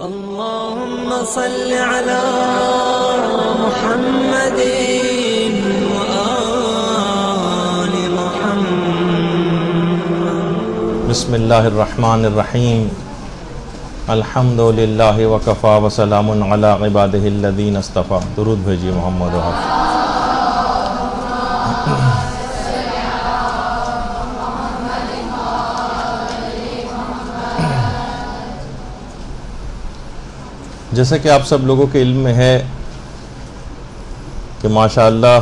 اللهم صل على محمد وآل محمد. بسم اللہ الرحمن الرحیم. الحمد للہ وکفا وسلام علی عبادہ الذین اصطفیٰ. درود بھیجیے محمد و حافظ. جیسا کہ آپ سب لوگوں کے علم میں ہے کہ ماشاءاللہ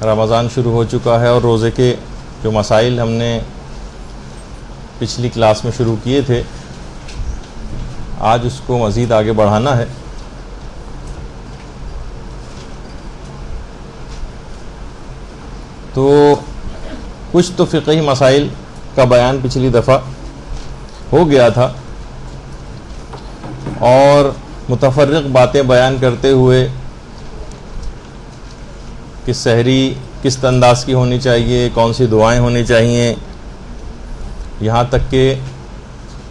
رمضان شروع ہو چکا ہے اور روزے کے جو مسائل ہم نے پچھلی کلاس میں شروع کیے تھے آج اس کو مزید آگے بڑھانا ہے. تو کچھ تو فقہی مسائل کا بیان پچھلی دفعہ ہو گیا تھا اور متفرق باتیں بیان کرتے ہوئے کہ سحری کس انداز کی ہونی چاہیے، کون سی دعائیں ہونی چاہیے، یہاں تک کہ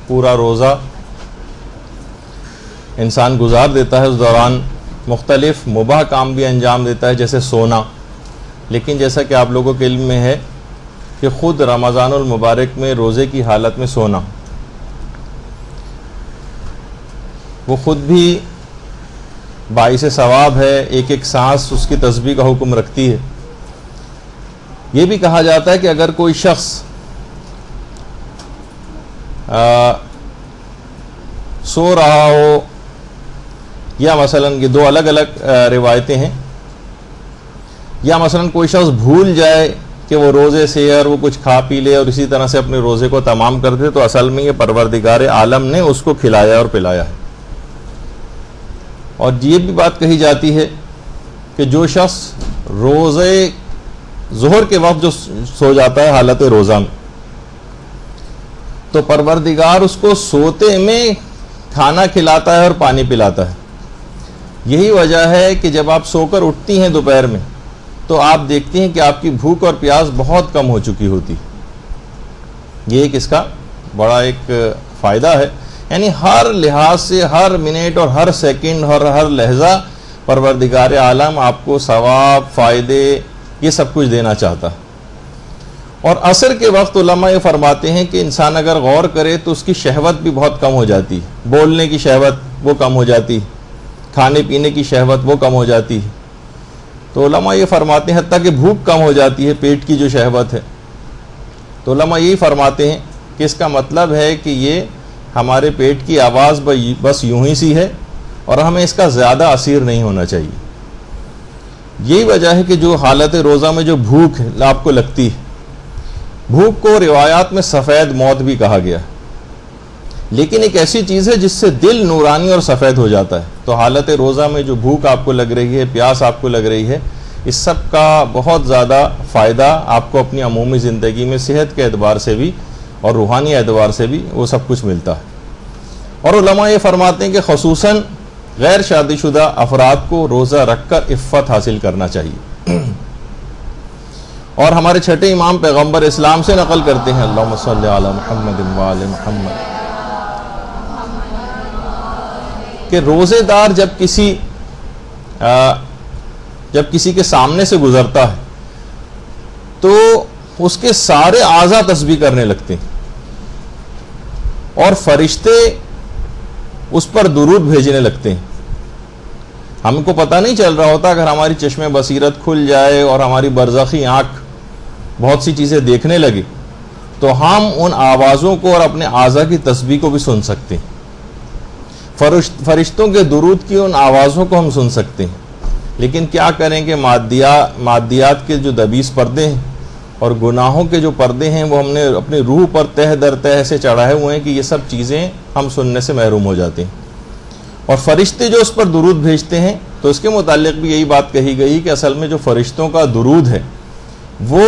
پورا روزہ انسان گزار دیتا ہے، اس دوران مختلف مباح کام بھی انجام دیتا ہے جیسے سونا. لیکن جیسا کہ آپ لوگوں کے علم میں ہے کہ خود رمضان المبارک میں روزے کی حالت میں سونا وہ خود بھی باعث ثواب ہے، ایک ایک سانس اس کی تسبیح کا حکم رکھتی ہے. یہ بھی کہا جاتا ہے کہ اگر کوئی شخص سو رہا ہو، یا مثلا یہ دو الگ الگ روایتیں ہیں، یا مثلا کوئی شخص بھول جائے کہ وہ روزے سے اور وہ کچھ کھا پی لے اور اسی طرح سے اپنے روزے کو تمام کر دے، تو اصل میں یہ پروردگار عالم نے اس کو کھلایا اور پلایا ہے. اور یہ بھی بات کہی جاتی ہے کہ جو شخص روزے ظہر کے وقت جو سو جاتا ہے حالت روزہ میں، تو پروردگار اس کو سوتے میں کھانا کھلاتا ہے اور پانی پلاتا ہے. یہی وجہ ہے کہ جب آپ سو کر اٹھتی ہیں دوپہر میں تو آپ دیکھتی ہیں کہ آپ کی بھوک اور پیاس بہت کم ہو چکی ہوتی. یہ ایک اس کا بڑا ایک فائدہ ہے. یعنی ہر لحاظ سے ہر منٹ اور ہر سیکنڈ اور ہر لحظہ پروردگار عالم آپ کو ثواب، فائدے، یہ سب کچھ دینا چاہتا. اور عصر کے وقت علماء یہ فرماتے ہیں کہ انسان اگر غور کرے تو اس کی شہوت بھی بہت کم ہو جاتی ہے. بولنے کی شہوت وہ کم ہو جاتی، کھانے پینے کی شہوت وہ کم ہو جاتی ہے. تو علماء یہ فرماتے ہیں حتیٰ کہ بھوک کم ہو جاتی ہے، پیٹ کی جو شہوت ہے. تو علماء یہی فرماتے ہیں کہ اس کا مطلب ہے کہ یہ ہمارے پیٹ کی آواز بس یوں ہی سی ہے اور ہمیں اس کا زیادہ اثیر نہیں ہونا چاہیے. یہی وجہ ہے کہ جو حالت روزہ میں جو بھوک آپ کو لگتی ہے، بھوک کو روایات میں سفید موت بھی کہا گیا، لیکن ایک ایسی چیز ہے جس سے دل نورانی اور سفید ہو جاتا ہے. تو حالت روزہ میں جو بھوک آپ کو لگ رہی ہے، پیاس آپ کو لگ رہی ہے، اس سب کا بہت زیادہ فائدہ آپ کو اپنی عمومی زندگی میں صحت کے اعتبار سے بھی اور روحانی اعتبار سے بھی وہ سب کچھ ملتا ہے. اور علماء یہ فرماتے ہیں کہ خصوصاً غیر شادی شدہ افراد کو روزہ رکھ کر عفت حاصل کرنا چاہیے. اور ہمارے چھٹے امام پیغمبر اسلام سے نقل کرتے ہیں، اللہم صلی علی محمد وآل محمد، کہ روزے دار جب کسی کے سامنے سے گزرتا ہے تو اس کے سارے اعضاء تسبیح کرنے لگتے ہیں اور فرشتے اس پر درود بھیجنے لگتے ہیں. ہم کو پتہ نہیں چل رہا ہوتا، اگر ہماری چشم بصیرت کھل جائے اور ہماری برزخی آنکھ بہت سی چیزیں دیکھنے لگے تو ہم ان آوازوں کو اور اپنے اعضاء کی تسبیح کو بھی سن سکتے ہیں. فرشتوں کے درود کی ان آوازوں کو ہم سن سکتے ہیں. لیکن کیا کریں کہ مادیات کے جو دبیس پردے ہیں اور گناہوں کے جو پردے ہیں وہ ہم نے اپنی روح پر تہ در تہ سے چڑھائے ہوئے ہیں کہ یہ سب چیزیں ہم سننے سے محروم ہو جاتے ہیں. اور فرشتے جو اس پر درود بھیجتے ہیں تو اس کے متعلق بھی یہی بات کہی گئی کہ اصل میں جو فرشتوں کا درود ہے وہ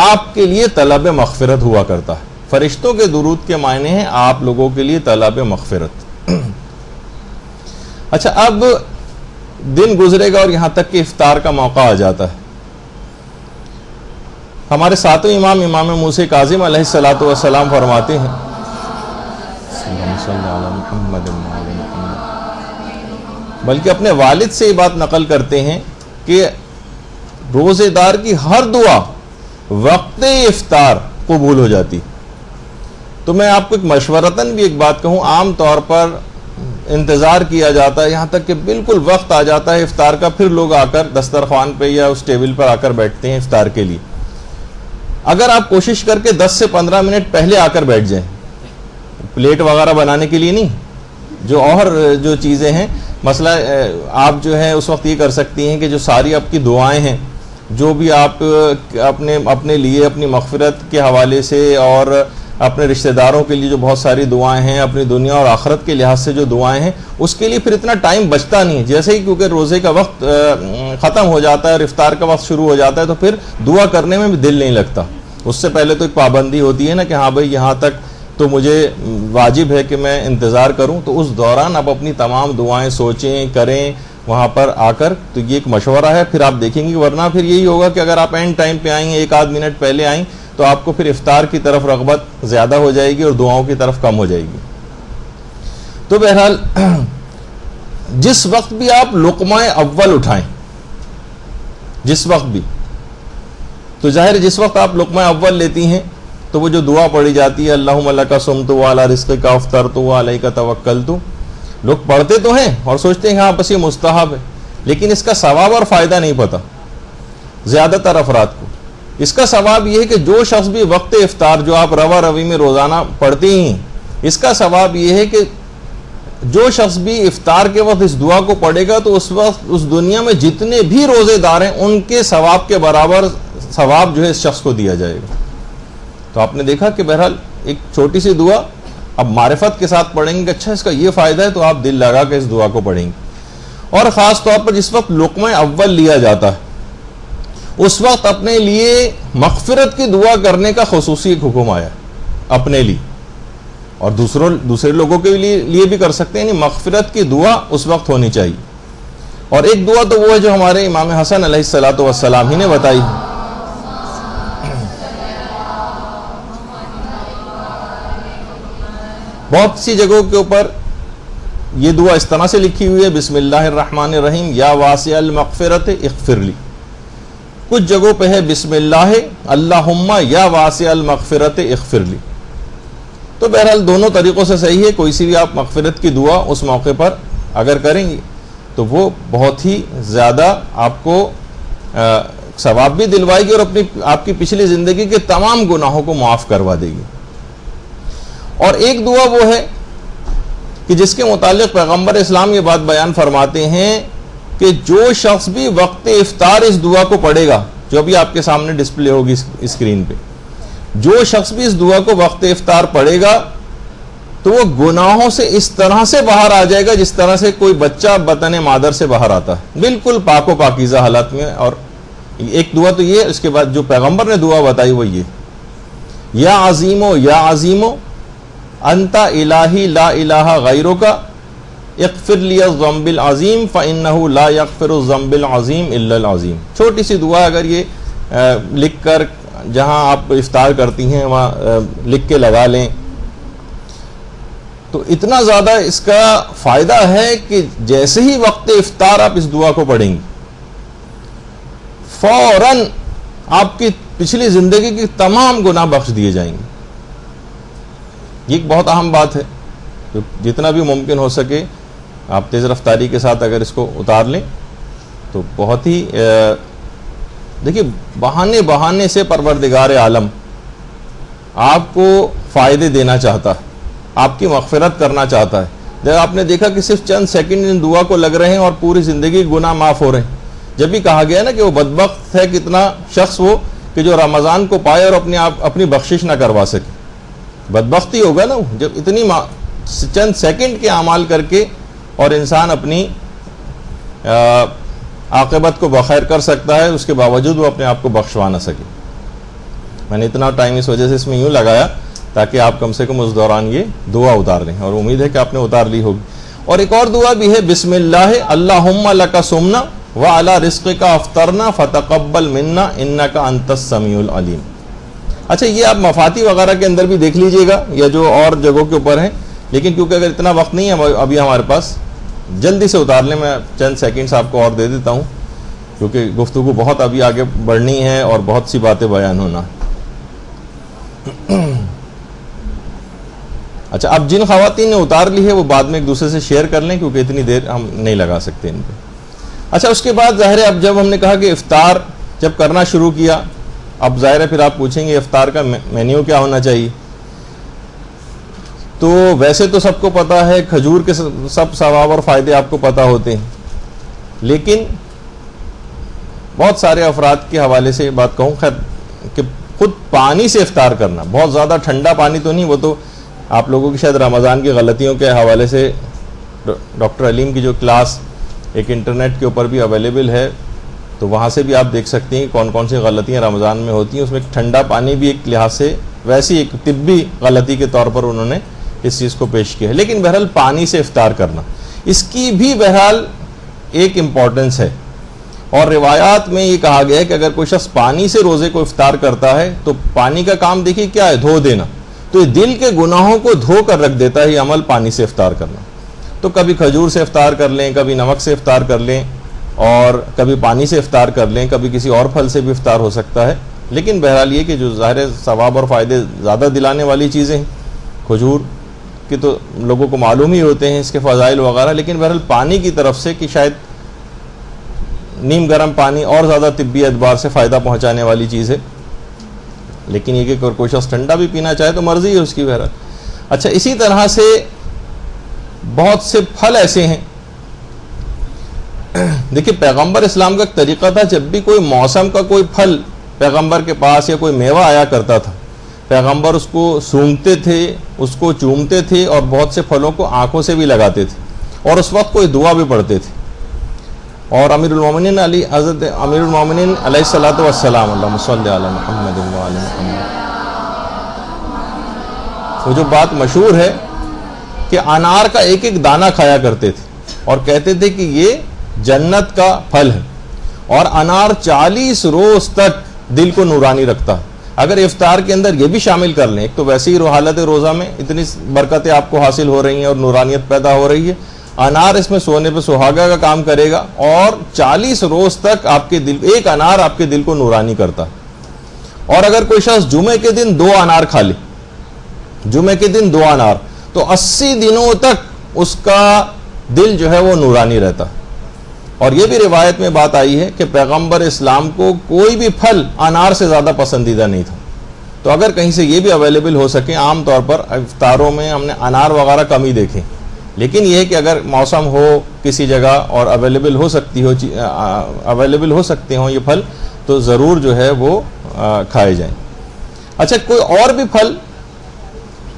آپ کے لیے طلب مغفرت ہوا کرتا ہے. فرشتوں کے درود کے معنی ہیں آپ لوگوں کے لیے طلب مغفرت. اچھا، اب دن گزرے گا اور یہاں تک کہ افطار کا موقع آ جاتا ہے. ہمارے ساتوں امام موسیٰ کاظم علیہ السلام فرماتے ہیں صلی علی محمد وعلی محمد. بلکہ اپنے والد سے یہ بات نقل کرتے ہیں کہ روزے دار کی ہر دعا وقت افطار قبول ہو جاتی. تو میں آپ کو ایک مشورتاً بھی ایک بات کہوں، عام طور پر انتظار کیا جاتا ہے یہاں تک کہ بالکل وقت آ جاتا ہے افطار کا، پھر لوگ آ کر دسترخوان پہ یا اس ٹیبل پر آ کر بیٹھتے ہیں افطار کے لیے. اگر آپ کوشش کر کے 10 سے 15 منٹ پہلے آ کر بیٹھ جائیں، پلیٹ وغیرہ بنانے کے لیے نہیں، جو چیزیں ہیں، مسئلہ آپ جو ہے اس وقت یہ کر سکتی ہیں کہ جو ساری آپ کی دعائیں ہیں، جو بھی آپ اپنے لیے اپنی مغفرت کے حوالے سے اور اپنے رشتہ داروں کے لیے جو بہت ساری دعائیں ہیں، اپنی دنیا اور آخرت کے لحاظ سے جو دعائیں ہیں، اس کے لیے پھر اتنا ٹائم بچتا نہیں ہے. جیسے ہی کیونکہ روزے کا وقت ختم ہو جاتا ہے اور افطار کا وقت شروع ہو جاتا ہے تو پھر دعا کرنے میں بھی دل نہیں لگتا. اس سے پہلے تو ایک پابندی ہوتی ہے نا کہ ہاں بھائی یہاں تک تو مجھے واجب ہے کہ میں انتظار کروں. تو اس دوران آپ اپنی تمام دعائیں سوچیں کریں وہاں پر آ کر. تو یہ ایک مشورہ ہے. پھر آپ دیکھیں گے، ورنہ پھر یہی ہوگا کہ اگر آپ اینڈ ٹائم پہ آئیں، ایک آدھ منٹ پہلے آئیں، تو آپ کو پھر افطار کی طرف رغبت زیادہ ہو جائے گی اور دعاؤں کی طرف کم ہو جائے گی. تو بہرحال جس وقت بھی آپ لقمہ اول اٹھائیں، جس وقت بھی، تو ظاہر جس وقت آپ لقمہ اول لیتی ہیں تو وہ جو دعا پڑھی جاتی ہے اللہم لک صمت وعلی رزقک افطرت وعلیک توکلت، لوگ پڑھتے تو ہیں اور سوچتے ہیں ہاں بس یہ مستحب ہے، لیکن اس کا ثواب اور فائدہ نہیں پتہ زیادہ تر افراد کو. اس کا ثواب یہ ہے کہ جو شخص بھی وقت افطار جو آپ روا روی میں روزانہ پڑھتے ہیں، اس کا ثواب یہ ہے کہ جو شخص بھی افطار کے وقت اس دعا کو پڑھے گا تو اس وقت اس دنیا میں جتنے بھی روزے دار ہیں ان کے ثواب کے برابر ثواب جو ہے اس شخص کو دیا جائے گا. تو آپ نے دیکھا کہ بہرحال ایک چھوٹی سی دعا اب معرفت کے ساتھ پڑھیں گے کہ اچھا اس کا یہ فائدہ ہے، تو آپ دل لگا کے اس دعا کو پڑھیں گے. اور خاص طور پر جس وقت لقمہ اول لیا جاتا ہے اس وقت اپنے لیے مغفرت کی دعا کرنے کا خصوصی ایک حکم آیا اپنے لیے، اور دوسرے لوگوں کے لیے بھی کر سکتے ہیں. یعنی مغفرت کی دعا اس وقت ہونی چاہیے. اور ایک دعا تو وہ ہے جو ہمارے امام حسن علیہ الصلوۃ والسلام ہی نے بتائی. بہت سی جگہوں کے اوپر یہ دعا اس طرح سے لکھی ہوئی ہے بسم اللہ الرحمن الرحیم یا واسع المغفرت اغفر لی. کچھ جگہوں پہ ہے بسم اللہ اللہم یا واسع المغفرت اغفر لی. تو بہرحال دونوں طریقوں سے صحیح ہے. کوئی سی بھی آپ مغفرت کی دعا اس موقع پر اگر کریں گے تو وہ بہت ہی زیادہ آپ کو ثواب بھی دلوائے گی اور آپ کی پچھلی زندگی کے تمام گناہوں کو معاف کروا دے گی. اور ایک دعا وہ ہے کہ جس کے متعلق پیغمبر اسلام یہ بات بیان فرماتے ہیں کہ جو شخص بھی وقت افطار اس دعا کو پڑھے گا، جو ابھی آپ کے سامنے ڈسپلے ہوگی اسکرین پہ، جو شخص بھی اس دعا کو وقت افطار پڑھے گا تو وہ گناہوں سے اس طرح سے باہر آ جائے گا جس طرح سے کوئی بچہ بطن مادر سے باہر آتا ہے، بالکل پاک و پاکیزہ حالت میں. اور ایک دعا تو یہ، اس کے بعد جو پیغمبر نے دعا بتائی وہ یہ یا عظیمو یا عظیمو انت الہی لا الہ غیرک اغفر لی الذنب العظیم فانہ لا یغفر الذنب العظیم الا العظیم. چھوٹی سی دعا اگر یہ لکھ کر جہاں آپ افطار کرتی ہیں وہاں لکھ کے لگا لیں تو اتنا زیادہ اس کا فائدہ ہے کہ جیسے ہی وقت افطار آپ اس دعا کو پڑھیں گی فوراً آپ کی پچھلی زندگی کی تمام گناہ بخش دیے جائیں گے. یہ ایک بہت اہم بات ہے. جتنا بھی ممکن ہو سکے آپ تیز رفتاری کے ساتھ اگر اس کو اتار لیں تو بہت ہی دیکھیے بہانے سے پروردگار عالم آپ کو فائدے دینا چاہتا ہے، آپ کی مغفرت کرنا چاہتا ہے. جب آپ نے دیکھا کہ صرف چند سیکنڈ ان دعا کو لگ رہے ہیں اور پوری زندگی گناہ معاف ہو رہے ہیں. جب بھی کہا گیا نا کہ وہ بدبخت ہے کتنا شخص وہ کہ جو رمضان کو پائے اور اپنی بخشش نہ کروا سکے. بدبختی ہوگا نا جب اتنی چند سیکنڈ کے اعمال کر کے اور انسان اپنی عاقبت کو بخیر کر سکتا ہے، اس کے باوجود وہ اپنے آپ کو بخشوا نہ سکے. میں نے اتنا ٹائم اس وجہ سے اس میں یوں لگایا تاکہ آپ کم سے کم اس دوران یہ دعا اتار لیں، اور امید ہے کہ آپ نے اتار لی ہوگی. اور ایک اور دعا بھی ہے بسم اللہ اللہم لک صمنا وعلی رزقک افطرنا فتقبل منا انک انت السمیع العلیم. اچھا یہ آپ مفاتی وغیرہ کے اندر بھی دیکھ لیجئے گا یا جو اور جگہوں کے اوپر ہیں لیکن کیونکہ اگر اتنا وقت نہیں ہے ابھی ہمارے پاس، جلدی سے اتار لیں، میں چند سیکنڈز آپ کو اور دے دیتا ہوں کیونکہ گفتگو بہت ابھی آگے بڑھنی ہے اور بہت سی باتیں بیان ہونا. اچھا، اب جن خواتین نے اتار لی ہے وہ بعد میں ایک دوسرے سے شیئر کر لیں کیونکہ اتنی دیر ہم نہیں لگا سکتے ان پہ. اچھا، اس کے بعد ظاہر ہے اب جب ہم نے کہا کہ افطار جب کرنا شروع کیا، اب ظاہر ہے پھر آپ پوچھیں گے افطار کا مینیو کیا ہونا چاہیے. تو ویسے تو سب کو پتہ ہے، کھجور کے سب ثواب اور فائدے آپ کو پتہ ہوتے ہیں، لیکن بہت سارے افراد کے حوالے سے بات کہوں خیر کہ خود پانی سے افطار کرنا، بہت زیادہ ٹھنڈا پانی تو نہیں، وہ تو آپ لوگوں کی شاید رمضان کی غلطیوں کے حوالے سے ڈاکٹر علیم کی جو کلاس ایک انٹرنیٹ کے اوپر بھی اویلیبل ہے تو وہاں سے بھی آپ دیکھ سکتے ہیں کون کون سی غلطیاں رمضان میں ہوتی ہیں. اس میں ٹھنڈا پانی بھی ایک لحاظ سے ویسی ایک طبی غلطی کے طور پر انہوں نے اس چیز کو پیش کیا ہے. لیکن بہرحال پانی سے افطار کرنا، اس کی بھی بہرحال ایک امپورٹنس ہے، اور روایات میں یہ کہا گیا ہے کہ اگر کوئی شخص پانی سے روزے کو افطار کرتا ہے تو پانی کا کام دیکھیے کیا ہے، دھو دینا. تو یہ دل کے گناہوں کو دھو کر رکھ دیتا ہے یہ عمل پانی سے افطار کرنا. تو کبھی کھجور سے افطار کر لیں، کبھی نمک سے افطار کر لیں، اور کبھی پانی سے افطار کر لیں، کبھی کسی اور پھل سے بھی افطار ہو سکتا ہے. لیکن بہرحال یہ کہ جو ظاہر ثواب اور فائدے زیادہ دلانے والی چیزیں ہیں، کھجور کے تو لوگوں کو معلوم ہی ہوتے ہیں اس کے فضائل وغیرہ، لیکن بہرحال پانی کی طرف سے کہ شاید نیم گرم پانی اور زیادہ طبی اعتبار سے فائدہ پہنچانے والی چیز ہے. لیکن یہ کہ کوئی شخص ٹھنڈا بھی پینا چاہے تو مرضی ہے اس کی بہرحال. اچھا، اسی طرح سے بہت سے پھل ایسے ہیں. دیکھیے پیغمبر اسلام کا ایک طریقہ تھا، جب بھی کوئی موسم کا کوئی پھل پیغمبر کے پاس یا کوئی میوہ آیا کرتا تھا، پیغمبر اس کو سونگھتے تھے، اس کو چومتے تھے، اور بہت سے پھلوں کو آنکھوں سے بھی لگاتے تھے، اور اس وقت کوئی دعا بھی پڑھتے تھے. اور امیر المومنین حضرت امیر المومنین علیہ الصلوۃ والسلام، اللہم صلی علی محمد وعلی محمد، وہ جو بات مشہور ہے کہ انار کا ایک ایک دانہ کھایا کرتے تھے اور کہتے تھے کہ یہ جنت کا پھل ہے، اور انار 40 روز تک دل کو نورانی رکھتا ہے. اگر افطار کے اندر یہ بھی شامل کر لیں، ایک تو ویسے ہی حالت روزہ میں اتنی برکتیں آپ کو حاصل ہو رہی ہیں اور نورانیت پیدا ہو رہی ہے، انار اس میں سونے پہ سہاگا کا کام کرے گا، اور 40 روز تک آپ کے دل، ایک انار آپ کے دل کو نورانی کرتا ہے. اور اگر کوئی شخص جمعے کے دن 2 انار کھا لے، جمعے کے دن 2 انار، تو 80 دنوں تک اس کا دل جو ہے وہ نورانی رہتا. اور یہ بھی روایت میں بات آئی ہے کہ پیغمبر اسلام کو کوئی بھی پھل انار سے زیادہ پسندیدہ نہیں تھا. تو اگر کہیں سے یہ بھی اویلیبل ہو سکے، عام طور پر افطاروں میں ہم نے انار وغیرہ کم ہی دیکھے، لیکن یہ ہے کہ اگر موسم ہو کسی جگہ اور اویلیبل ہو سکتے ہوں یہ پھل، تو ضرور جو ہے وہ کھائے جائیں. اچھا، کوئی اور بھی پھل،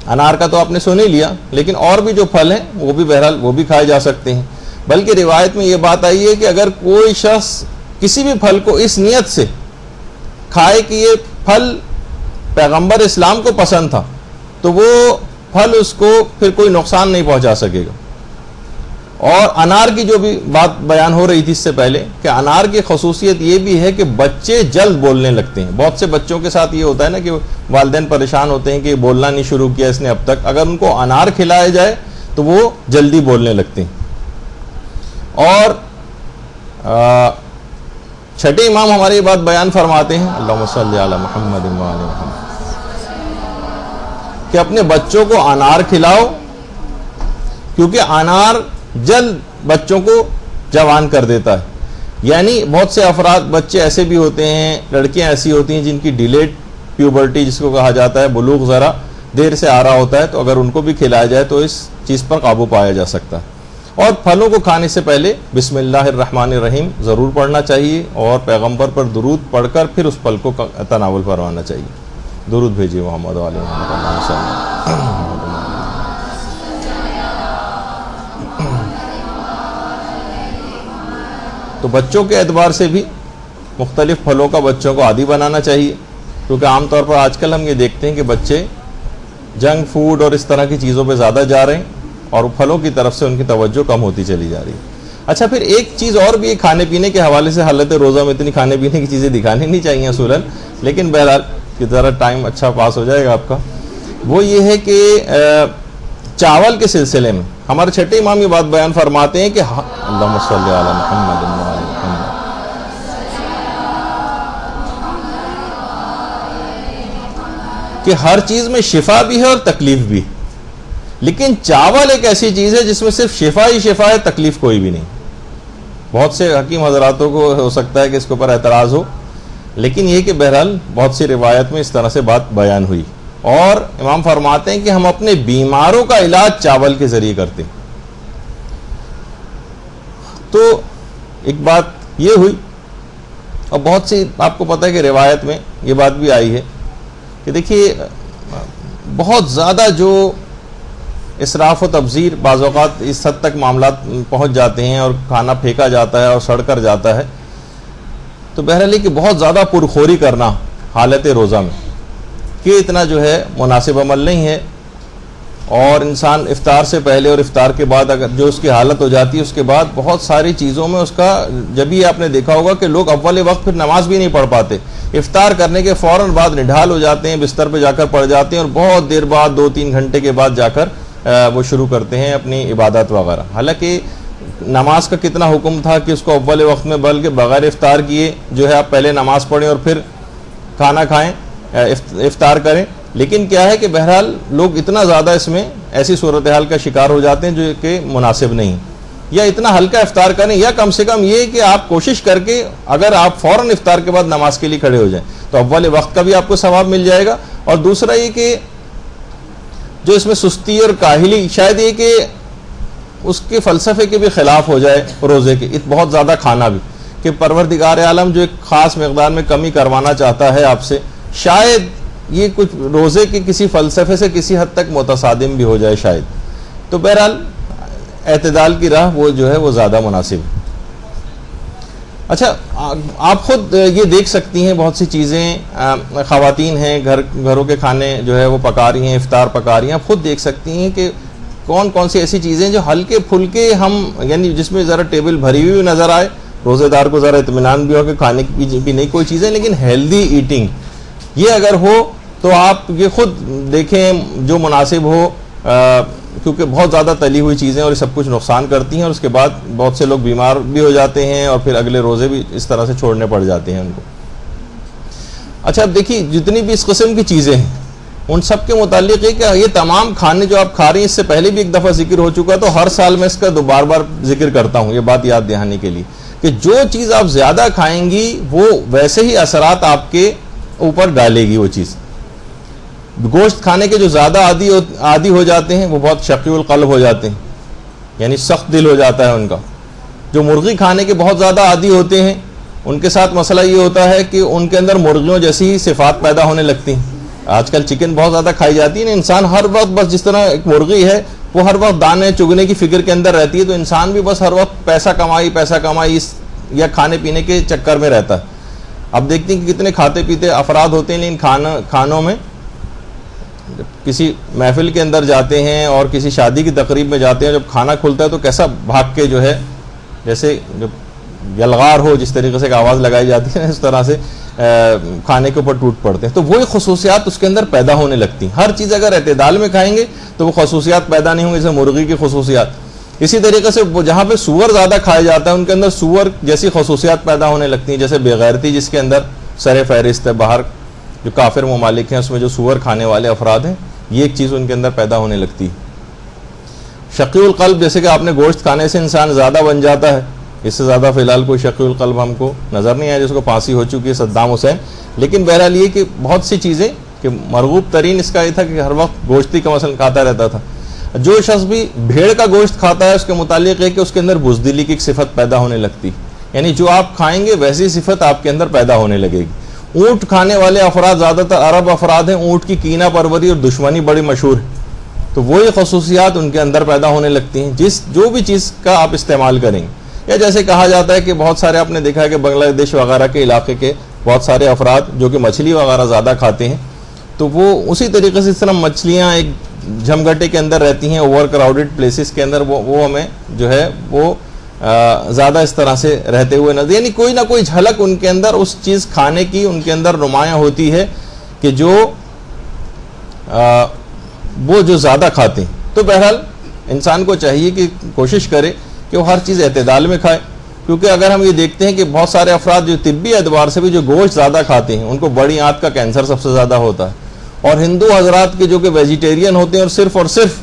انار کا تو آپ نے سن ہی لیا، لیکن اور بھی جو پھل ہیں وہ بھی بہرحال وہ بھی کھائے جا سکتے ہیں. بلکہ روایت میں یہ بات آئی ہے کہ اگر کوئی شخص کسی بھی پھل کو اس نیت سے کھائے کہ یہ پھل پیغمبر اسلام کو پسند تھا، تو وہ پھل اس کو پھر کوئی نقصان نہیں پہنچا سکے گا. اور انار کی جو بھی بات بیان ہو رہی تھی اس سے پہلے کہ انار کی خصوصیت یہ بھی ہے کہ بچے جلد بولنے لگتے ہیں. بہت سے بچوں کے ساتھ یہ ہوتا ہے نا کہ والدین پریشان ہوتے ہیں کہ بولنا نہیں شروع کیا اس نے اب تک، اگر ان کو انار کھلایا جائے تو وہ جلدی بولنے لگتے ہیں. اور چھٹے امام ہماری بات بیان فرماتے ہیں، اللہم صلی علی محمد وعلی محمد، کہ اپنے بچوں کو انار کھلاؤ، کیونکہ انار جلد بچوں کو جوان کر دیتا ہے. یعنی بہت سے افراد، بچے ایسے بھی ہوتے ہیں، لڑکیاں ایسی ہوتی ہیں جن کی ڈیلیڈ پیوبرٹی جس کو کہا جاتا ہے، بلوغ ذرا دیر سے آ رہا ہوتا ہے، تو اگر ان کو بھی کھلایا جائے تو اس چیز پر قابو پایا جا سکتا ہے. اور پھلوں کو کھانے سے پہلے بسم اللہ الرحمن الرحیم ضرور پڑھنا چاہیے، اور پیغمبر پر درود پڑھ کر پھر اس پھل کو تناول فرمانا چاہیے. درود بھیجیے محمد علیہ محمد. تو بچوں کے اعتبار سے بھی مختلف پھلوں کا بچوں کو عادی بنانا چاہیے، کیونکہ عام طور پر آج کل ہم یہ دیکھتے ہیں کہ بچے جنک فوڈ اور اس طرح کی چیزوں پہ زیادہ جا رہے ہیں، اور پھلوں کی طرف سے ان کی توجہ کم ہوتی چلی جا رہی ہے. اچھا، پھر ایک چیز اور بھی کھانے پینے کے حوالے سے، حالت روزہ میں اتنی کھانے پینے کی چیزیں دکھانی نہیں چاہیے اصولاً، لیکن بہرحال کہ ذرا ٹائم اچھا پاس ہو جائے گا آپ کا، وہ یہ ہے کہ چاول کے سلسلے میں ہمارے چھٹے امام یہ بات بیان فرماتے ہیں کہ اللہم صلی علی محمد و علی محمد، کہ ہر چیز میں شفا بھی ہے اور تکلیف بھی، لیکن چاول ایک ایسی چیز ہے جس میں صرف شفا ہی شفا ہے، تکلیف کوئی بھی نہیں۔ بہت سے حکیم حضراتوں کو ہو سکتا ہے کہ اس کے اوپر اعتراض ہو، لیکن یہ کہ بہرحال بہت سی روایت میں اس طرح سے بات بیان ہوئی، اور امام فرماتے ہیں کہ ہم اپنے بیماروں کا علاج چاول کے ذریعے کرتے ہیں۔ تو ایک بات یہ ہوئی، اور بہت سی آپ کو پتہ ہے کہ روایت میں یہ بات بھی آئی ہے کہ دیکھیے بہت زیادہ جو اسراف و تبذیر بعض اوقات اس حد تک معاملات پہنچ جاتے ہیں اور کھانا پھینکا جاتا ہے اور سڑ کر جاتا ہے، تو بہرحال کہ بہت زیادہ پرخوری کرنا حالت روزہ میں کہ اتنا جو ہے مناسب عمل نہیں ہے، اور انسان افطار سے پہلے اور افطار کے بعد اگر جو اس کی حالت ہو جاتی ہے اس کے بعد بہت ساری چیزوں میں اس کا، جب ہی آپ نے دیکھا ہوگا کہ لوگ اول وقت پھر نماز بھی نہیں پڑھ پاتے، افطار کرنے کے فوراً بعد نڈھال ہو جاتے ہیں، بستر پہ جا کر پڑ جاتے ہیں، اور بہت دیر بعد 2-3 گھنٹے کے بعد جا کر وہ شروع کرتے ہیں اپنی عبادات وغیرہ۔ حالانکہ نماز کا کتنا حکم تھا کہ اس کو اول وقت میں بلکہ بغیر افطار کیے جو ہے آپ پہلے نماز پڑھیں اور پھر کھانا کھائیں، افطار کریں، لیکن کیا ہے کہ بہرحال لوگ اتنا زیادہ اس میں ایسی صورتحال کا شکار ہو جاتے ہیں جو کہ مناسب نہیں، یا اتنا ہلکا افطار کریں، یا کم سے کم یہ کہ آپ کوشش کر کے اگر آپ فوراً افطار کے بعد نماز کے لیے کھڑے ہو جائیں تو اول وقت کا بھی آپ کو ثواب مل جائے گا، اور دوسرا یہ کہ جو اس میں سستی اور کاہلی، شاید یہ کہ اس کے فلسفے کے بھی خلاف ہو جائے روزے کے، بہت زیادہ کھانا بھی، کہ پروردگار عالم جو ایک خاص مقدار میں کمی کروانا چاہتا ہے آپ سے، شاید یہ کچھ روزے کے کسی فلسفے سے کسی حد تک متصادم بھی ہو جائے شاید۔ تو بہرحال اعتدال کی راہ وہ جو ہے وہ زیادہ مناسب ہے۔ اچھا، آپ خود یہ دیکھ سکتی ہیں بہت سی چیزیں، خواتین ہیں گھروں کے کھانے جو ہے وہ پکا رہی ہیں، افطار پکا رہی ہیں، آپ خود دیکھ سکتی ہیں کہ کون کون سی ایسی چیزیں جو ہلکے پھلکے ہم، یعنی جس میں ذرا ٹیبل بھری ہوئی نظر آئے، روزے دار کو ذرا اطمینان بھی ہو کہ کھانے کی بھی نہیں کوئی چیزیں، لیکن ہیلدی ایٹنگ یہ اگر ہو تو آپ یہ خود دیکھیں جو مناسب ہو، کیونکہ بہت زیادہ تلی ہوئی چیزیں اور یہ سب کچھ نقصان کرتی ہیں، اور اس کے بعد بہت سے لوگ بیمار بھی ہو جاتے ہیں اور پھر اگلے روزے بھی اس طرح سے چھوڑنے پڑ جاتے ہیں ان کو۔ اچھا، اب دیکھیے جتنی بھی اس قسم کی چیزیں ہیں ان سب کے متعلق ہے کہ یہ تمام کھانے جو آپ کھا رہی ہیں، اس سے پہلے بھی ایک دفعہ ذکر ہو چکا، تو ہر سال میں اس کا بار بار ذکر کرتا ہوں، یہ بات یاد دہانی کے لیے کہ جو چیز آپ زیادہ کھائیں گی وہ ویسے ہی اثرات آپ کے اوپر ڈالے گی۔ وہ چیز گوشت کھانے کے جو زیادہ عادی ہو جاتے ہیں وہ بہت شقی القلب ہو جاتے ہیں، یعنی سخت دل ہو جاتا ہے ان کا۔ جو مرغی کھانے کے بہت زیادہ عادی ہوتے ہیں ان کے ساتھ مسئلہ یہ ہوتا ہے کہ ان کے اندر مرغیوں جیسی صفات پیدا ہونے لگتی ہیں۔ آج کل چکن بہت زیادہ کھائی جاتی ہے نا، انسان ہر وقت بس جس طرح ایک مرغی ہے وہ ہر وقت دانے چگنے کی فکر کے اندر رہتی ہے، تو انسان بھی بس ہر وقت پیسہ کمائی یا کھانے پینے کے چکر میں رہتا ہے۔ اب دیکھتے ہیں کہ کتنے کھاتے پیتے افراد ہوتے ہیں، لیکن کھانوں میں جب کسی محفل کے اندر جاتے ہیں اور کسی شادی کی تقریب میں جاتے ہیں، جب کھانا کھلتا ہے تو کیسا بھاگ کے جو ہے جیسے جب یلغار ہو جس طریقے سے آواز لگائی جاتی ہے اس طرح سے کھانے کے اوپر ٹوٹ پڑتے ہیں، تو وہی خصوصیات اس کے اندر پیدا ہونے لگتی ہیں۔ ہر چیز اگر اعتدال میں کھائیں گے تو وہ خصوصیات پیدا نہیں ہوں گے، جیسے مرغی کی خصوصیات۔ اسی طریقے سے جہاں پہ سور زیادہ کھایا جاتا ہے ان کے اندر سور جیسی خصوصیات پیدا ہونے لگتی ہیں، جیسے بے غیرتی جس کے اندر سر فہرست ہے، باہر جو کافر ممالک ہیں اس میں جو سور کھانے والے افراد ہیں، یہ ایک چیز ان کے اندر پیدا ہونے لگتی ہے۔ شقی القلب، جیسے کہ آپ نے گوشت کھانے سے انسان زیادہ بن جاتا ہے، اس سے زیادہ فی الحال کوئی شقی القلب ہم کو نظر نہیں آیا جس کو پھانسی ہو چکی ہے، صدام حسین۔ لیکن بہرحال یہ کہ بہت سی چیزیں کہ مرغوب ترین اس کا یہ تھا کہ ہر وقت گوشت ہی کا مثلا کھاتا رہتا تھا۔ جو شخص بھی بھیڑ کا گوشت کھاتا ہے اس کے متعلق ہے کہ اس کے اندر بزدلی کی ایک صفت پیدا ہونے لگتی، یعنی جو آپ کھائیں گے ویسی صفت آپ کے اندر پیدا ہونے لگے گی۔ اونٹ کھانے والے افراد زیادہ تر عرب افراد ہیں، اونٹ کی کینہ پروری اور دشمنی بڑی مشہور ہے، تو وہی خصوصیات ان کے اندر پیدا ہونے لگتی ہیں جو بھی چیز کا آپ استعمال کریں گے۔ یا جیسے کہا جاتا ہے کہ بہت سارے آپ نے دیکھا ہے کہ بنگلہ دیش وغیرہ کے علاقے کے بہت سارے افراد جو کہ مچھلی وغیرہ زیادہ کھاتے ہیں، تو وہ اسی طریقے سے اس طرح مچھلیاں ایک جھمگٹے کے اندر رہتی ہیں، اوور کراؤڈڈ پلیسز کے اندر، وہ ہمیں جو ہے وہ زیادہ اس طرح سے رہتے ہوئے نظر، یعنی کوئی نہ کوئی جھلک ان کے اندر اس چیز کھانے کی ان کے اندر نمایاں ہوتی ہے کہ وہ جو زیادہ کھاتے ہیں۔ تو بہرحال انسان کو چاہیے کہ کوشش کرے کہ وہ ہر چیز اعتدال میں کھائے، کیونکہ اگر ہم یہ دیکھتے ہیں کہ بہت سارے افراد جو طبی اعتبار سے بھی جو گوشت زیادہ کھاتے ہیں ان کو بڑی آنت کا کینسر سب سے زیادہ ہوتا ہے، اور ہندو حضرات کے جو کہ ویجیٹیرین ہوتے ہیں اور صرف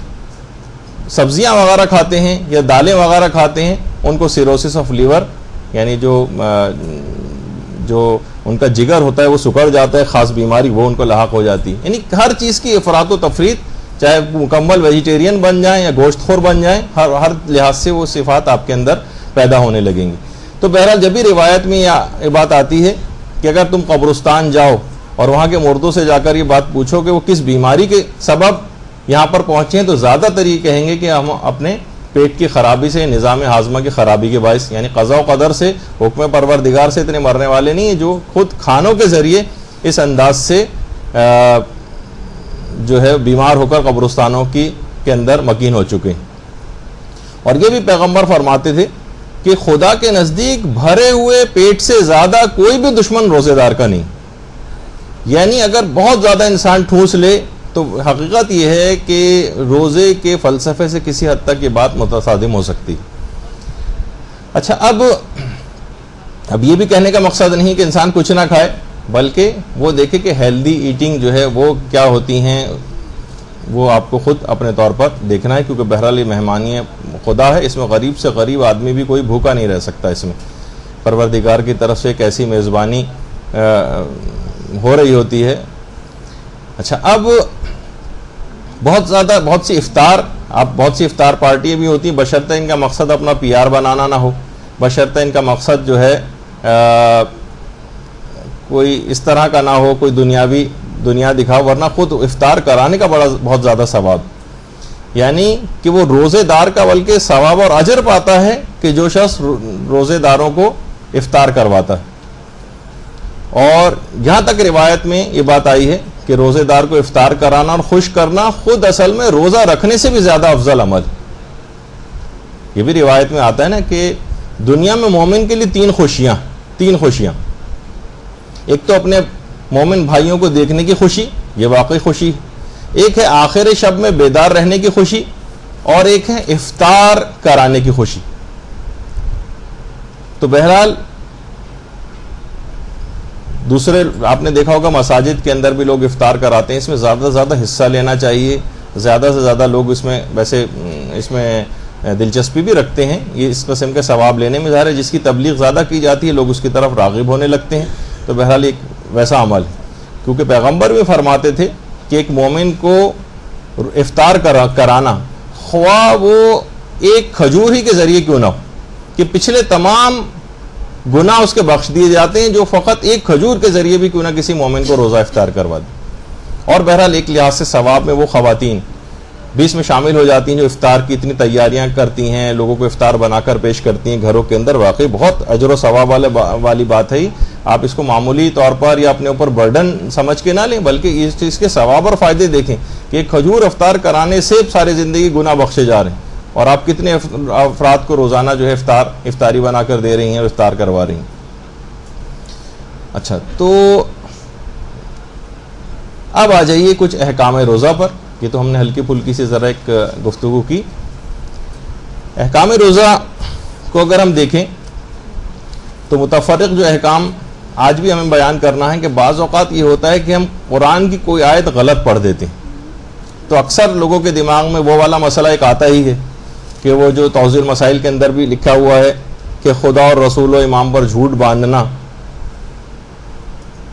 سبزیاں وغیرہ کھاتے ہیں یا دالیں وغیرہ کھاتے ہیں، ان کو سیروسس آف لیور یعنی جو ان کا جگر ہوتا ہے وہ سکڑ جاتا ہے، خاص بیماری وہ ان کو لاحق ہو جاتی ہے۔ یعنی ہر چیز کی افراط و تفریط، چاہے مکمل ویجیٹیرین بن جائیں یا گوشت خور بن جائیں، ہر لحاظ سے وہ صفات آپ کے اندر پیدا ہونے لگیں گی۔ تو بہرحال جب بھی روایت میں یہ بات آتی ہے کہ اگر تم قبرستان جاؤ اور وہاں کے مردوں سے جا کر یہ بات پوچھو کہ وہ کس بیماری کے سبب یہاں پر پہنچے ہیں، تو زیادہ تر یہ کہیں گے کہ ہم اپنے پیٹ کی خرابی سے، نظام ہاضمہ کی خرابی کے باعث، یعنی قضاء و قدر سے، حکم پروردگار سے اتنے مرنے والے نہیں ہیں، جو خود کھانوں کے ذریعے اس انداز سے جو ہے بیمار ہو کر قبرستانوں کے اندر مکین ہو چکے ہیں۔ اور یہ بھی پیغمبر فرماتے تھے کہ خدا کے نزدیک بھرے ہوئے پیٹ سے زیادہ کوئی بھی دشمن روزے دار کا نہیں، یعنی اگر بہت زیادہ انسان ٹھوس لے تو حقیقت یہ ہے کہ روزے کے فلسفے سے کسی حد تک یہ بات متصادم ہو سکتی۔ اچھا، اب یہ بھی کہنے کا مقصد نہیں کہ انسان کچھ نہ کھائے، بلکہ وہ دیکھے کہ ہیلدی ایٹنگ جو ہے وہ کیا ہوتی ہیں، وہ آپ کو خود اپنے طور پر دیکھنا ہے، کیونکہ بہرحال یہ مہمانی خدا ہے، اس میں غریب سے غریب آدمی بھی کوئی بھوکا نہیں رہ سکتا، اس میں پروردگار کی طرف سے ایک ایسی میزبانی ہو رہی ہوتی ہے۔ اچھا، اب بہت سی افطار پارٹیاں بھی ہوتی ہیں، بشرطہ ان کا مقصد اپنا پی آر بنانا نہ ہو، بشرطہ ان کا مقصد جو ہے کوئی اس طرح کا نہ ہو، کوئی دنیا دکھاؤ، ورنہ خود افطار کرانے کا بہت زیادہ ثواب، یعنی کہ وہ روزے دار کا بلکہ ثواب اور اجر پاتا ہے کہ جو شخص روزے داروں کو افطار کرواتا ہے۔ اور یہاں تک روایت میں یہ بات آئی ہے کہ روزے دار کو افطار کرانا اور خوش کرنا خود اصل میں روزہ رکھنے سے بھی زیادہ افضل عمل۔ یہ بھی روایت میں آتا ہے نا کہ دنیا میں مومن کے لیے تین خوشیاں، ایک تو اپنے مومن بھائیوں کو دیکھنے کی خوشی، یہ واقعی خوشی، ایک ہے آخر شب میں بیدار رہنے کی خوشی، اور ایک ہے افطار کرانے کی خوشی۔ تو بہرحال دوسرے آپ نے دیکھا ہوگا مساجد کے اندر بھی لوگ افطار کراتے ہیں، اس میں زیادہ سے زیادہ حصہ لینا چاہیے، زیادہ سے زیادہ لوگ اس میں دلچسپی بھی رکھتے ہیں، یہ اس قسم کے ثواب لینے میں ظاہر ہے جس کی تبلیغ زیادہ کی جاتی ہے لوگ اس کی طرف راغب ہونے لگتے ہیں۔ تو بہرحال ایک ویسا عمل ہے، کیونکہ پیغمبر بھی فرماتے تھے کہ ایک مومن کو افطار کرانا، خواہ وہ ایک کھجور ہی کے ذریعے کیوں نہ ہو، کہ پچھلے تمام گناہ اس کے بخش دیے جاتے ہیں جو فقط ایک کھجور کے ذریعے بھی کیوں نہ کسی مومن کو روزہ افطار کروا دے۔ اور بہرحال ایک لحاظ سے ثواب میں وہ خواتین بھی اس میں شامل ہو جاتی ہیں جو افطار کی اتنی تیاریاں کرتی ہیں، لوگوں کو افطار بنا کر پیش کرتی ہیں گھروں کے اندر، واقعی بہت اجر و ثواب والی بات ہے۔ آپ اس کو معمولی طور پر یا اپنے اوپر برڈن سمجھ کے نہ لیں، بلکہ اس چیز کے ثواب اور فائدے دیکھیں کہ ایک کھجور افطار کرانے سے ساری زندگی گناہ بخشے جا رہے ہیں، اور آپ کتنے افراد کو روزانہ جو ہے افطاری بنا کر دے رہی ہیں اور افطار کروا رہی ہیں۔ اچھا، تو اب آ جائیے کچھ احکام روزہ پر۔ یہ تو ہم نے ہلکی پھلکی سے ذرا ایک گفتگو کی۔ احکام روزہ کو اگر ہم دیکھیں تو متفرق جو احکام آج بھی ہمیں بیان کرنا ہے کہ بعض اوقات یہ ہوتا ہے کہ ہم قرآن کی کوئی آیت غلط پڑھ دیتے ہیں، تو اکثر لوگوں کے دماغ میں وہ والا مسئلہ ایک آتا ہی ہے کہ وہ جو توضیح المسائل کے اندر بھی لکھا ہوا ہے کہ خدا اور رسول و امام پر جھوٹ باندھنا،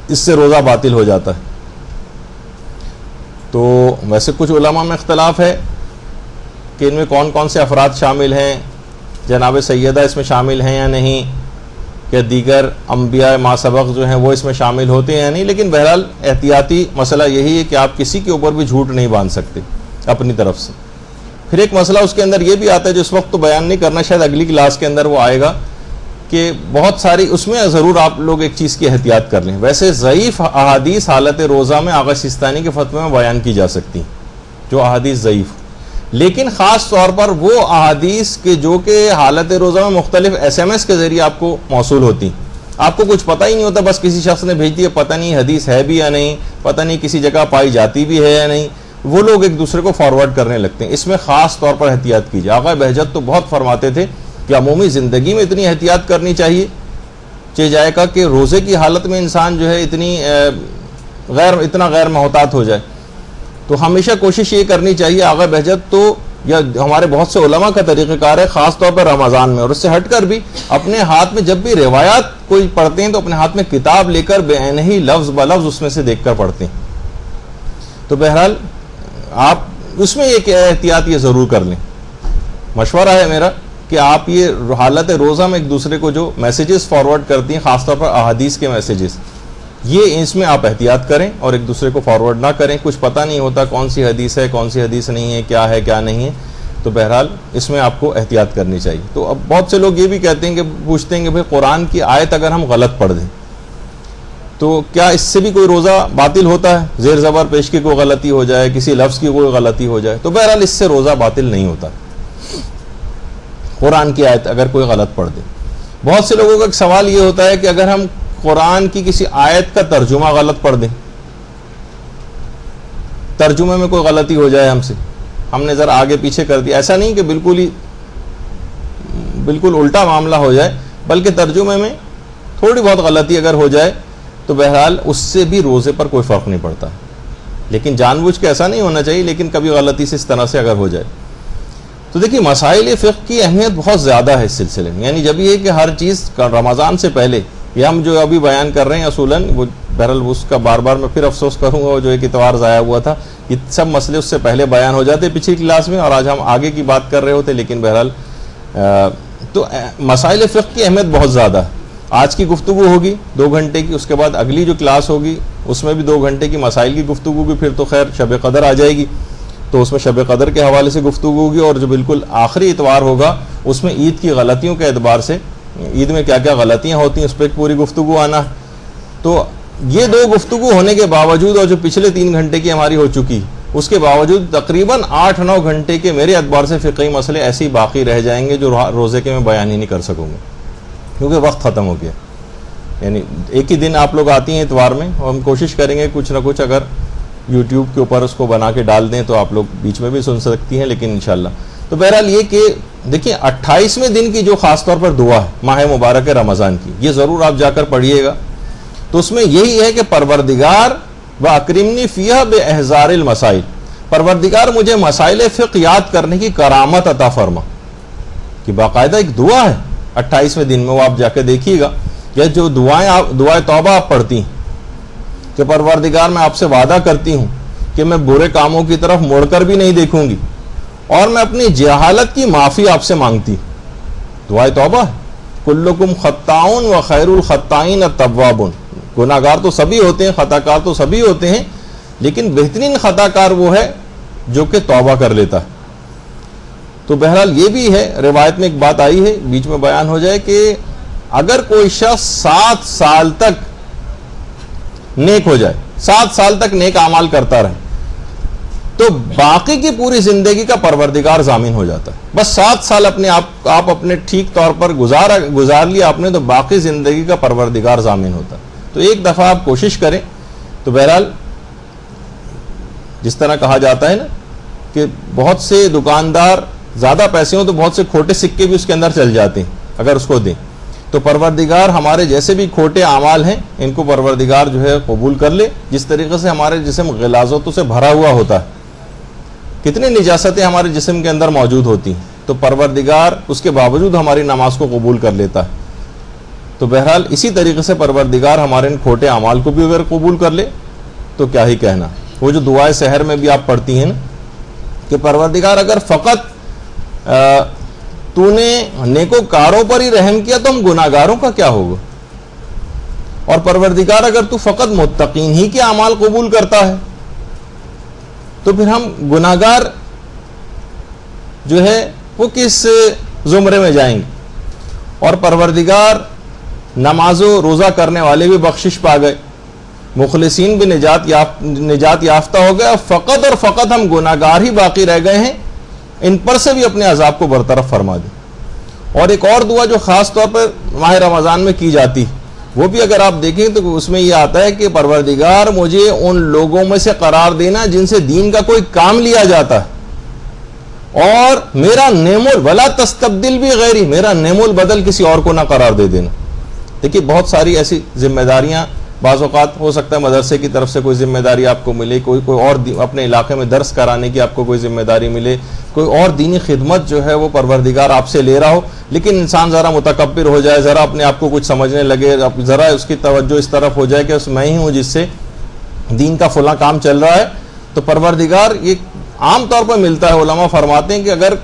اس سے روزہ باطل ہو جاتا ہے۔ تو ویسے کچھ علماء میں اختلاف ہے کہ ان میں کون کون سے افراد شامل ہیں، جناب سیدہ اس میں شامل ہیں یا نہیں، کہ دیگر انبیاء ما سبق جو ہیں وہ اس میں شامل ہوتے ہیں یا نہیں، لیکن بہرحال احتیاطی مسئلہ یہی ہے کہ آپ کسی کے اوپر بھی جھوٹ نہیں باندھ سکتے اپنی طرف سے۔ پھر ایک مسئلہ اس کے اندر یہ بھی آتا ہے جو اس وقت تو بیان نہیں کرنا، شاید اگلی کلاس کے اندر وہ آئے گا، کہ بہت ساری اس میں ضرور آپ لوگ ایک چیز کی احتیاط کر لیں۔ ویسے ضعیف احادیث حالت روزہ میں آغا سیستانی کے فتوے میں بیان کی جا سکتی ہیں، جو احادیث ضعیف، لیکن خاص طور پر وہ احادیث کے جو کہ حالت روزہ میں مختلف SMS کے ذریعے آپ کو موصول ہوتی ہیں، آپ کو کچھ پتہ ہی نہیں ہوتا، بس کسی شخص نے بھیج دی ہے، پتہ نہیں حدیث ہے بھی یا نہیں، پتہ نہیں کسی جگہ پائی جاتی بھی ہے یا نہیں، وہ لوگ ایک دوسرے کو فارورڈ کرنے لگتے ہیں. اس میں خاص طور پر احتیاط کیجیے. آقا بہجت تو بہت فرماتے تھے کہ عمومی زندگی میں اتنی احتیاط کرنی چاہیے کہ جائے گا کہ روزے کی حالت میں انسان جو ہے اتنا غیر محتاط ہو جائے. تو ہمیشہ کوشش یہ کرنی چاہیے. آقا بہجت تو یا ہمارے بہت سے علماء کا طریقہ کار ہے خاص طور پر رمضان میں, اور اس سے ہٹ کر بھی اپنے ہاتھ میں جب بھی روایات کوئی پڑھتے ہیں تو اپنے ہاتھ میں کتاب لے کر بعینہ ہی لفظ بلفظ اس میں سے دیکھ کر پڑھتے ہیں. تو بہرحال آپ اس میں ایک احتیاط یہ ضرور کر لیں. مشورہ ہے میرا کہ آپ یہ حالت روزہ میں ایک دوسرے کو جو میسیجز فارورڈ کرتی ہیں خاص طور پر احادیث کے میسیجز, یہ اس میں آپ احتیاط کریں اور ایک دوسرے کو فارورڈ نہ کریں. کچھ پتہ نہیں ہوتا کون سی حدیث ہے کون سی حدیث نہیں ہے کیا نہیں ہے. تو بہرحال اس میں آپ کو احتیاط کرنی چاہیے. تو اب بہت سے لوگ یہ بھی کہتے ہیں کہ پوچھتے ہیں کہ بھئی قرآن کی آیت اگر ہم غلط پڑھ دیں تو کیا اس سے بھی کوئی روزہ باطل ہوتا ہے؟ زیر زبر پیش کی کوئی غلطی ہو جائے, کسی لفظ کی کوئی غلطی ہو جائے, تو بہرحال اس سے روزہ باطل نہیں ہوتا قرآن کی آیت اگر کوئی غلط پڑھ دے. بہت سے لوگوں کا ایک سوال یہ ہوتا ہے کہ اگر ہم قرآن کی کسی آیت کا ترجمہ غلط پڑھ دیں, ترجمے میں کوئی غلطی ہو جائے, ہم نے ذرا آگے پیچھے کر دیا, ایسا نہیں کہ بالکل الٹا معاملہ ہو جائے, بلکہ ترجمے میں تھوڑی بہت غلطی اگر ہو جائے تو بہرحال اس سے بھی روزے پر کوئی فرق نہیں پڑتا. لیکن جان بوجھ کے ایسا نہیں ہونا چاہیے, لیکن کبھی غلطی سے اس طرح سے اگر ہو جائے تو دیکھیے مسائل فقہ کی اہمیت بہت زیادہ ہے اس سلسلے میں. یعنی جب یہ کہ ہر چیز رمضان سے پہلے یہ ہم جو ابھی بیان کر رہے ہیں اصولاً وہ بہرحال اس کا بار بار میں پھر افسوس کروں گا, جو ایک اتوار ضائع ہوا تھا, یہ سب مسئلے اس سے پہلے بیان ہو جاتے پچھلی کلاس میں, اور آج ہم آگے کی بات کر رہے ہوتے. لیکن بہرحال تو مسائل فقہ کی اہمیت بہت زیادہ ہے. آج کی گفتگو ہوگی 2 گھنٹے کی, اس کے بعد اگلی جو کلاس ہوگی اس میں بھی 2 گھنٹے کی مسائل کی گفتگو ہوگی. پھر تو خیر شب قدر آ جائے گی تو اس میں شب قدر کے حوالے سے گفتگو ہوگی, اور جو بالکل آخری اتوار ہوگا اس میں عید کی غلطیوں کے اعتبار سے عید میں کیا کیا غلطیاں ہوتی ہیں اس پہ ایک پوری گفتگو آنا. تو یہ 2 گفتگو ہونے کے باوجود اور جو پچھلے 3 گھنٹے کی ہماری ہو چکی اس کے باوجود تقریباً 8-9 گھنٹے کے میرے اعتبار سے فقہی مسئلے ایسے ہی باقی رہ جائیں گے جو روزے کے میں بیان ہی نہیں کر سکوں گا, کیونکہ وقت ختم ہو گیا. یعنی ایک ہی دن آپ لوگ آتی ہیں اتوار میں, اور ہم کوشش کریں گے کچھ نہ کچھ اگر یوٹیوب کے اوپر اس کو بنا کے ڈال دیں تو آپ لوگ بیچ میں بھی سن سکتی ہیں, لیکن انشاءاللہ. تو بہرحال یہ کہ دیکھیں 28ویں دن کی جو خاص طور پر دعا ہے ماہ مبارک رمضان کی, یہ ضرور آپ جا کر پڑھیے گا. تو اس میں یہی ہے کہ پروردگار وَأَكْرِمْنِي فِيهَا بِإِحْضَارِ الْمَسَائِلِ, پروردگار مجھے مسائل فقہ یاد کرنے کی کرامت عطا فرما. کہ باقاعدہ ایک دعا ہے 28ویں دن میں, وہ آپ جا کے دیکھیے گا. یا جو دعائیں توبہ آپ پڑھتی ہیں کہ پروردگار میں آپ سے وعدہ کرتی ہوں کہ میں برے کاموں کی طرف مڑ کر بھی نہیں دیکھوں گی, اور میں اپنی جہالت کی معافی آپ سے مانگتی. دعائیں توبہ, کلکم خطاؤن و خیر الخطائین التوابون, گناہ گار تو سبھی ہوتے ہیں, خطا کار تو سبھی ہوتے ہیں, لیکن بہترین خطا کار وہ ہے جو کہ توبہ کر لیتا ہے. تو بہرحال یہ بھی ہے, روایت میں ایک بات آئی ہے بیچ میں بیان ہو جائے کہ اگر کوئی شخص 7 سال تک نیک ہو جائے, 7 سال تک نیک اعمال کرتا رہے, تو باقی کی پوری زندگی کا پروردگار ضامن ہو جاتا ہے. بس 7 سال اپنے آپ اپنے ٹھیک طور پر گزار لیا آپ نے, تو باقی زندگی کا پروردگار ضامن ہوتا ہے. تو ایک دفعہ آپ کوشش کریں. تو بہرحال جس طرح کہا جاتا ہے نا کہ بہت سے دکاندار زیادہ پیسے ہوں تو بہت سے کھوٹے سکے بھی اس کے اندر چل جاتے ہیں اگر اس کو دیں. تو پروردگار ہمارے جیسے بھی کھوٹے اعمال ہیں ان کو پروردگار جو ہے قبول کر لے. جس طریقے سے ہمارے جسم غلاظتوں سے بھرا ہوا ہوتا ہے, کتنی نجاستیں ہمارے جسم کے اندر موجود ہوتی ہیں, تو پروردگار اس کے باوجود ہماری نماز کو قبول کر لیتا ہے. تو بہرحال اسی طریقے سے پروردگار ہمارے ان کھوٹے اعمال کو بھی اگر قبول کر لے تو کیا ہی کہنا. وہ جو دعائے سحر میں بھی آپ پڑھتی ہیں نا کہ پروردگار اگر فقط تو نے نیکوکاروں پر ہی رحم کیا تو ہم گناہگاروں کا کیا ہوگا, اور پروردگار اگر تو فقط متقین ہی کے اعمال قبول کرتا ہے تو پھر ہم گناہگار جو ہے وہ کس زمرے میں جائیں گے. اور پروردگار نماز و روزہ کرنے والے بھی بخشش پا گئے, مخلصین بھی نجات یافتہ ہو گئے, فقط اور فقط ہم گناہگار ہی باقی رہ گئے ہیں, ان پر سے بھی اپنے عذاب کو برطرف فرما دیں. اور ایک اور دعا جو خاص طور پر ماہ رمضان میں کی جاتی وہ بھی اگر آپ دیکھیں تو اس میں یہ آتا ہے کہ پروردگار مجھے ان لوگوں میں سے قرار دینا جن سے دین کا کوئی کام لیا جاتا ہے، اور میرا نعم ولا تستبدل بھی غیری، میرا نعم البدل کسی اور کو نہ قرار دے دینا۔ دیکھیے بہت ساری ایسی ذمہ داریاں، بعض اوقات ہو سکتا ہے مدرسے کی طرف سے کوئی ذمہ داری آپ کو ملے، کوئی اور اپنے علاقے میں درس کرانے کی آپ کو کوئی ذمہ داری ملے، کوئی اور دینی خدمت جو ہے وہ پروردگار آپ سے لے رہا ہو، لیکن انسان ذرا متکبر ہو جائے، ذرا اپنے آپ کو کچھ سمجھنے لگے، ذرا اس کی توجہ اس طرف ہو جائے کہ میں ہی ہوں جس سے دین کا فلاں کام چل رہا ہے، تو پروردگار یہ عام طور پر ملتا ہے۔ علماء فرماتے ہیں کہ اگر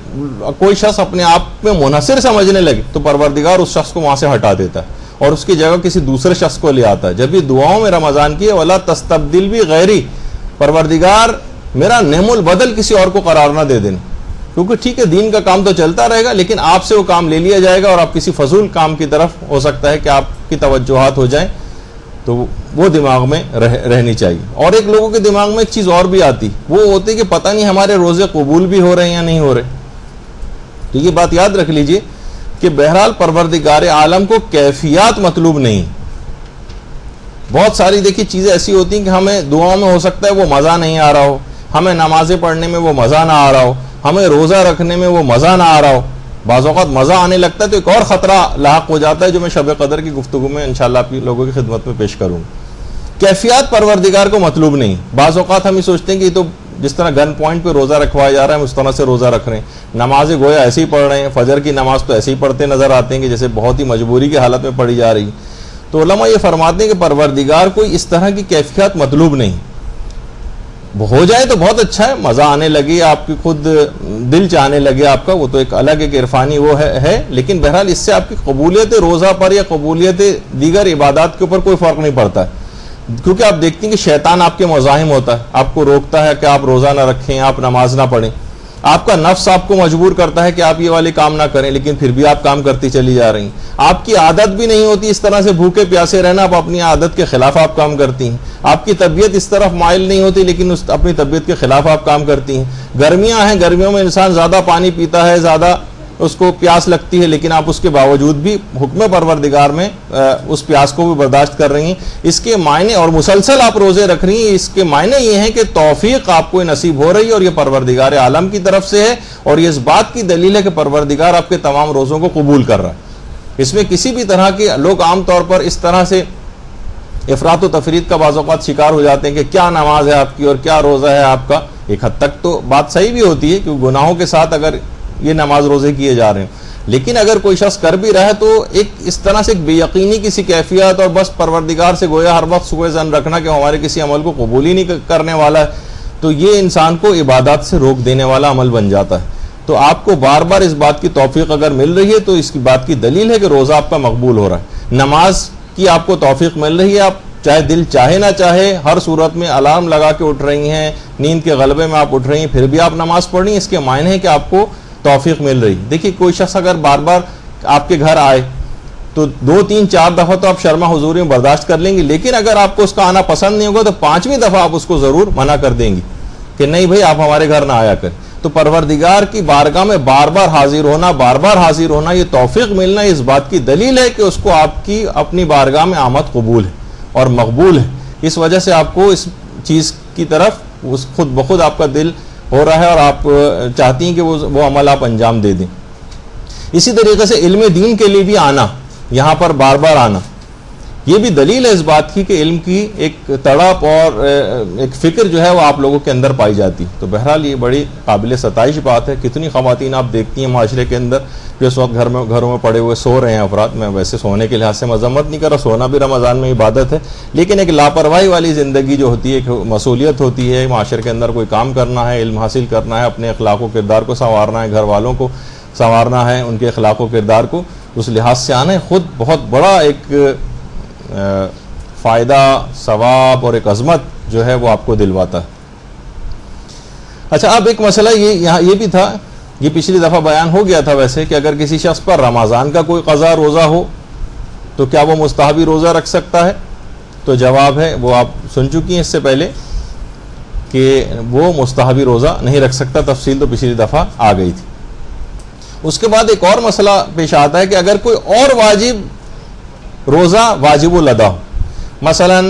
کوئی شخص اپنے آپ میں منحصر سمجھنے لگے تو پروردگار اس شخص کو وہاں سے ہٹا دیتا ہے اور اس کی جگہ کسی دوسرے شخص کو لے آتا ہے۔ جب یہ دعاؤں میں رمضان کی ہے ولا تستبدل بھی غیری، پروردگار میرا نعم البدل کسی اور کو قرار نہ دے دینا، کیونکہ ٹھیک ہے دین کا کام تو چلتا رہے گا لیکن آپ سے وہ کام لے لیا جائے گا اور آپ کسی فضول کام کی طرف ہو سکتا ہے کہ آپ کی توجہات ہو جائیں، تو وہ دماغ میں رہنی چاہیے۔ اور ایک لوگوں کے دماغ میں ایک چیز اور بھی آتی، وہ ہوتی کہ پتہ نہیں ہمارے روزے قبول بھی ہو رہے ہیں یا نہیں ہو رہے۔ تو یہ بات یاد رکھ لیجئے کہ بہرحال پروردگار عالم کو کیفیات مطلوب نہیں۔ بہت ساری دیکھیے چیزیں ایسی ہوتی ہیں کہ ہمیں دعاؤں میں ہو سکتا ہے وہ مزہ نہیں آ رہا ہو، ہمیں نمازیں پڑھنے میں وہ مزہ نہ آ رہا ہو، ہمیں روزہ رکھنے میں وہ مزہ نہ آ رہا ہو، بعض اوقات مزہ آنے لگتا ہے تو ایک اور خطرہ لاحق ہو جاتا ہے جو میں شب قدر کی گفتگو میں انشاءاللہ آپ لوگوں کی خدمت میں پیش کروں۔ کیفیات پروردگار کو مطلوب نہیں۔ بعض اوقات ہم یہ سوچتے ہیں کہ یہ تو جس طرح گن پوائنٹ پہ روزہ رکھوایا جا رہا ہے ہم اس طرح سے روزہ رکھ رہے ہیں، نمازیں گویا ایسے ہی پڑھ رہے ہیں، فجر کی نماز تو ایسے ہی پڑھتے نظر آتے ہیں کہ جیسے بہت ہی مجبوری کی حالت میں پڑھی جا رہی۔ تو علماء یہ فرماتے ہیں کہ پروردگار کوئی اس طرح کی کیفیات مطلوب نہیں، ہو جائے تو بہت اچھا ہے، مزہ آنے لگے، آپ کی خود دل چاہنے لگے آپ کا، وہ تو ایک الگ ایک عرفانی وہ ہے، لیکن بہرحال اس سے آپ کی قبولیت روزہ پر یا قبولیت دیگر عبادات کے اوپر کوئی فرق نہیں پڑتا ہے، کیونکہ آپ دیکھتے ہیں کہ شیطان آپ کے مزاحم ہوتا ہے، آپ کو روکتا ہے کہ آپ روزہ نہ رکھیں، آپ نماز نہ پڑھیں، آپ کا نفس آپ کو مجبور کرتا ہے کہ آپ یہ والے کام نہ کریں، لیکن پھر بھی آپ کام کرتی چلی جا رہی ہیں، آپ کی عادت بھی نہیں ہوتی اس طرح سے بھوکے پیاسے رہنا، آپ اپنی عادت کے خلاف آپ کام کرتی ہیں، آپ کی طبیعت اس طرف مائل نہیں ہوتی لیکن اپنی طبیعت کے خلاف آپ کام کرتی ہیں، گرمیاں ہیں، گرمیوں میں انسان زیادہ پانی پیتا ہے، زیادہ اس کو پیاس لگتی ہے، لیکن آپ اس کے باوجود بھی حکم پروردگار میں اس پیاس کو بھی برداشت کر رہی ہیں، اس کے معنی اور مسلسل آپ روزے رکھ رہی ہیں، اس کے معنی یہ ہیں کہ توفیق آپ کو نصیب ہو رہی ہے اور یہ پروردگار عالم کی طرف سے ہے، اور یہ اس بات کی دلیل ہے کہ پروردگار آپ کے تمام روزوں کو قبول کر رہا ہے۔ اس میں کسی بھی طرح کے لوگ عام طور پر اس طرح سے افراط و تفرید کا بعض اوقات شکار ہو جاتے ہیں کہ کیا نماز ہے آپ کی اور کیا روزہ ہے آپ کا۔ ایک حد تک تو بات صحیح بھی ہوتی ہے کہ گناہوں کے ساتھ اگر یہ نماز روزے کیے جا رہے ہیں، لیکن اگر کوئی شخص کر بھی رہا ہے تو ایک اس طرح سے ایک بے یقینی کسی کیفیت اور بس پروردگار سے گویا ہر وقت سوء ظن رکھنا کہ ہمارے کسی عمل کو قبول ہی نہیں کرنے والا ہے، تو یہ انسان کو عبادات سے روک دینے والا عمل بن جاتا ہے۔ تو آپ کو بار بار اس بات کی توفیق اگر مل رہی ہے تو اس کی بات کی دلیل ہے کہ روزہ آپ کا مقبول ہو رہا ہے، نماز کی آپ کو توفیق مل رہی ہے، آپ چاہے دل چاہے نہ چاہے ہر صورت میں الارم لگا کے اٹھ رہی ہیں، نیند کے غلبے میں آپ اٹھ رہی ہیں، پھر بھی آپ نماز پڑھ رہی ہیں، اس کے معنی ہے کہ آپ کو توفیق مل رہی۔ دیکھیے کوئی شخص اگر بار بار آپ کے گھر آئے تو 2 3 4 دفعہ تو آپ شرما حضوری میں برداشت کر لیں گے، لیکن اگر آپ کو اس کا آنا پسند نہیں ہوگا تو 5ویں دفعہ آپ اس کو ضرور منع کر دیں گی کہ نہیں بھائی آپ ہمارے گھر نہ آیا کریں۔ تو پروردگار کی بارگاہ میں بار بار حاضر ہونا یہ توفیق ملنا اس بات کی دلیل ہے کہ اس کو آپ کی اپنی بارگاہ میں آمد قبول ہے اور مقبول ہے، اس وجہ سے آپ کو اس چیز کی طرف خود بخود آپ کا دل ہو رہا ہے اور آپ چاہتی ہیں کہ وہ عمل آپ انجام دے دیں۔ اسی طریقے سے علم دین کے لیے بھی آنا، یہاں پر بار بار آنا، یہ بھی دلیل ہے اس بات کی کہ علم کی ایک تڑپ اور ایک فکر جو ہے وہ آپ لوگوں کے اندر پائی جاتی۔ تو بہرحال یہ بڑی قابل ستائش بات ہے۔ کتنی خواتین آپ دیکھتی ہیں معاشرے کے اندر جو اس وقت گھروں میں پڑے ہوئے سو رہے ہیں افراد، میں ویسے سونے کے لحاظ سے مذمت نہیں کر رہا، سونا بھی رمضان میں عبادت ہے، لیکن ایک لاپرواہی والی زندگی جو ہوتی ہے، ایک مسئولیت ہوتی ہے، معاشرے کے اندر کوئی کام کرنا ہے، علم حاصل کرنا ہے، اپنے اخلاق و کردار کو سنوارنا ہے، گھر والوں کو سنوارنا ہے، ان کے اخلاق و کردار کو اس لحاظ سے آنا ہے، خود بہت بڑا ایک فائدہ، ثواب اور ایک عظمت جو ہے وہ آپ کو دلواتا ہے۔ اچھا اب ایک مسئلہ یہ بھی تھا، یہ پچھلی دفعہ بیان ہو گیا تھا ویسے، کہ اگر کسی شخص پر رمضان کا کوئی قضا روزہ ہو تو کیا وہ مستحبی روزہ رکھ سکتا ہے؟ تو جواب ہے، وہ آپ سن چکی ہیں اس سے پہلے کہ وہ مستحبی روزہ نہیں رکھ سکتا، تفصیل تو پچھلی دفعہ آ گئی تھی۔ اس کے بعد ایک اور مسئلہ پیش آتا ہے کہ اگر کوئی اور واجب روزہ واجب الادا ہو، مثلا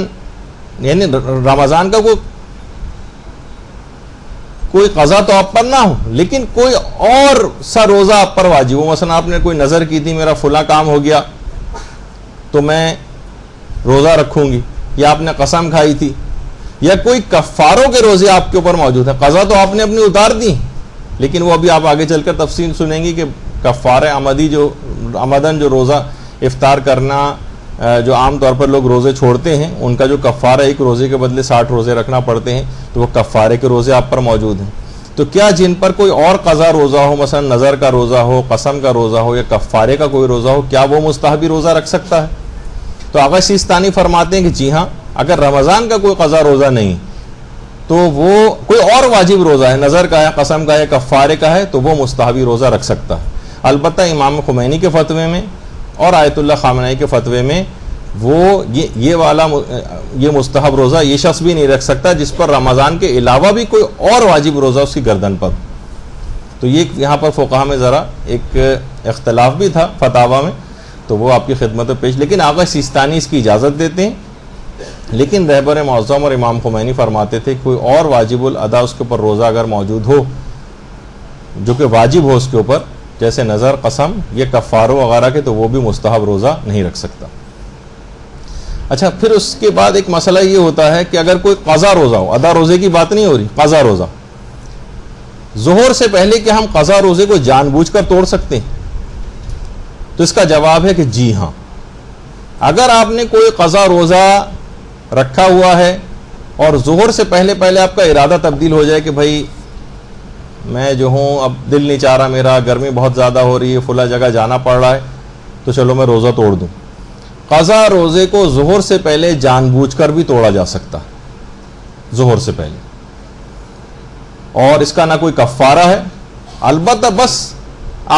یعنی رمضان کا کوئی قضا تو آپ پر نہ ہو، لیکن کوئی اور سا روزہ آپ پر واجب ہو، مثلا آپ نے کوئی نظر کی تھی میرا فلاں کام ہو گیا تو میں روزہ رکھوں گی، یا آپ نے قسم کھائی تھی، یا کوئی کفاروں کے روزے آپ کے اوپر موجود ہیں. قضا تو آپ نے اپنی اتار دی، لیکن وہ ابھی آپ آگے چل کر تفصیل سنیں گی کہ کفارہ عمدی جو عمدن جو روزہ افطار کرنا جو عام طور پر لوگ روزے چھوڑتے ہیں، ان کا جو کفارہ ایک روزے کے بدلے 60 روزے رکھنا پڑتے ہیں، تو وہ کفارے کے روزے آپ پر موجود ہیں. تو کیا جن پر کوئی اور قضا روزہ ہو، مثلا نظر کا روزہ ہو، قسم کا روزہ ہو، یا کفارے کا کوئی روزہ ہو، کیا وہ مستحبی روزہ رکھ سکتا ہے؟ تو آغا سیستانی فرماتے ہیں کہ جی ہاں، اگر رمضان کا کوئی قضا روزہ نہیں تو وہ کوئی اور واجب روزہ ہے، نظر کا ہے، قسم کا ہے، کفارے کا ہے، تو وہ مستحبی روزہ رکھ سکتا ہے. البتہ امام خمینی کے فتوے میں اور آیت اللہ خامنہئی کے فتوے میں وہ یہ مستحب روزہ یہ شخص بھی نہیں رکھ سکتا جس پر رمضان کے علاوہ بھی کوئی اور واجب روزہ اس کی گردن پر. تو یہ یہاں پر فقہا میں ذرا ایک اختلاف بھی تھا فتاوی میں، تو وہ آپ کی خدمت میں پیش، لیکن آغا سیستانی اس کی اجازت دیتے ہیں. لیکن رہبر معظم اور امام خمینی فرماتے تھے کوئی اور واجب الادا اس کے اوپر روزہ اگر موجود ہو جو کہ واجب ہو اس کے اوپر، جیسے نظر، قسم، یہ کفاروں وغیرہ کے، تو وہ بھی مستحب روزہ نہیں رکھ سکتا. اچھا، پھر اس کے بعد ایک مسئلہ یہ ہوتا ہے کہ اگر کوئی قضا روزہ ہو، ادا روزے کی بات نہیں ہو رہی، قضا روزہ، ظہر سے پہلے کہ ہم قضا روزے کو جان بوجھ کر توڑ سکتے ہیں؟ تو اس کا جواب ہے کہ جی ہاں. اگر آپ نے کوئی قضا روزہ رکھا ہوا ہے اور ظہر سے پہلے آپ کا ارادہ تبدیل ہو جائے کہ بھائی میں جو ہوں اب دل نہیں چاہ رہا میرا، گرمی بہت زیادہ ہو رہی ہے، فلاں جگہ جانا پڑ رہا ہے، تو چلو میں روزہ توڑ دوں. قضا روزے کو ظہر سے پہلے جان بوجھ کر بھی توڑا جا سکتا ہے، ظہر سے پہلے، اور اس کا نہ کوئی کفارہ ہے. البتہ بس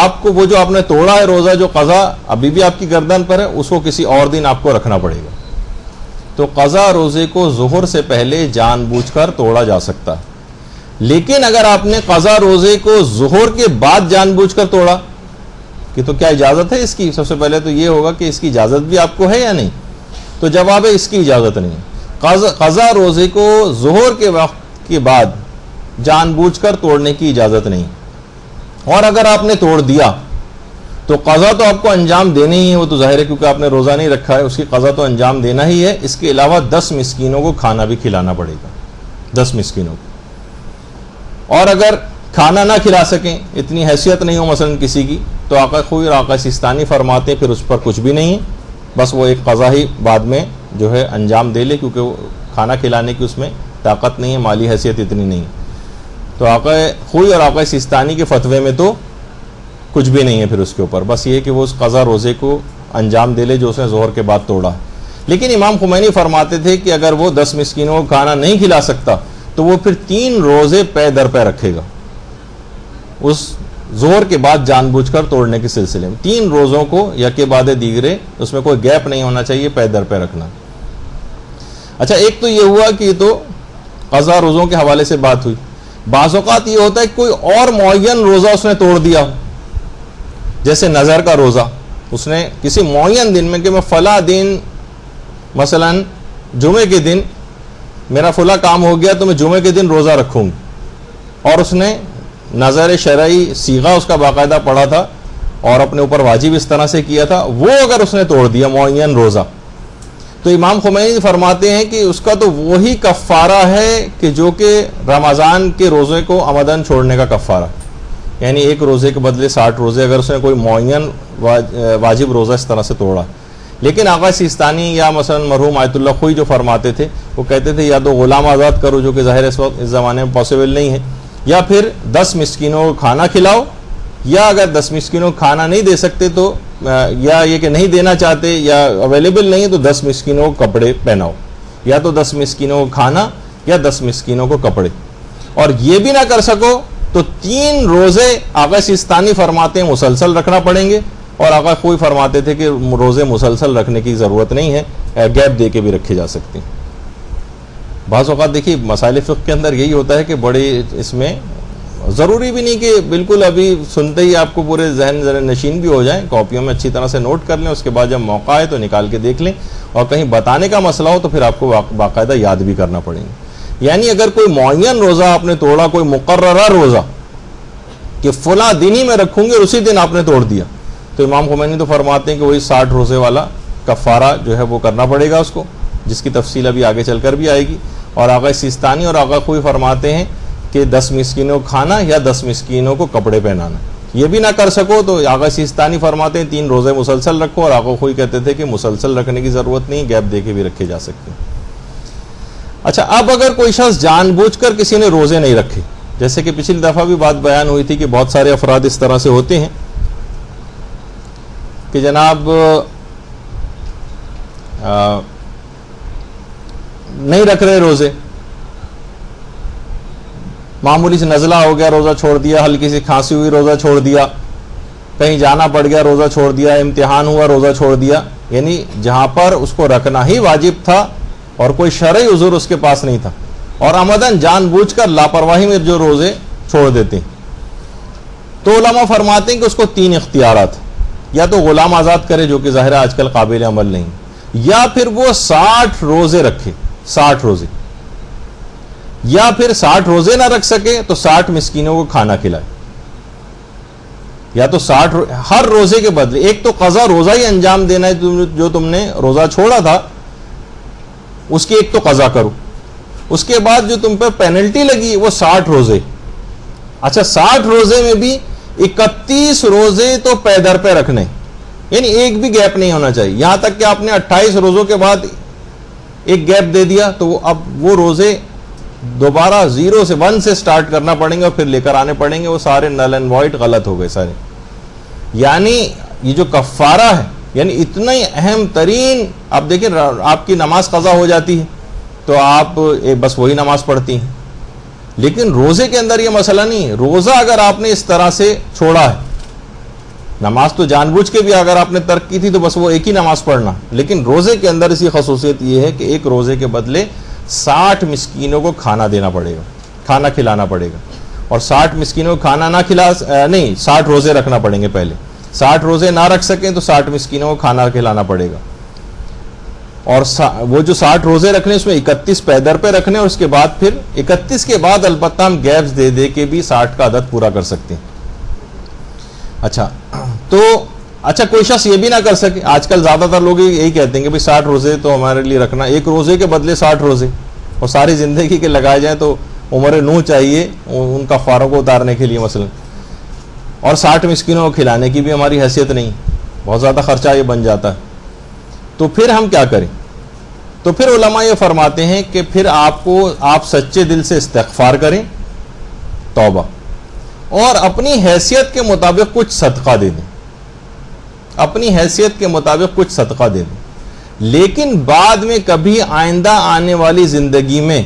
آپ کو وہ جو آپ نے توڑا ہے روزہ، جو قضا ابھی بھی آپ کی گردن پر ہے، اس کو کسی اور دن آپ کو رکھنا پڑے گا. تو قضا روزے کو ظہر سے پہلے جان بوجھ کر توڑا جا سکتا ہے. لیکن اگر آپ نے قضا روزے کو ظہر کے بعد جان بوجھ کر توڑا کہ تو کیا اجازت ہے اس کی؟ سب سے پہلے تو یہ ہوگا کہ اس کی اجازت بھی آپ کو ہے یا نہیں؟ تو جواب ہے اس کی اجازت نہیں ہے. قضا روزے کو ظہر کے وقت کے بعد جان بوجھ کر توڑنے کی اجازت نہیں. اور اگر آپ نے توڑ دیا تو قضا تو آپ کو انجام دینا ہی ہے، وہ تو ظاہر ہے کیونکہ آپ نے روزہ نہیں رکھا ہے، اس کی قضا تو انجام دینا ہی ہے. اس کے علاوہ 10 مسکینوں کو کھانا بھی کھلانا پڑے گا، 10 مسکینوں کو. اور اگر کھانا نہ کھلا سکیں، اتنی حیثیت نہیں ہو مثلا کسی کی، تو آقا خوئی اور آقا سیستانی فرماتے ہیں پھر اس پر کچھ بھی نہیں ہے، بس وہ ایک قضا ہی بعد میں جو ہے انجام دے لے، کیونکہ وہ کھانا کھلانے کی اس میں طاقت نہیں ہے، مالی حیثیت اتنی نہیں ہے. تو آقا خوئی اور آقا سیستانی کے فتوے میں تو کچھ بھی نہیں ہے پھر اس کے اوپر، بس یہ کہ وہ اس قضا روزے کو انجام دے لے جو اس نے ظہر کے بعد توڑا. لیکن امام خمینی فرماتے تھے کہ اگر وہ 10 مسکینوں کو کھانا نہیں کھلا سکتا تو وہ پھر 3 روزے پے در پے رکھے گا اس ظہر کے بعد جان بوجھ کر توڑنے کے سلسلے میں. 3 روزوں کو یکے بعد دیگرے، اس میں کوئی گیپ نہیں ہونا چاہیے، پے در پے رکھنا. اچھا، ایک تو یہ ہوا کہ تو قضا روزوں کے حوالے سے بات ہوئی. بعض اوقات یہ ہوتا ہے کہ کوئی اور معین روزہ اس نے توڑ دیا ہو، جیسے نظر کا روزہ، اس نے کسی معین دن میں کہ میں فلاں دن مثلا جمعے کے دن میرا فلاں کام ہو گیا تو میں جمعے کے دن روزہ رکھوں گی، اور اس نے نظر شرعی صیغہ اس کا باقاعدہ پڑھا تھا اور اپنے اوپر واجب اس طرح سے کیا تھا، وہ اگر اس نے توڑ دیا معین روزہ، تو امام خمینی فرماتے ہیں کہ اس کا تو وہی کفارہ ہے کہ جو کہ رمضان کے روزے کو عمدن چھوڑنے کا کفارہ، یعنی ایک روزے کے بدلے 60 روزے اگر اس نے کوئی معین واجب روزہ اس طرح سے توڑا. لیکن آقا سیستانی یا مثلا مرحوم آیت اللہ خوئی جو فرماتے تھے، وہ کہتے تھے یا تو غلام آزاد کرو، جو کہ ظاہر اس وقت اس زمانے میں پاسبل نہیں ہے، یا پھر 10 مسکینوں کو کھانا کھلاؤ، یا اگر 10 مسکینوں کو کھانا نہیں دے سکتے تو یا یہ کہ نہیں دینا چاہتے یا اویلیبل نہیں ہے تو 10 مسکینوں کو کپڑے پہناؤ، یا تو 10 مسکینوں کو کھانا یا 10 مسکینوں کو کپڑے. اور یہ بھی نہ کر سکو تو 3 روزے آقا سیستانی فرماتے ہیں مسلسل رکھنا پڑیں گے، اور آقا خوئی فرماتے تھے کہ روزے مسلسل رکھنے کی ضرورت نہیں ہے، گیپ دے کے بھی رکھے جا سکتے ہیں. بعض اوقات دیکھیے مسائل فقہ کے اندر یہی ہوتا ہے کہ بڑے اس میں ضروری بھی نہیں کہ بالکل ابھی سنتے ہی آپ کو پورے ذہن نشین بھی ہو جائیں، کاپیوں میں اچھی طرح سے نوٹ کر لیں، اس کے بعد جب موقع ہے تو نکال کے دیکھ لیں، اور کہیں بتانے کا مسئلہ ہو تو پھر آپ کو باقاعدہ یاد بھی کرنا پڑیں گے۔ یعنی اگر کوئی معین روزہ آپ نے توڑا، کوئی مقررہ روزہ کہ فلاں دن ہی میں رکھوں گے اور اسی دن آپ نے توڑ دیا، تو امام خمینی تو فرماتے ہیں کہ وہی 60 روزے والا کفارہ جو ہے وہ کرنا پڑے گا اس کو، جس کی تفصیل ابھی آگے چل کر بھی آئے گی۔ اور آغا سیستانی اور آغا خوئی فرماتے ہیں کہ 10 مسکینوں کو کھانا یا 10 مسکینوں کو کپڑے پہنانا، یہ بھی نہ کر سکو تو آغا سیستانی فرماتے ہیں 3 روزے مسلسل رکھو، اور آغا خوئی کہتے تھے کہ مسلسل رکھنے کی ضرورت نہیں، گیپ دے کے بھی رکھے جا سکتے ہیں۔ اچھا، اب اگر کوئی شخص جان بوجھ کر کسی نے روزے نہیں رکھے، جیسے کہ پچھلی دفعہ بھی بات بیان ہوئی تھی کہ بہت سارے افراد اس طرح سے ہوتے ہیں کہ جناب نہیں رکھ رہے روزے، معمولی سے نزلہ ہو گیا روزہ چھوڑ دیا، ہلکی سی کھانسی ہوئی روزہ چھوڑ دیا، کہیں جانا پڑ گیا روزہ چھوڑ دیا، امتحان ہوا روزہ چھوڑ دیا، یعنی جہاں پر اس کو رکھنا ہی واجب تھا اور کوئی شرعی عذر اس کے پاس نہیں تھا، اور عمدن جان بوجھ کر لاپرواہی میں جو روزے چھوڑ دیتے ہیں، تو علماء فرماتے ہیں کہ اس کو 3 اختیارات، یا تو غلام آزاد کرے جو کہ ظاہر آج کل قابل عمل نہیں، یا پھر وہ 60 روزے رکھے، 60 روزے، یا پھر 60 روزے نہ رکھ سکے تو 60 مسکینوں کو کھانا کھلائے، یا تو 60 ہر روزے کے بدلے ایک تو قضا روزہ ہی انجام دینا ہے، جو تم نے روزہ چھوڑا تھا اس کی ایک تو قضا کرو، اس کے بعد جو تم پہ پینلٹی لگی وہ 60 روزے۔ اچھا، 60 روزے میں بھی 31 روزے تو پے در پہ رکھنے، یعنی ایک بھی گیپ نہیں ہونا چاہیے، یہاں تک کہ آپ نے 28 روزوں کے بعد ایک گیپ دے دیا تو اب وہ روزے دوبارہ 0 سے 1 سے سٹارٹ کرنا پڑیں گے اور پھر لے کر آنے پڑیں گے، وہ سارے نل اینڈ وائٹ غلط ہو گئے سارے۔ یعنی یہ جو کفارہ ہے، یعنی اتنا ہی اہم ترین، آپ دیکھیں آپ کی نماز قضا ہو جاتی ہے تو آپ بس وہی نماز پڑھتی ہیں، لیکن روزے کے اندر یہ مسئلہ نہیں ہے۔ روزہ اگر آپ نے اس طرح سے چھوڑا ہے، نماز تو جان بوجھ کے بھی اگر آپ نے ترک کی تھی تو بس وہ ایک ہی نماز پڑھنا، لیکن روزے کے اندر اسی خصوصیت یہ ہے کہ ایک روزے کے بدلے 60 مسکینوں کو کھانا دینا پڑے گا، کھانا کھلانا پڑے گا، اور 60 مسکینوں کو کھانا نہ نہیں 60 روزے رکھنا پڑیں گے پہلے، 60 روزے نہ رکھ سکیں تو 60 مسکینوں کو کھانا کھلانا پڑے گا، اور وہ جو 60 روزے رکھنے اس میں 31 پیدر پہ رکھنے، اور اس کے بعد پھر 31 کے بعد البتہ ہم گیپس دے دے کے بھی 60 کا عدد پورا کر سکتے ہیں۔ اچھا، تو کوئی شخص یہ بھی نہ کر سکے، آج کل زیادہ تر لوگ یہی کہتے ہیں کہ 60 روزے تو ہمارے لیے رکھنا، ایک روزے کے بدلے 60 روزے، اور ساری زندگی کے لگائے جائیں تو عمر نوح چاہیے ان کا فارغ کو اتارنے کے لیے مثلا، اور 60 مسکینوں کو کھلانے کی بھی ہماری حیثیت نہیں، بہت زیادہ خرچہ یہ بن جاتا ہے، تو پھر ہم کیا کریں؟ تو پھر علماء یہ فرماتے ہیں کہ پھر آپ سچے دل سے استغفار کریں، توبہ، اور اپنی حیثیت کے مطابق کچھ صدقہ دے دیں، اپنی حیثیت کے مطابق کچھ صدقہ دے دیں، لیکن بعد میں کبھی آئندہ آنے والی زندگی میں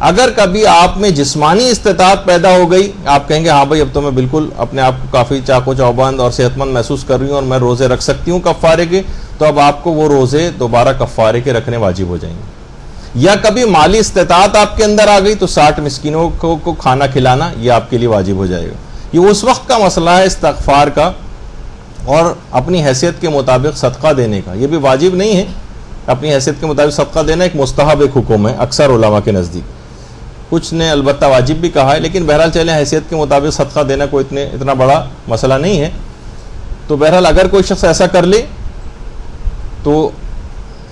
اگر کبھی آپ میں جسمانی استطاعت پیدا ہو گئی، آپ کہیں گے ہاں بھائی اب تو میں بالکل اپنے آپ کو کافی چاق و چوبند اور صحت مند محسوس کر رہی ہوں اور میں روزے رکھ سکتی ہوں کفارے کے، تو اب آپ کو وہ روزے دوبارہ کفارے کے رکھنے واجب ہو جائیں گے۔ یا کبھی مالی استطاعت آپ کے اندر آ گئی تو 60 مسکینوں کو کھانا کھلانا یہ آپ کے لیے واجب ہو جائے گا۔ یہ اس وقت کا مسئلہ ہے استغفار کا اور اپنی حیثیت کے مطابق صدقہ دینے کا، یہ بھی واجب نہیں ہے، اپنی حیثیت کے مطابق صدقہ دینا ایک مستحب ایک حکم ہے اکثر علماء کے نزدیک، کچھ نے البتہ واجب بھی کہا ہے، لیکن بہرحال چلیں حیثیت کے مطابق صدقہ دینا کوئی اتنا بڑا مسئلہ نہیں ہے۔ تو بہرحال اگر کوئی شخص ایسا کر لے تو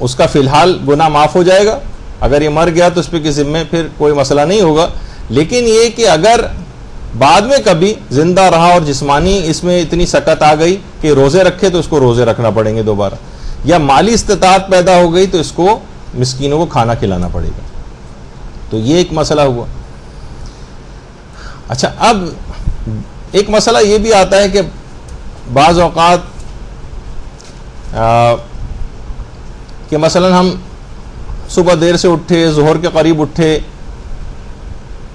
اس کا فی الحال گناہ معاف ہو جائے گا، اگر یہ مر گیا تو اس پہ کے ذمے پھر کوئی مسئلہ نہیں ہوگا، لیکن یہ کہ اگر بعد میں کبھی زندہ رہا اور جسمانی اس میں اتنی سکت آ گئی کہ روزے رکھے تو اس کو روزے رکھنا پڑیں گے دوبارہ، یا مالی استطاعت پیدا ہو گئی تو اس کو مسکینوں کو کھانا کھلانا پڑے گا، تو یہ ایک مسئلہ ہوا۔ اچھا، اب ایک مسئلہ یہ بھی آتا ہے کہ بعض اوقات کہ مثلا ہم صبح دیر سے اٹھے، ظہر کے قریب اٹھے،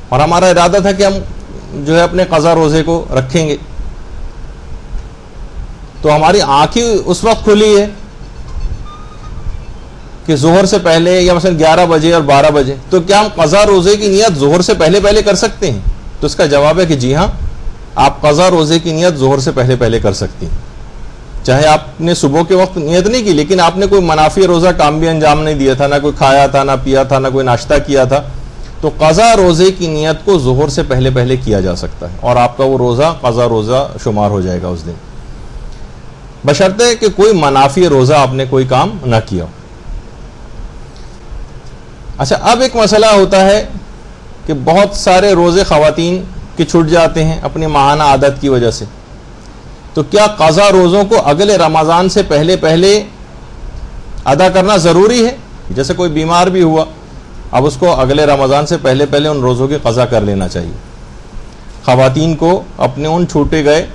اور ہمارا ارادہ تھا کہ ہم جو ہے اپنے قضا روزے کو رکھیں گے، تو ہماری آنکھیں اس وقت کھلی ہے کہ ظہر سے پہلے یا مثلا 11 بجے اور 12 بجے، تو کیا ہم قضا روزے کی نیت ظہر سے پہلے کر سکتے ہیں؟ تو اس کا جواب ہے کہ جی ہاں، آپ قضا روزے کی نیت ظہر سے پہلے پہلے کر سکتی ہیں. چاہے آپ نے صبح کے وقت نیت نہیں کی، لیکن آپ نے کوئی منافی روزہ کام بھی انجام نہیں دیا تھا، نہ کوئی کھایا تھا، نہ پیا تھا، نہ کوئی ناشتہ کیا تھا، تو قضا روزے کی نیت کو ظہر سے پہلے پہلے کیا جا سکتا ہے، اور آپ کا وہ روزہ قضا روزہ شمار ہو جائے گا اس دن، بشرطے کہ کوئی منافی روزہ آپ نے کوئی کام نہ کیا. اچھا، اب ایک مسئلہ ہوتا ہے کہ بہت سارے روزے خواتین کے چھوٹ جاتے ہیں اپنی ماہانہ عادت کی وجہ سے. تو کیا قضا روزوں کو اگلے رمضان سے پہلے پہلے ادا کرنا ضروری ہے؟ جیسے کوئی بیمار بھی ہوا، اب اس کو اگلے رمضان سے پہلے پہلے ان روزوں کی قضا کر لینا چاہیے. خواتین کو اپنے ان چھوٹے گئے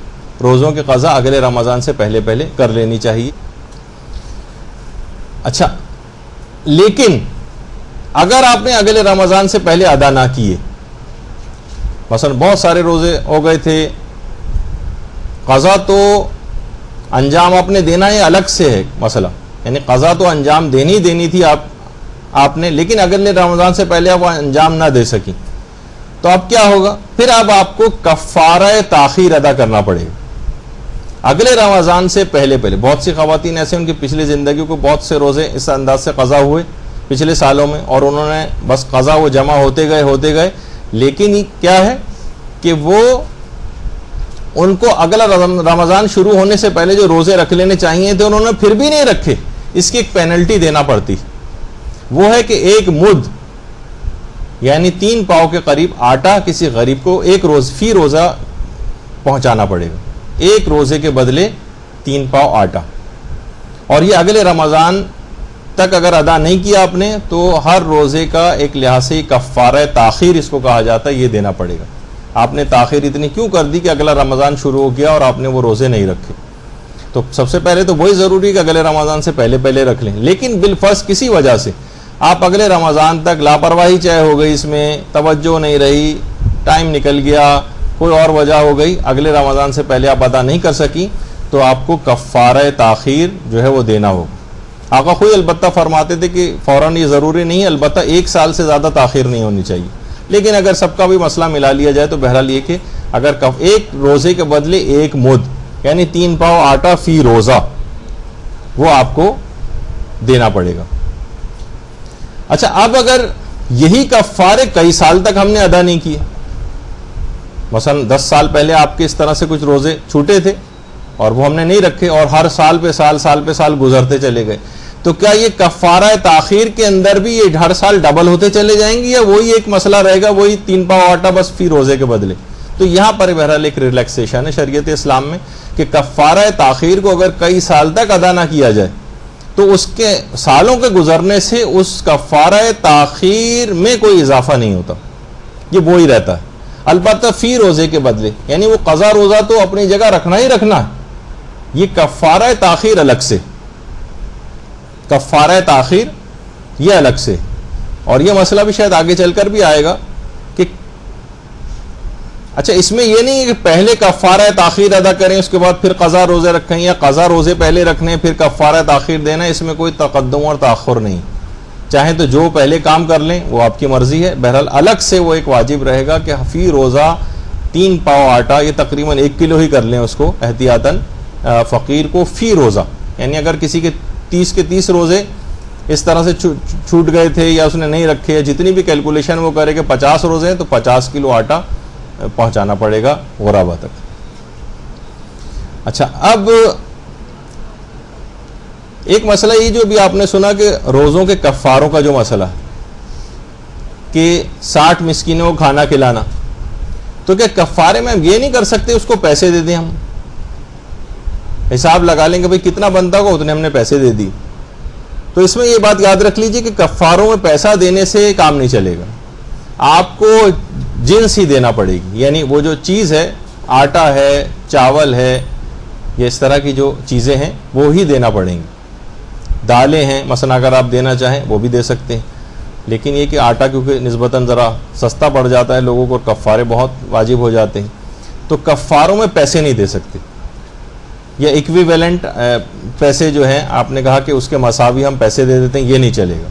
روزوں کی قضا اگلے رمضان سے پہلے پہلے کر لینی چاہیے. اچھا، لیکن اگر آپ نے اگلے رمضان سے پہلے ادا نہ کیے، مثلا بہت سارے روزے ہو گئے تھے، قضا تو انجام آپ نے دینا ہے، الگ سے ہے مسئلہ، یعنی قضا تو انجام دینی تھی آپ نے، لیکن اگلے رمضان سے پہلے آپ انجام نہ دے سکی، تو اب کیا ہوگا؟ پھر اب آپ کو کفارہ تاخیر ادا کرنا پڑے گا اگلے رمضان سے پہلے پہلے. بہت سی خواتین ایسے ان کی پچھلی زندگی کو بہت سے روزے اس انداز سے قضا ہوئے پچھلے سالوں میں، اور انہوں نے بس قضا وہ جمع ہوتے گئے، لیکن کیا ہے کہ وہ ان کو اگلا رمضان شروع ہونے سے پہلے جو روزے رکھ لینے چاہیے تھے انہوں نے پھر بھی نہیں رکھے. اس کی ایک پینلٹی دینا پڑتی، وہ ہے کہ ایک مد یعنی 3 پاؤ کے قریب آٹا کسی غریب کو فی روزہ پہنچانا پڑے گا، ایک روزے کے بدلے 3 پاؤ آٹا. اور یہ اگلے رمضان تک اگر ادا نہیں کیا آپ نے تو ہر روزے کا ایک لحاظ سے کفارہ تاخیر اس کو کہا جاتا ہے، یہ دینا پڑے گا. آپ نے تاخیر اتنی کیوں کر دی کہ اگلا رمضان شروع ہو گیا اور آپ نے وہ روزے نہیں رکھے؟ تو سب سے پہلے تو وہی ضروری ہے کہ اگلے رمضان سے پہلے پہلے رکھ لیں. لیکن بالفرض کسی وجہ سے آپ اگلے رمضان تک لاپرواہی چاہے ہو گئی، اس میں توجہ نہیں رہی، ٹائم نکل گیا، کوئی اور وجہ ہو گئی، اگلے رمضان سے پہلے آپ ادا نہیں کر سکی، تو آپ کو کفارہ تاخیر جو ہے وہ دینا ہوگا. آقا خود البتہ فرماتے تھے کہ فوراً یہ ضروری نہیں ہے، البتہ 1 سال سے زیادہ تاخیر نہیں ہونی چاہیے. لیکن اگر سب کا بھی مسئلہ ملا لیا جائے تو بہرحال یہ کہ اگر ایک روزے کے بدلے 1 مد یعنی 3 پاؤ آٹا فی روزہ وہ آپ کو دینا پڑے گا. اچھا، اب اگر یہی کفارے کئی سال تک ہم نے ادا نہیں کیے، مثلا 10 سال پہلے آپ کے اس طرح سے کچھ روزے چھوٹے تھے اور وہ ہم نے نہیں رکھے، اور ہر سال پہ سال گزرتے چلے گئے، تو کیا یہ کفارہ تاخیر کے اندر بھی یہ ہر سال ڈبل ہوتے چلے جائیں گے، یا وہی ایک مسئلہ رہے گا، وہی 3 پاؤ آٹا بس فی روزے کے بدلے؟ تو یہاں پر بہرحال ایک ریلیکسیشن ہے شریعت اسلام میں کہ کفارہ تاخیر کو اگر کئی سال تک ادا نہ کیا جائے تو اس کے سالوں کے گزرنے سے اس کفارہ تاخیر میں کوئی اضافہ نہیں ہوتا، یہ وہی رہتا ہے. البتہ فی روزے کے بدلے یعنی وہ قضا روزہ تو اپنی جگہ رکھنا ہی رکھنا ہے، یہ کفارہ تاخیر الگ سے، کفارہ تاخیر یہ الگ سے. اور یہ مسئلہ بھی شاید آگے چل کر بھی آئے گا کہ اچھا اس میں یہ نہیں ہے کہ پہلے کفارہ تاخیر ادا کریں اس کے بعد پھر قضا روزے رکھیں، یا قضا روزے پہلے رکھنے پھر کفارہ تاخیر دینا، اس میں کوئی تقدم اور تاخر نہیں. چاہے تو جو پہلے کام کر لیں وہ آپ کی مرضی ہے، بہرحال الگ سے وہ ایک واجب رہے گا کہ فی روزہ 3 پاؤ آٹا، یہ تقریباً 1 کلو ہی کر لیں اس کو احتیاطاً فقیر کو فی روزہ. یعنی اگر کسی کے 30 کے 30 روزے اس طرح سے چھوٹ گئے تھے یا اس نے نہیں رکھے، جتنی بھی کیلکولیشن وہ کرے کہ 50 روزے ہیں تو 50 کلو آٹا پہنچانا پڑے گا غرابہ تک. اچھا، اب ایک مسئلہ یہ جو بھی آپ نے سنا کہ روزوں کے کفاروں کا جو مسئلہ ہے کہ 60 مسکینوں کو کھانا کھلانا، تو کیا کفارے میں ہم یہ نہیں کر سکتے اس کو پیسے دے دیں؟ ہم حساب لگا لیں گے بھئی کتنا بنتا ہوگا اتنے ہم نے پیسے دے دی. تو اس میں یہ بات یاد رکھ لیجئے کہ کفاروں میں پیسہ دینے سے کام نہیں چلے گا، آپ کو جنس ہی دینا پڑے گی. یعنی وہ جو چیز ہے، آٹا ہے، چاول ہے، یہ اس طرح کی جو چیزیں ہیں وہ ہی دینا پڑیں گی. دالیں ہیں مثلا اگر آپ دینا چاہیں وہ بھی دے سکتے ہیں، لیکن یہ کہ آٹا کیونکہ نسبتاً ذرا سستا پڑ جاتا ہے لوگوں کو، کفارے بہت واجب ہو جاتے ہیں، تو کفاروں میں پیسے نہیں دے سکتے. یا ایکویویلنٹ پیسے جو ہیں آپ نے کہا کہ اس کے مساوی ہم پیسے دے دیتے ہیں، یہ نہیں چلے گا.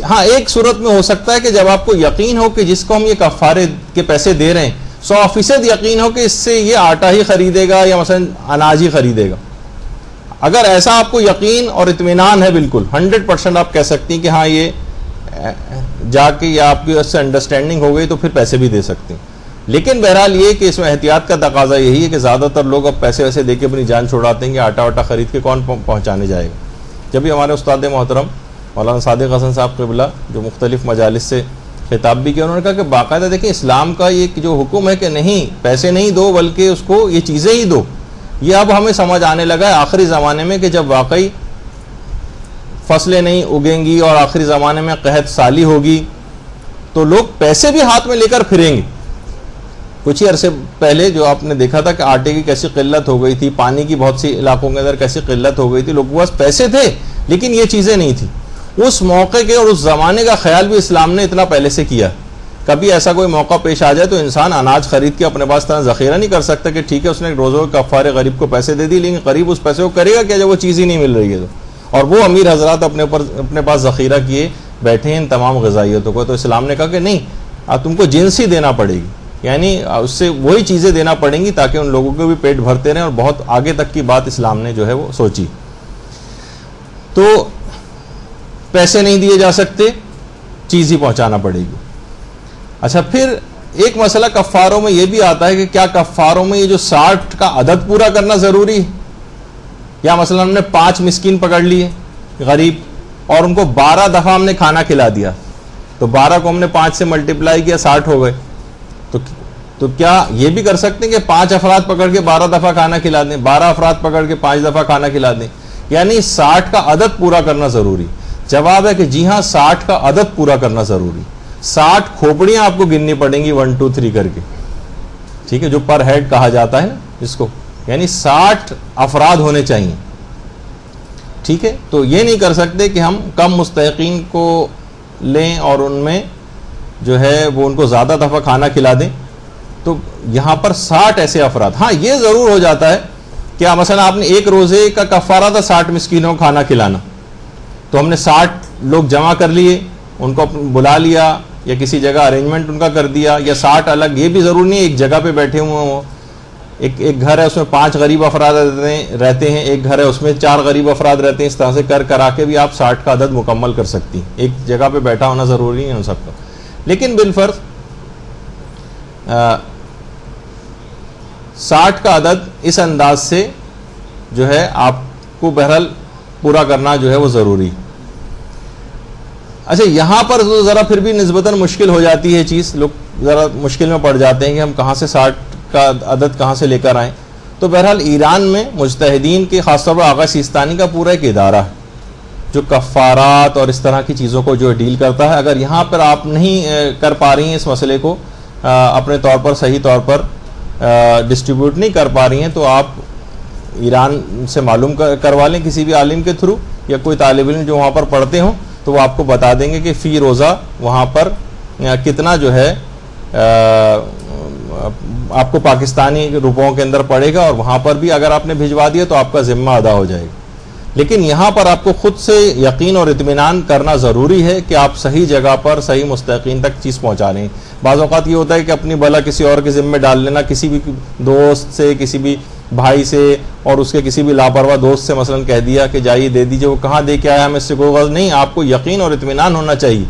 ہاں ایک صورت میں ہو سکتا ہے کہ جب آپ کو یقین ہو کہ جس کو ہم یہ کفارے کے پیسے دے رہے ہیں 100% یقین ہو کہ اس سے یہ آٹا ہی خریدے گا یا مثلا اناج ہی خریدے گا. اگر ایسا آپ کو یقین اور اطمینان ہے بالکل 100% آپ کہہ سکتی ہیں کہ ہاں یہ جا کے یا آپ کی اس سے انڈرسٹینڈنگ ہو گئی تو پھر پیسے بھی دے سکتے ہیں. لیکن بہرحال یہ کہ اس میں احتیاط کا تقاضا یہی ہے کہ زیادہ تر لوگ اب پیسے ویسے دے کے اپنی جان چھوڑاتے ہیں کہ آٹا واٹا خرید کے کون پہنچانے جائے گا. جب بھی ہمارے استاد محترم مولانا صادق حسن صاحب قبلہ جو مختلف مجالس سے خطاب بھی کیا، انہوں نے کہا کہ باقاعدہ دیکھیں اسلام کا یہ جو حکم ہے کہ نہیں پیسے نہیں دو بلکہ اس کو یہ چیزیں ہی دو، یہ اب ہمیں سمجھ آنے لگا ہے آخری زمانے میں کہ جب واقعی فصلیں نہیں اگیں گی اور آخری زمانے میں قحط سالی ہوگی تو لوگ پیسے بھی ہاتھ میں لے کر پھریں گے. کچھ ہی عرصے پہلے جو آپ نے دیکھا تھا کہ آٹے کی کیسی قلت ہو گئی تھی، پانی کی بہت سی علاقوں کے اندر کیسی قلت ہو گئی تھی، لوگوں کے پاس پیسے تھے لیکن یہ چیزیں نہیں تھیں. اس موقع کے اور اس زمانے کا خیال بھی اسلام نے اتنا پہلے سے کیا. کبھی ایسا کوئی موقع پیش آ جائے تو انسان اناج خرید کے اپنے پاس طرح ذخیرہ نہیں کر سکتا کہ ٹھیک ہے اس نے روزوں کے کفارے غریب کو پیسے دے دی، لیکن غریب اس پیسے کو کرے گا کیا جب وہ چیز ہی نہیں مل رہی ہے تو. اور وہ امیر حضرات اپنے پاس ذخیرہ کیے بیٹھے ہیں ان تمام غذائیتوں کو. تو اسلام نے کہا کہ نہیں، اب تم کو جنس ہی دینا پڑے گی، یعنی اس سے وہی چیزیں دینا پڑیں گی تاکہ ان لوگوں کو بھی پیٹ بھرتے رہیں. اور بہت آگے تک کی بات اسلام نے جو ہے وہ سوچی. تو پیسے نہیں دیے جا سکتے، چیز ہی پہنچانا پڑے گی. اچھا پھر ایک مسئلہ کفاروں میں یہ بھی آتا ہے کہ کیا کفاروں میں یہ جو 60 کا عدد پورا کرنا ضروری ہے؟ یا مثلا ہم نے 5 مسکین پکڑ لیے غریب اور ان کو 12 دفعہ ہم نے کھانا کھلا دیا، تو 12 کو ہم نے 5 سے ملٹیپلائی کیا 60 ہو گئے. تو کیا یہ بھی کر سکتے ہیں کہ 5 افراد پکڑ کے 12 دفعہ کھانا کھلا دیں، 12 افراد پکڑ کے 5 دفعہ کھانا کھلا دیں، یعنی 60 کا عدد پورا کرنا ضروری؟ جواب ہے کہ جی ہاں 60 کا عدد پورا کرنا ضروری. 60 کھوپڑیاں آپ کو گننی پڑیں گی 1 2 3 کر کے، ٹھیک ہے، جو پر ہیڈ کہا جاتا ہے نا اس کو، یعنی 60 افراد ہونے چاہیے. ٹھیک ہے، تو یہ نہیں کر سکتے کہ ہم کم مستحقین کو لیں اور ان میں جو ہے وہ ان کو زیادہ دفعہ کھانا کھلا دیں. تو یہاں پر 60 ایسے افراد. ہاں یہ ضرور ہو جاتا ہے کہ مثلا آپ نے ایک روزے کا کفارہ تھا 60 مسکینوں کو کھانا کھلانا، تو ہم نے 60 لوگ جمع کر لیے، ان کو بلا لیا یا کسی جگہ ارینجمنٹ ان کا کر دیا، یا 60 الگ، یہ بھی ضروری نہیں ایک جگہ پہ بیٹھے ہوئے ہوں. ایک گھر ہے اس میں 5 غریب افراد رہتے ہیں، ایک گھر ہے اس میں 4 غریب افراد رہتے ہیں، اس طرح سے کرا کے بھی آپ 60 کا عدد مکمل کر سکتی ہیں. ایک جگہ پہ بیٹھا ہونا ضروری نہیں ہے ان سب کا. لیکن بالفرض 60 کا عدد اس انداز سے جو ہے آپ کو بہرحال پورا کرنا جو ہے وہ ضروری. اچھا یہاں پر ذرا پھر بھی نسبتاً مشکل ہو جاتی ہے چیز، لوگ ذرا مشکل میں پڑ جاتے ہیں کہ ہم کہاں سے 60 کا عدد کہاں سے لے کر آئیں. تو بہرحال ایران میں مجتہدین کے خاص طور پر آغا سیستانی کا پورا ایک ادارہ ہے جو کفارات اور اس طرح کی چیزوں کو جو ڈیل کرتا ہے. اگر یہاں پر آپ نہیں کر پا رہی ہیں اس مسئلے کو اپنے طور پر صحیح طور پر ڈسٹریبیوٹ نہیں کر پا رہی ہیں، تو آپ ایران سے معلوم کروا لیں کسی بھی عالم کے تھرو، یا کوئی طالب علم جو وہاں پر پڑھتے ہوں تو وہ آپ کو بتا دیں گے کہ فی روزہ وہاں پر کتنا جو ہے آپ کو پاکستانی روپوں کے اندر پڑے گا، اور وہاں پر بھی اگر آپ نے بھجوا دیا تو آپ کا ذمہ ادا ہو جائے گا. لیکن یہاں پر آپ کو خود سے یقین اور اطمینان کرنا ضروری ہے کہ آپ صحیح جگہ پر صحیح مستحقین تک چیز پہنچا رہے ہیں. بعض اوقات یہ ہوتا ہے کہ اپنی بلا کسی اور کے ذمہ ڈال لینا، کسی بھی دوست سے، کسی بھی بھائی سے، اور اس کے کسی بھی لاپرواہ دوست سے مثلا کہہ دیا کہ جائیے دے دیجیے، وہ کہاں دے کے آیا ہمیں اس سے کوئی غرض نہیں. آپ کو یقین اور اطمینان ہونا چاہیے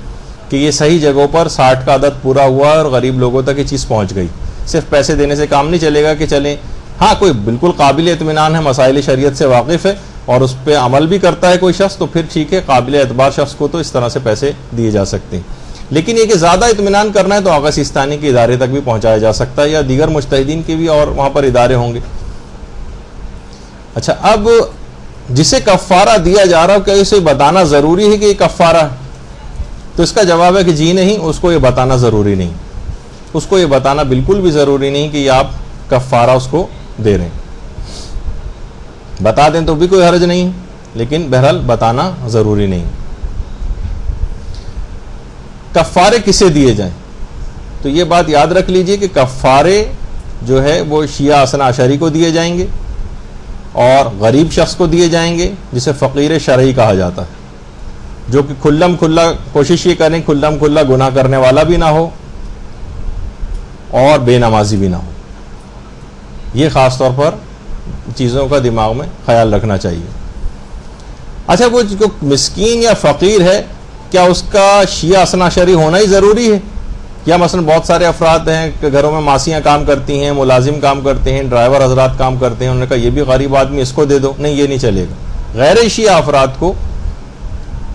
کہ یہ صحیح جگہوں پر 60 کا عدد پورا ہوا اور غریب لوگوں تک یہ چیز پہنچ گئی. صرف پیسے دینے سے کام نہیں چلے گا کہ چلیں. ہاں کوئی بالکل قابل اطمینان ہے، مسائل شریعت سے واقف ہے اور اس پہ عمل بھی کرتا ہے کوئی شخص، تو پھر ٹھیک ہے، قابل اعتبار شخص کو تو اس طرح سے پیسے دیے جا سکتے ہیں. لیکن یہ کہ زیادہ اطمینان کرنا ہے تو آغا سیستانی کے ادارے تک بھی پہنچایا جا سکتا ہے، یا دیگر مجتہدین کے بھی اور وہاں پر ادارے ہوں گے. اچھا اب جسے کفارہ دیا جا رہا ہو کیا اسے بتانا ضروری ہے کہ یہ کفارہ ہے؟ تو اس کا جواب ہے کہ جی نہیں، اس کو یہ بتانا ضروری نہیں. اس کو یہ بتانا بالکل بھی ضروری نہیں کہ یہ آپ کفارہ اس کو دے رہے ہیں. بتا دیں تو بھی کوئی حرج نہیں، لیکن بہرحال بتانا ضروری نہیں. کفارے کسے دیے جائیں؟ تو یہ بات یاد رکھ لیجئے کہ کفارے جو ہے وہ شیعہ اثنا عشری کو دیے جائیں گے اور غریب شخص کو دیے جائیں گے جسے فقیر شرعی کہا جاتا ہے، جو کہ کھلم کھلا کوشش یہ کریں کھلم کھلا گناہ کرنے والا بھی نہ ہو اور بے نمازی بھی نہ ہو. یہ خاص طور پر چیزوں کا دماغ میں خیال رکھنا چاہیے. اچھا وہ جو مسکین یا فقیر ہے کیا اس کا شیعہ اثنا عشری ہونا ہی ضروری ہے؟ یا مثلا بہت سارے افراد ہیں کہ گھروں میں ماسیاں کام کرتی ہیں, ملازم کام کرتے ہیں, ڈرائیور حضرات کام کرتے ہیں, انہوں نے کہا یہ بھی غریب آدمی اس کو دے دو. نہیں, یہ نہیں چلے گا. غیر شیعہ افراد کو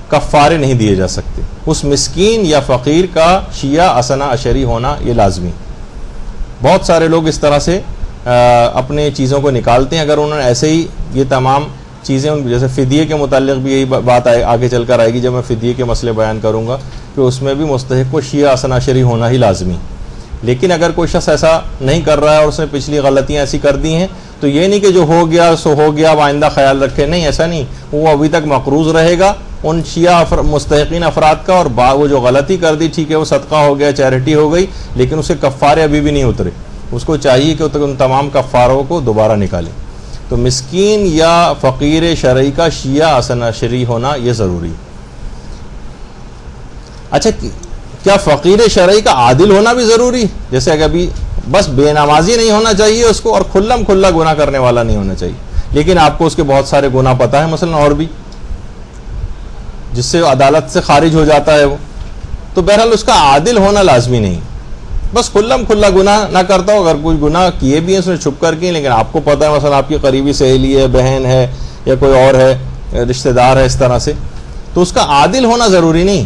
کفارے نہیں دیے جا سکتے. اس مسکین یا فقیر کا شیعہ اثنا عشری ہونا یہ لازمی. بہت سارے لوگ اس طرح سے اپنے چیزوں کو نکالتے ہیں. اگر انہوں نے ایسے ہی یہ تمام چیزیں, جیسے فدیے کے متعلق بھی یہی بات آگے چل کر آئے گی جب میں فدیے کے مسئلے بیان کروں گا, کہ اس میں بھی مستحق کو شیعہ اثنا عشری ہونا ہی لازمی. لیکن اگر کوئی شخص ایسا نہیں کر رہا ہے اور اس نے پچھلی غلطیاں ایسی کر دی ہیں تو یہ نہیں کہ جو ہو گیا سو ہو گیا, اب آئندہ خیال رکھے. نہیں, ایسا نہیں. وہ ابھی تک مقروض رہے گا ان شیعہ مستحقین افراد کا, اور وہ جو غلطی کر دی ٹھیک ہے وہ صدقہ ہو گیا, چیریٹی ہو گئی, لیکن اسے کفارے ابھی بھی نہیں اترے. اس کو چاہیے کہ ان تمام کفاروں کو دوبارہ نکالے. تو مسکین یا فقیر شرعی کا شیعہ اثنا عشری ہونا یہ ضروری. اچھا, کیا فقیر شرعی کا عادل ہونا بھی ضروری؟ جیسے کہ ابھی بس بے نمازی نہیں ہونا چاہیے اس کو, اور کھلم کھلا گناہ کرنے والا نہیں ہونا چاہیے, لیکن آپ کو اس کے بہت سارے گناہ پتہ ہے مثلا اور بھی, جس سے عدالت سے خارج ہو جاتا ہے وہ. تو بہرحال اس کا عادل ہونا لازمی نہیں. بس کھلم کھلا گناہ نہ کرتا ہو. اگر کوئی گناہ کیے بھی ہیں اس نے چھپ کر کی, لیکن آپ کو پتہ ہے مثلا آپ کی قریبی سہیلی ہے, بہن ہے, یا کوئی اور ہے رشتہ دار ہے اس طرح سے, تو اس کا عادل ہونا ضروری نہیں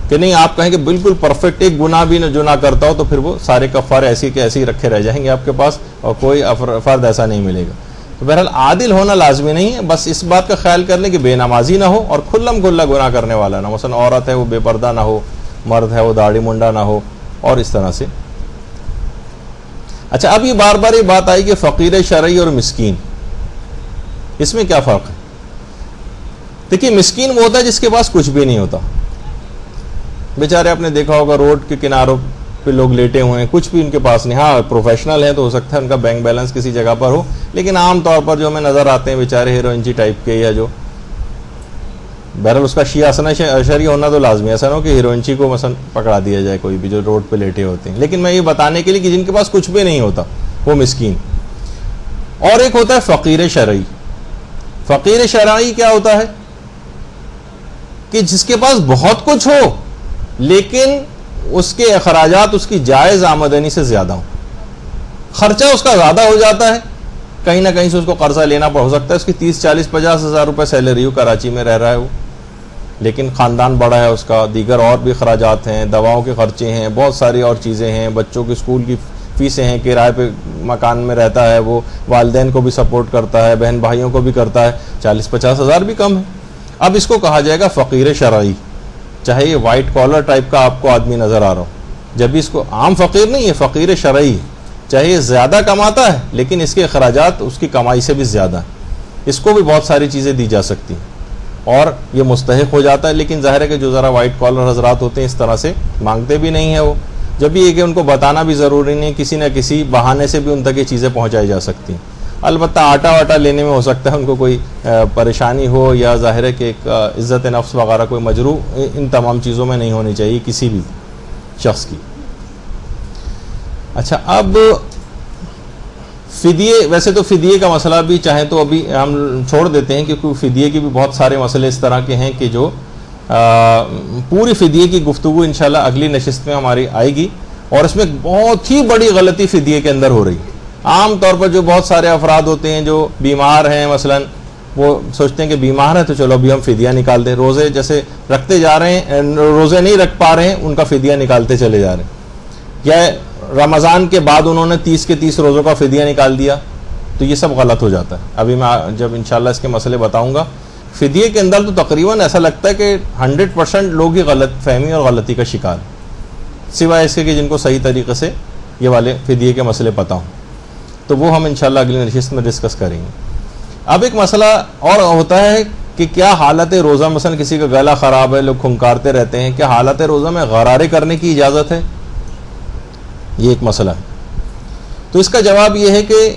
کہ نہیں آپ کہیں کہ بالکل پرفیکٹ ایک گناہ بھی جو نہ کرتا ہو تو پھر وہ سارے کفارے ایسے کے ایسے ہی رکھے رہ جائیں گے آپ کے پاس اور کوئی فرد ایسا نہیں ملے گا. تو بہرحال عادل ہونا لازمی نہیں ہے. بس اس بات کا خیال کر لیں کہ بے نمازی نہ ہو اور کھلم کھلا گناہ کرنے والا نہ. مثلا عورت ہے وہ بے پردہ نہ ہو, مرد ہے وہ داڑھی منڈا نہ ہو, اور اس طرح سے. اچھا, اب یہ بار بار یہ بات آئی کہ فقیر شرعی اور مسکین, اس میں کیا فرق ہے؟ دیکھیے, مسکین وہ ہوتا ہے جس کے پاس کچھ بھی نہیں ہوتا. بیچارے آپ نے دیکھا ہوگا روڈ کے کناروں پہ لوگ لیٹے ہوئے ہیں, کچھ بھی ان کے پاس نہیں. ہاں پروفیشنل ہیں تو ہو سکتا ہے ان کا بینک بیلنس کسی جگہ پر ہو, لیکن عام طور پر جو ہمیں نظر آتے ہیں بیچارے ہیروئنچی ٹائپ کے, یا جو بہرحال اس کا شیعہ اثنا عشری ہونا تو لازمی. ایسا نہ ہو کہ ہیروئنچی کو مثلا پکڑا دیا جائے کوئی بھی جو روڈ پہ لیٹے ہوتے ہیں. لیکن میں یہ بتانے کے لیے کہ جن کے پاس کچھ بھی نہیں ہوتا وہ مسکین. اور ایک ہوتا ہے فقیر شرعی. فقیر شرعی کیا ہوتا ہے کہ جس کے پاس بہت کچھ ہو لیکن اس کے اخراجات اس کی جائز آمدنی سے زیادہ ہوں. خرچہ اس کا زیادہ ہو جاتا ہے, کہیں نہ کہیں سے اس کو قرضہ لینا پڑ سکتا ہے. اس کی 30, 40, 50 ہزار روپے سیلری ہو, کراچی میں رہ رہا ہے وہ, لیکن خاندان بڑا ہے اس کا, دیگر اور بھی اخراجات ہیں, دواؤں کے خرچے ہیں, بہت ساری اور چیزیں ہیں, بچوں کی اسکول کی فیسیں ہیں, کرائے پہ مکان میں رہتا ہے وہ, والدین کو بھی سپورٹ کرتا ہے, بہن بھائیوں کو بھی کرتا ہے. 40-50 ہزار بھی کم ہے. اب اس کو کہا جائے گا فقیر شرعی, چاہے یہ وائٹ کالر ٹائپ کا آپ کو آدمی نظر آ رہا ہو. جب بھی اس کو عام فقیر نہیں ہے, فقیر شرعی, چاہے یہ زیادہ کماتا ہے لیکن اس کے اخراجات اس کی کمائی سے بھی زیادہ ہیں, اس کو بھی بہت ساری چیزیں دی جا سکتی ہیں اور یہ مستحق ہو جاتا ہے. لیکن ظاہر ہے کہ جو ذرا وائٹ کالر حضرات ہوتے ہیں اس طرح سے مانگتے بھی نہیں ہیں وہ. جب بھی یہ کہ ان کو بتانا بھی ضروری نہیں, کسی نہ کسی بہانے سے بھی ان تک یہ چیزیں پہنچائی جا سکتی ہیں. البتہ آٹا واٹا لینے میں ہو سکتا ہے ان کو کوئی پریشانی ہو, یا ظاہر ہے کہ ایک عزت نفس وغیرہ کوئی مجروح ان تمام چیزوں میں نہیں ہونی چاہیے کسی بھی شخص کی. اچھا, اب فدیے, ویسے تو فدیے کا مسئلہ بھی چاہیں تو ابھی ہم چھوڑ دیتے ہیں کیونکہ فدیے کے بھی بہت سارے مسئلے اس طرح کے ہیں کہ جو پوری فدیے کی گفتگو انشاءاللہ اگلی نشست میں ہماری آئے گی. اور اس میں بہت ہی بڑی غلطی فدیے کے اندر ہو رہی ہے. عام طور پر جو بہت سارے افراد ہوتے ہیں جو بیمار ہیں, مثلا وہ سوچتے ہیں کہ بیمار ہیں تو چلو ابھی ہم فدیہ نکال دیں. روزے جیسے رکھتے جا رہے ہیں, روزے نہیں رکھ پا رہے ہیں, ان کا فدیہ نکالتے چلے جا رہے ہیں. یا رمضان کے بعد انہوں نے 30 کے 30 روزوں کا فدیہ نکال دیا, تو یہ سب غلط ہو جاتا ہے. ابھی میں جب انشاءاللہ اس کے مسئلے بتاؤں گا. فدیے کے اندر تو تقریباً ایسا لگتا ہے کہ 100% لوگ ہی غلط فہمی اور غلطی کا شکار ہیں, سوائے اس کے کہ جن کو صحیح طریقے سے یہ والے فدیے کے مسئلے پتہ ہوں. تو وہ ہم انشاءاللہ اگلی نشست میں ڈسکس کریں گے. اب ایک مسئلہ اور ہوتا ہے کہ کیا حالت روزہ, مثلا کسی کا گلا خراب ہے, لوگ کھنکارتے رہتے ہیں, کیا حالت روزہ میں غرارے کرنے کی اجازت ہے؟ یہ ایک مسئلہ ہے. تو اس کا جواب یہ ہے کہ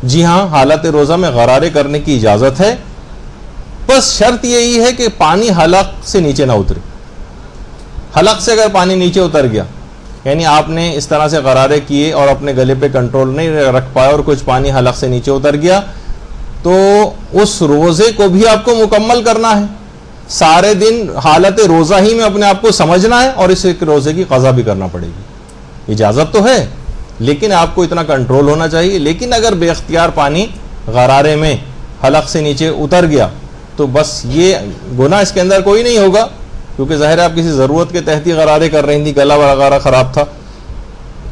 جی ہاں, حالت روزہ میں غرارے کرنے کی اجازت ہے, بس شرط یہی ہے کہ پانی حلق سے نیچے نہ اترے. حلق سے اگر پانی نیچے اتر گیا یعنی آپ نے اس طرح سے غرارے کیے اور اپنے گلے پہ کنٹرول نہیں رکھ پائے اور کچھ پانی حلق سے نیچے اتر گیا، تو اس روزے کو بھی آپ کو مکمل کرنا ہے، سارے دن حالت روزہ ہی میں اپنے آپ کو سمجھنا ہے اور اس ایک روزے کی قضا بھی کرنا پڑے گی۔ اجازت تو ہے لیکن آپ کو اتنا کنٹرول ہونا چاہیے۔ لیکن اگر بے اختیار پانی غرارے میں حلق سے نیچے اتر گیا تو بس یہ گناہ اس کے اندر کوئی نہیں ہوگا، کیونکہ ظاہر ہے آپ کسی ضرورت کے تحت ہی غرارے کر رہی تھی، گلا وغیرہ خراب تھا،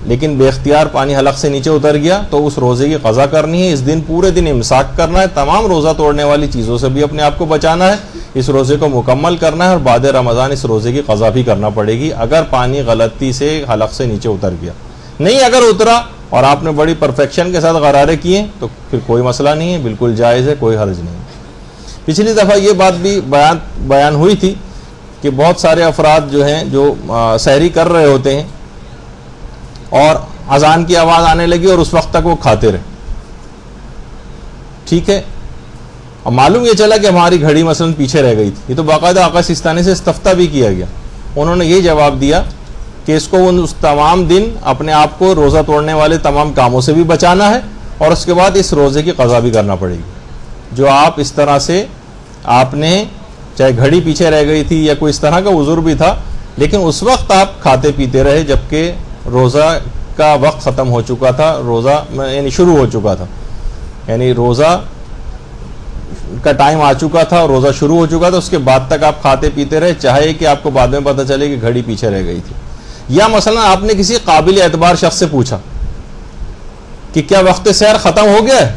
لیکن بے اختیار پانی حلق سے نیچے اتر گیا تو اس روزے کی قضا کرنی ہے۔ اس دن پورے دن امساک کرنا ہے، تمام روزہ توڑنے والی چیزوں سے بھی اپنے آپ کو بچانا ہے، اس روزے کو مکمل کرنا ہے، اور بعد رمضان اس روزے کی قضا بھی کرنا پڑے گی اگر پانی غلطی سے حلق سے نیچے اتر گیا۔ نہیں اگر اترا اور آپ نے بڑی پرفیکشن کے ساتھ غرارے کیے تو پھر کوئی مسئلہ نہیں ہے، بالکل جائز ہے، کوئی حرج نہیں۔ پچھلی دفعہ یہ بات بھی بیان ہوئی تھی کہ بہت سارے افراد جو ہیں جو سحری کر رہے ہوتے ہیں اور اذان کی آواز آنے لگی اور اس وقت تک وہ کھاتے رہے، ٹھیک ہے، اور معلوم یہ چلا کہ ہماری گھڑی مثلا پیچھے رہ گئی تھی، یہ تو باقاعدہ آقا سیستانی سے استفتاء بھی کیا گیا، انہوں نے یہ جواب دیا کہ اس کو اس تمام دن اپنے آپ کو روزہ توڑنے والے تمام کاموں سے بھی بچانا ہے اور اس کے بعد اس روزے کی قضا بھی کرنا پڑے گی۔ جو آپ اس طرح سے آپ نے چاہے گھڑی پیچھے رہ گئی تھی یا کوئی اس طرح کا عذر بھی تھا، لیکن اس وقت آپ کھاتے پیتے رہے جبکہ روزہ کا وقت ختم ہو چکا تھا، روزہ یعنی شروع ہو چکا تھا، یعنی روزہ کا ٹائم آ چکا تھا اور روزہ شروع ہو چکا تھا، اس کے بعد تک آپ کھاتے پیتے رہے، چاہے کہ آپ کو بعد میں پتہ چلے کہ گھڑی پیچھے رہ گئی تھی۔ یا مثلا آپ نے کسی قابل اعتبار شخص سے پوچھا کہ کیا وقت سحر ختم ہو گیا ہے؟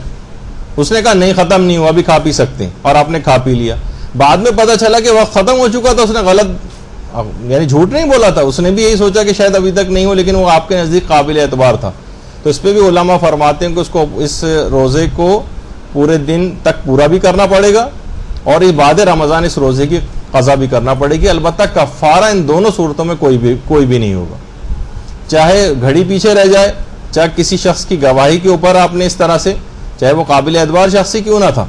اس نے کہا نہیں ختم نہیں ہوا، ابھی کھا پی سکتے ہیں، اور آپ نے کھا پی لیا، بعد میں پتہ چلا کہ وقت ختم ہو چکا تھا، اس نے غلط یعنی جھوٹ نہیں بولا تھا، اس نے بھی یہی سوچا کہ شاید ابھی تک نہیں ہو، لیکن وہ آپ کے نزدیک قابل اعتبار تھا، تو اس پہ بھی علماء فرماتے ہیں کہ اس کو اس روزے کو پورے دن تک پورا بھی کرنا پڑے گا اور اس بعد رمضان اس روزے کی قضا بھی کرنا پڑے گی۔ البتہ کفارہ ان دونوں صورتوں میں کوئی بھی نہیں ہوگا، چاہے گھڑی پیچھے رہ جائے، چاہے کسی شخص کی گواہی کے اوپر آپ نے اس طرح سے، چاہے وہ قابل اعتبار شخص ہی کیوں نہ تھا،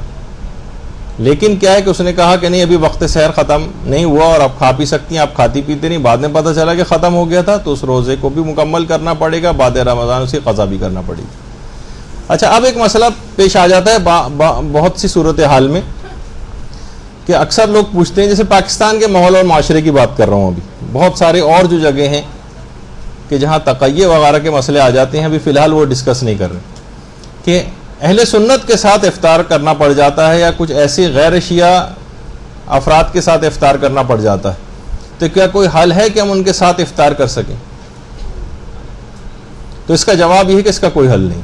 لیکن کیا ہے کہ اس نے کہا کہ نہیں ابھی وقت سحر ختم نہیں ہوا اور آپ کھا پی سکتی ہیں، آپ کھاتی پیتے نہیں، بعد میں پتہ چلا کہ ختم ہو گیا تھا، تو اس روزے کو بھی مکمل کرنا پڑے گا، بعد رمضان اس کی قضا بھی کرنا پڑے گی۔ اچھا، اب ایک مسئلہ پیش آ جاتا ہے بہت سی صورتحال میں کہ اکثر لوگ پوچھتے ہیں، جیسے پاکستان کے ماحول اور معاشرے کی بات کر رہا ہوں، ابھی بہت سارے اور جو جگہ ہیں کہ جہاں تقیہ وغیرہ کے مسئلے آ جاتے ہیں، ابھی فی الحال وہ ڈسکس نہیں کر رہے، کہ اہل سنت کے ساتھ افطار کرنا پڑ جاتا ہے یا کچھ ایسی غیر شیعہ افراد کے ساتھ افطار کرنا پڑ جاتا ہے، تو کیا کوئی حل ہے کہ ہم ان کے ساتھ افطار کر سکیں؟ تو اس کا جواب یہ ہے کہ اس کا کوئی حل نہیں،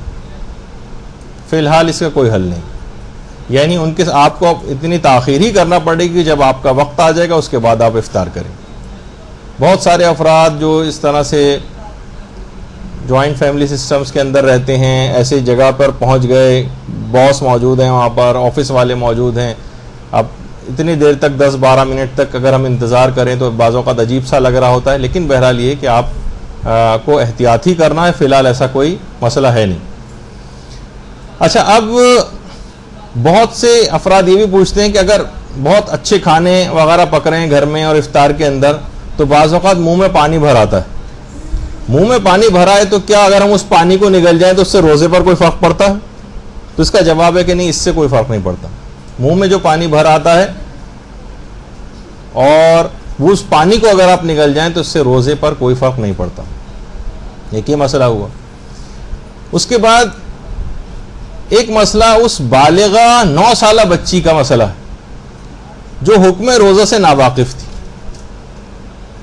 فی الحال اس کا کوئی حل نہیں، یعنی ان کے آپ کو اتنی تاخیر ہی کرنا پڑے گی، جب آپ کا وقت آ جائے گا اس کے بعد آپ افطار کریں۔ بہت سارے افراد جو اس طرح سے جوائنٹ فیملی سسٹمز کے اندر رہتے ہیں، ایسی جگہ پر پہنچ گئے، باس موجود ہیں وہاں پر، آفس والے موجود ہیں، اب اتنی دیر تک 10-12 منٹ تک اگر ہم انتظار کریں تو بعض اوقات عجیب سا لگ رہا ہوتا ہے، لیکن بہرحال یہ کہ آپ کو احتیاط ہی کرنا ہے، فی الحال ایسا کوئی مسئلہ ہے نہیں۔ اچھا، اب بہت سے افراد یہ بھی پوچھتے ہیں کہ اگر بہت اچھے کھانے وغیرہ پک رہے ہیں گھر میں اور افطار کے اندر، تو بعض اوقات منہ میں پانی بھر آتا ہے، منہ میں پانی بھرا ہے تو کیا اگر ہم اس پانی کو نگل جائیں تو اس سے روزے پر کوئی فرق پڑتا ہے؟ تو اس کا جواب ہے کہ نہیں، اس سے کوئی فرق نہیں پڑتا۔ منہ میں جو پانی بھر آتا ہے اور وہ اس پانی کو اگر آپ نگل جائیں تو اس سے روزے پر کوئی فرق نہیں پڑتا۔ ایک یہ مسئلہ ہوا۔ اس کے بعد ایک مسئلہ اس بالغہ 9 سالہ بچی کا مسئلہ ہے جو حکم روزہ سے ناواقف تھی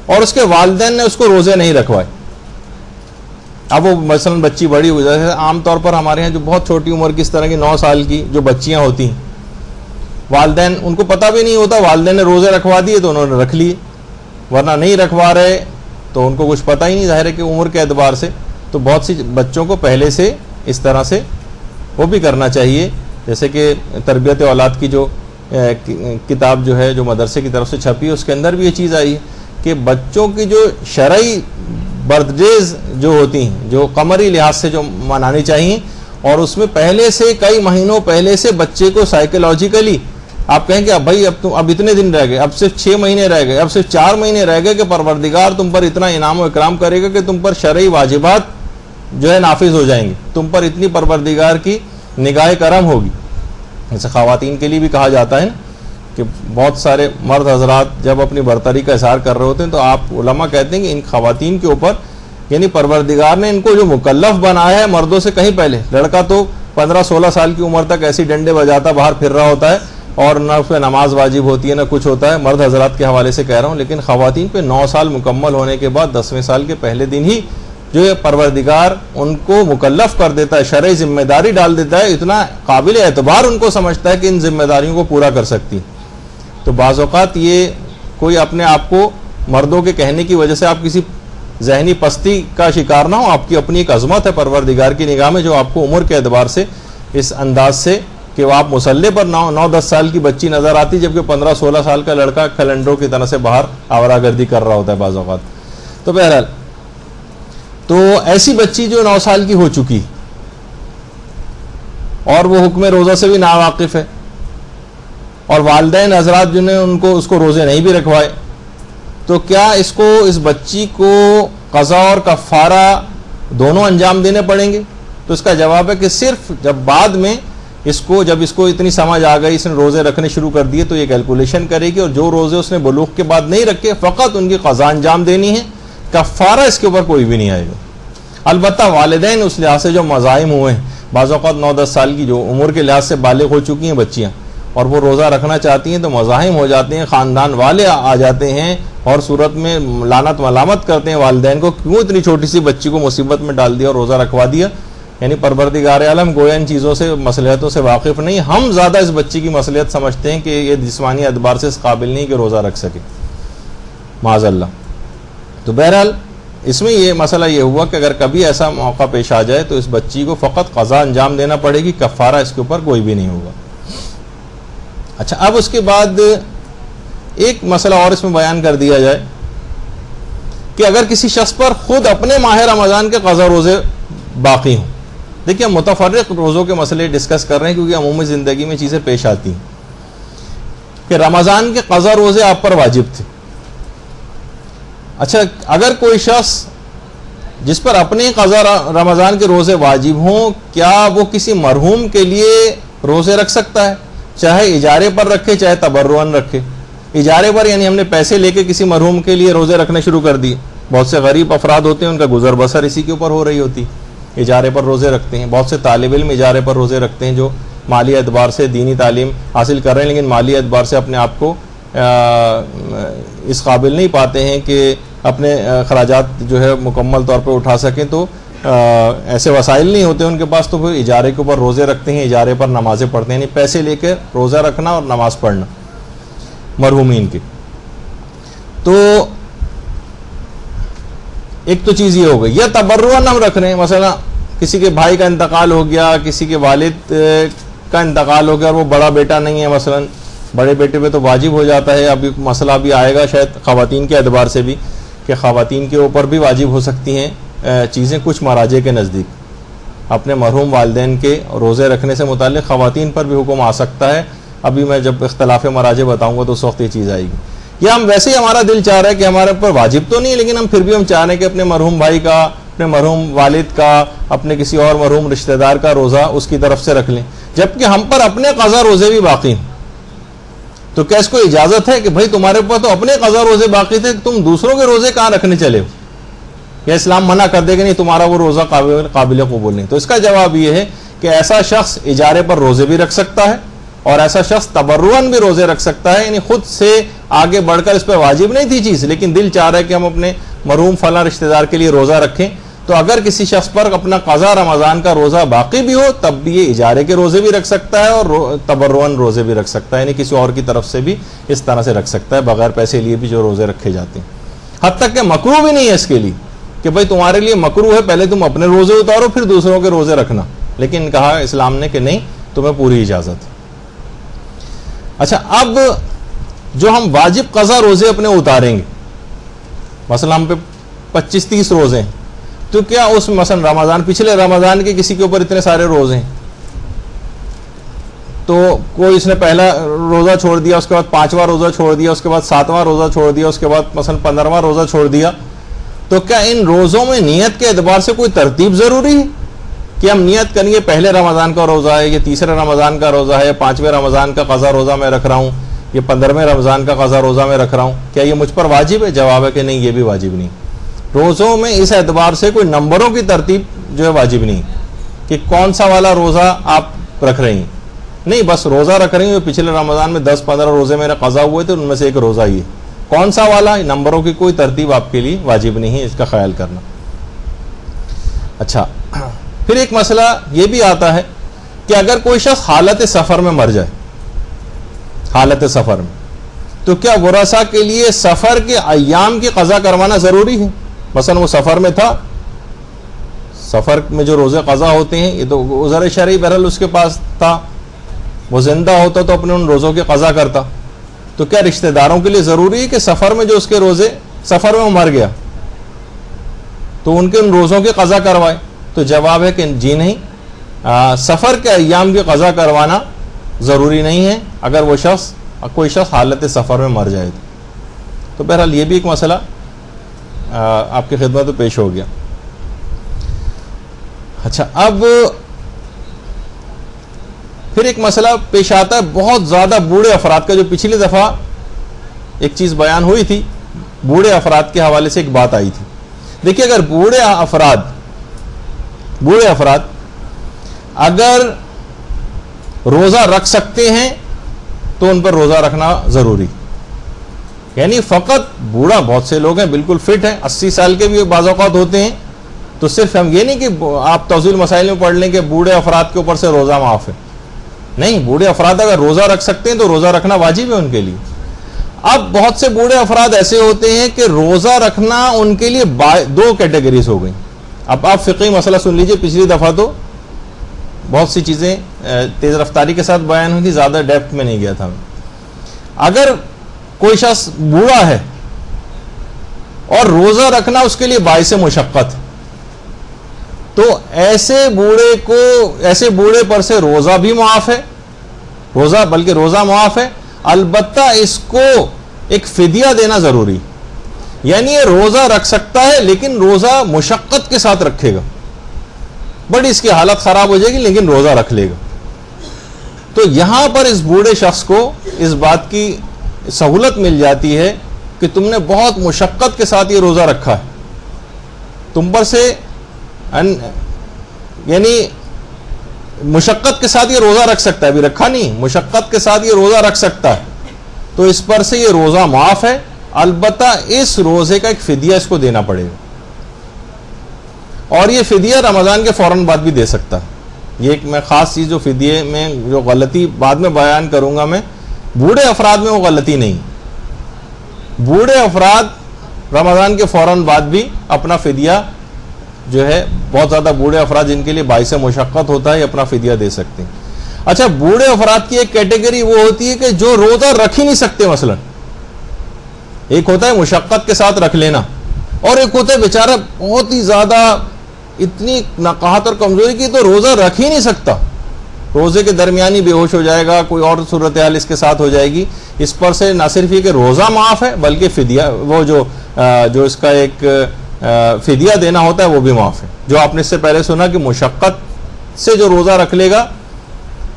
اور اس کے والدین نے اس کو روزے نہیں رکھوائے۔ اب وہ مثلا بچی بڑی ہو جائے، عام طور پر ہمارے ہاں جو بہت چھوٹی عمر کی اس طرح کی 9 سال کی جو بچیاں ہوتی ہیں، والدین ان کو پتہ بھی نہیں ہوتا، والدین نے روزے رکھوا دیے تو انہوں نے رکھ لیے، ورنہ نہیں رکھوا رہے تو ان کو کچھ پتہ ہی نہیں، ظاہر ہے کہ عمر کے اعتبار سے۔ تو بہت سی بچوں کو پہلے سے اس طرح سے وہ بھی کرنا چاہیے، جیسے کہ تربیت اولاد کی جو کتاب جو ہے جو مدرسے کی طرف سے چھپی ہے، اس کے اندر بھی یہ چیز آئی ہے کہ بچوں کی جو شرعی برتھ ڈیز جو ہوتی ہیں، جو قمری لحاظ سے جو منانی چاہیے، اور اس میں پہلے سے کئی مہینوں پہلے سے بچے کو سائیکولوجیکلی آپ کہیں کہ اب بھائی اب اتنے دن رہ گئے، اب صرف 6 مہینے رہ گئے، اب صرف 4 مہینے رہ گئے کہ پروردگار تم پر اتنا انعام و اکرام کرے گا کہ تم پر شرعی واجبات جو ہے نافذ ہو جائیں گے، تم پر اتنی پروردگار کی نگاہ کرم ہوگی. جیسے خواتین کے لیے بھی کہا جاتا ہے نا کہ بہت سارے مرد حضرات جب اپنی برتری کا اظہار کر رہے ہوتے ہیں تو آپ علماء کہتے ہیں کہ ان خواتین کے اوپر یعنی پروردگار نے ان کو جو مکلف بنایا ہے مردوں سے کہیں پہلے. لڑکا تو 15-16 سال کی عمر تک ایسی ڈنڈے بجاتا باہر پھر رہا ہوتا ہے اور نہ اس پہ نماز واجب ہوتی ہے نہ کچھ ہوتا ہے، مرد حضرات کے حوالے سے کہہ رہا ہوں. لیکن خواتین پہ 9 سال مکمل ہونے کے بعد 10ویں سال کے پہلے دن ہی جو ہے پروردگار ان کو مکلف کر دیتا ہے، شرعی ذمہ داری ڈال دیتا ہے، اتنا قابل اعتبار ان کو سمجھتا ہے کہ ان ذمہ داریوں کو پورا کر سکتی. تو بعض اوقات یہ کوئی اپنے آپ کو مردوں کے کہنے کی وجہ سے آپ کسی ذہنی پستی کا شکار نہ ہو. آپ کی اپنی ایک عظمت ہے پروردگار کی نگاہ میں جو آپ کو عمر کے اعتبار سے اس انداز سے کہ وہ آپ مسلح پر 9-10 سال کی بچی نظر آتی جبکہ 15-16 سال کا لڑکا کیلنڈروں کی طرح سے باہر آورا گردی کر رہا ہوتا ہے بعض اوقات. تو بہرحال تو ایسی بچی جو 9 سال کی ہو چکی اور وہ حکم روزہ سے بھی ناواقف ہے اور والدین حضرات جو نے اس کو روزے نہیں بھی رکھوائے، تو کیا اس بچی کو قضا اور کفارہ دونوں انجام دینے پڑیں گے؟ تو اس کا جواب ہے کہ صرف جب بعد میں جب اس کو اتنی سمجھ آ گئی، اس نے روزے رکھنے شروع کر دیے، تو یہ کیلکولیشن کرے گی اور جو روزے اس نے بلوغ کے بعد نہیں رکھے فقط ان کی قضا انجام دینی ہے، کفارہ اس کے اوپر کوئی بھی نہیں آئے گا. البتہ والدین اس لحاظ سے جو مزاحم ہوئے ہیں، بعض اوقات 9-10 سال کی جو عمر کے لحاظ سے بالغ ہو چکی ہیں بچیاں اور وہ روزہ رکھنا چاہتی ہیں تو مزاحم ہو جاتے ہیں، خاندان والے آ جاتے ہیں اور صورت میں لعنت ملامت کرتے ہیں والدین کو، کیوں اتنی چھوٹی سی بچی کو مصیبت میں ڈال دیا اور روزہ رکھوا دیا. یعنی پروردگار عالم گویا ان چیزوں سے مصلحتوں سے واقف نہیں، ہم زیادہ اس بچی کی مصلحت سمجھتے ہیں کہ یہ جسمانی اعتبار سے اس قابل نہیں کہ روزہ رکھ سکے، معاذ اللہ. تو بہرحال اس میں یہ مسئلہ یہ ہوا کہ اگر کبھی ایسا موقع پیش آ جائے تو اس بچی کو فقط قضا انجام دینا پڑے گی، کفارہ اس کے اوپر کوئی بھی نہیں ہوگا. اچھا، اب اس کے بعد ایک مسئلہ اور اس میں بیان کر دیا جائے کہ اگر کسی شخص پر خود اپنے ماہ رمضان کے قضا روزے باقی ہوں. دیکھیں ہم متفرق روزوں کے مسئلے ڈسکس کر رہے ہیں کیونکہ عمومی زندگی میں چیزیں پیش آتی ہیں کہ رمضان کے قضا روزے آپ پر واجب تھے. اچھا، اگر کوئی شخص جس پر اپنے قضا رمضان کے روزے واجب ہوں، کیا وہ کسی مرحوم کے لیے روزے رکھ سکتا ہے؟ چاہے اجارے پر رکھے چاہے تبرعاً رکھے. اجارے پر یعنی ہم نے پیسے لے کے کسی مرحوم کے لیے روزے رکھنے شروع کر دیے. بہت سے غریب افراد ہوتے ہیں، ان کا گزر بسر اسی کے اوپر ہو رہی ہوتی، اجارے پر روزے رکھتے ہیں. بہت سے طالب علم اجارے پر روزے رکھتے ہیں جو مالی اعتبار سے دینی تعلیم حاصل کر رہے ہیں لیکن مالی اعتبار سے اپنے آپ کو اس قابل نہیں پاتے ہیں کہ اپنے اخراجات جو ہے مکمل طور پر اٹھا سکیں، تو ایسے وسائل نہیں ہوتے ان کے پاس، تو پھر اجارے کے اوپر روزے رکھتے ہیں، اجارے پر نمازیں پڑھتے ہیں. یعنی پیسے لے کے روزہ رکھنا اور نماز پڑھنا مرحومین کے. تو ایک تو چیز یہ ہو گئی. یا تبرعاً ہم رکھ رہے ہیں، مثلا کسی کے بھائی کا انتقال ہو گیا، کسی کے والد کا انتقال ہو گیا اور وہ بڑا بیٹا نہیں ہے، مثلا بڑے بیٹے پہ تو واجب ہو جاتا ہے. ابھی مسئلہ بھی آئے گا شاید خواتین کے اعتبار سے بھی کہ خواتین کے اوپر بھی واجب ہو سکتی ہیں چیزیں کچھ مراجع کے نزدیک. اپنے مرحوم والدین کے روزے رکھنے سے متعلق خواتین پر بھی حکم آ سکتا ہے. ابھی میں جب اختلاف مراجع بتاؤں گا تو اس وقت یہ چیز آئے گی. یا ہم ویسے ہی ہمارا دل چاہ رہا ہے کہ ہمارے اوپر واجب تو نہیں لیکن ہم پھر بھی ہم چاہ رہے ہیں کہ اپنے مرحوم بھائی کا، اپنے مرحوم والد کا، اپنے کسی اور مرحوم رشتہ دار کا روزہ اس کی طرف سے رکھ لیں، جبکہ ہم پر اپنے قضا روزے بھی باقی ہیں. تو کیا اس کو اجازت ہے کہ بھائی تمہارے اوپر تو اپنے قضا روزے باقی تھے، تم دوسروں کے روزے کہاں رکھنے چلے ہو؟ یا اسلام منع کر دے کہ نہیں تمہارا وہ روزہ قابل قبول نہیں؟ تو اس کا جواب یہ ہے کہ ایسا شخص اجارے پر روزے بھی رکھ سکتا ہے اور ایسا شخص تبرعاً بھی روزے رکھ سکتا ہے. یعنی خود سے آگے بڑھ کر اس پہ واجب نہیں تھی چیز لیکن دل چاہ رہا ہے کہ ہم اپنے مرحوم فلاں رشتہ دار کے لیے روزہ رکھیں. تو اگر کسی شخص پر اپنا قضا رمضان کا روزہ باقی بھی ہو تب بھی یہ اجارے کے روزے بھی رکھ سکتا ہے اور تبرعاً روزے بھی رکھ سکتا ہے. یعنی کسی اور کی طرف سے بھی اس طرح سے رکھ سکتا ہے بغیر پیسے لیے بھی جو روزے رکھے جاتے ہیں. حتیٰ کہ مکروہ بھی نہیں ہے اس کے لیے کہ بھائی تمہارے لیے مکروہ ہے پہلے تم اپنے روزے اتارو پھر دوسروں کے روزے رکھنا، لیکن کہا اسلام نے کہ نہیں تمہیں پوری اجازت. اچھا، اب جو ہم واجب قضا روزے اپنے اتاریں گے، مثلا ہم پہ 25-30 روزے ہیں، تو کیا اس مثلا رمضان پچھلے رمضان کے کسی کے اوپر اتنے سارے روزے ہیں تو کوئی اس نے پہلا روزہ چھوڑ دیا، اس کے بعد 5واں روزہ چھوڑ دیا، اس کے بعد 7واں روزہ چھوڑ دیا، اس کے بعد مثلا 15واں روزہ چھوڑ دیا، تو کیا ان روزوں میں نیت کے اعتبار سے کوئی ترتیب ضروری ہے کہ ہم نیت کریں گے پہلے رمضان کا روزہ ہے، یہ تیسرے رمضان کا روزہ ہے، یا 5ویں رمضان کا قضا روزہ میں رکھ رہا ہوں، یہ 15ویں رمضان کا قضا روزہ میں رکھ رہا ہوں، کیا یہ مجھ پر واجب ہے؟ جواب ہے کہ نہیں، یہ بھی واجب نہیں۔ روزوں میں اس اعتبار سے کوئی نمبروں کی ترتیب جو ہے واجب نہیں کہ کون سا والا روزہ آپ رکھ رہے ہیں، نہیں، بس روزہ رکھ رہے ہیں، پچھلے رمضان میں 10-15 روزے میرے قضا ہوئے تھے، ان میں سے ایک روزہ ہی ہے، کون سا والا، نمبروں کی کوئی ترتیب آپ کے لیے واجب نہیں ہے، اس کا خیال کرنا۔ اچھا، پھر ایک مسئلہ یہ بھی آتا ہے کہ اگر کوئی شخص حالت سفر میں مر جائے، حالت سفر میں، تو کیا ورثاء کے لیے سفر کے ایام کی قضا کروانا ضروری ہے؟ مثلا وہ سفر میں تھا، سفر میں جو روزے قضا ہوتے ہیں یہ تو عذر شرعی بہرحال اس کے پاس تھا، وہ زندہ ہوتا تو اپنے ان روزوں کی قضا کرتا، تو کیا رشتہ داروں کے لیے ضروری ہے کہ سفر میں جو اس کے روزے، سفر میں وہ مر گیا تو ان کے ان روزوں کی قضا کروائے؟ تو جواب ہے کہ جی نہیں، سفر کے ایام کی قضا کروانا ضروری نہیں ہے اگر وہ شخص، کوئی شخص حالت سفر میں مر جائے تو بہرحال یہ بھی ایک مسئلہ آپ کی خدمت میں پیش ہو گیا۔ اچھا، اب پھر ایک مسئلہ پیش آتا ہے بہت زیادہ بوڑھے افراد کا، جو پچھلی دفعہ ایک چیز بیان ہوئی تھی، بوڑھے افراد کے حوالے سے ایک بات آئی تھی۔ دیکھیے، اگر بوڑھے افراد اگر روزہ رکھ سکتے ہیں تو ان پر روزہ رکھنا ضروری، یعنی فقط بوڑھا، بہت سے لوگ ہیں بالکل فٹ ہیں، 80 سال کے بھی بعض اوقات ہوتے ہیں، تو صرف ہم یہ نہیں کہ آپ توضیح مسائل میں پڑھ لیں کہ بوڑھے افراد کے اوپر سے روزہ معاف ہے، نہیں، بوڑھے افراد اگر روزہ رکھ سکتے ہیں تو روزہ رکھنا واجب ہے ان کے لیے۔ اب بہت سے بوڑھے افراد ایسے ہوتے ہیں کہ روزہ رکھنا ان کے لیے 2 کیٹیگریز ہو گئی۔ اب آپ فقہی مسئلہ سن لیجئے، پچھلی دفعہ تو بہت سی چیزیں تیز رفتاری کے ساتھ بیان ہوئی تھی، زیادہ ڈیپتھ میں نہیں گیا تھا۔ اگر کوئی شخص بوڑھا ہے اور روزہ رکھنا اس کے لیے باعث مشقت، تو ایسے بوڑھے پر سے روزہ بھی معاف ہے، بلکہ روزہ معاف ہے، البتہ اس کو ایک فدیہ دینا ضروری، یعنی یہ روزہ رکھ سکتا ہے لیکن روزہ مشقت کے ساتھ رکھے گا، بڑی اس کی حالت خراب ہو جائے گی لیکن روزہ رکھ لے گا۔ تو یہاں پر اس بوڑھے شخص کو اس بات کی سہولت مل جاتی ہے کہ تم نے بہت مشقت کے ساتھ یہ روزہ رکھا ہے، تم پر سے یعنی مشقت کے ساتھ یہ روزہ رکھ سکتا ہے، ابھی رکھا نہیں، مشقت کے ساتھ یہ روزہ رکھ سکتا ہے، تو اس پر سے یہ روزہ معاف ہے، البتہ اس روزے کا ایک فدیہ اس کو دینا پڑے گا، اور یہ فدیہ رمضان کے فوراً بعد بھی دے سکتا ہے۔ یہ ایک میں خاص چیز جو فدیے میں جو غلطی بعد میں بیان کروں گا میں، بوڑھے افراد میں وہ غلطی نہیں، بوڑھے افراد رمضان کے فوراً بعد بھی اپنا فدیہ جو ہے، بہت زیادہ بوڑھے افراد جن کے لیے باعث مشقت ہوتا ہے، اپنا فدیہ دے سکتے ہیں۔ اچھا، بوڑھے افراد کی ایک کیٹیگری وہ ہوتی ہے کہ جو روزہ رکھ ہی نہیں سکتے، مثلا ایک ہوتا ہے مشقت کے ساتھ رکھ لینا، اور ایک ہوتا ہے بیچارہ بہت ہی زیادہ اتنی نقاہت اور کمزوری کی تو روزہ رکھ ہی نہیں سکتا، روزے کے درمیان ہی بے ہوش ہو جائے گا، کوئی اور صورتحال اس کے ساتھ ہو جائے گی، اس پر سے نہ صرف یہ کہ روزہ معاف ہے بلکہ فدیہ، وہ جو اس کا ایک فدیہ دینا ہوتا ہے وہ بھی معاف ہے۔ جو آپ نے اس سے پہلے سنا کہ مشقت سے جو روزہ رکھ لے گا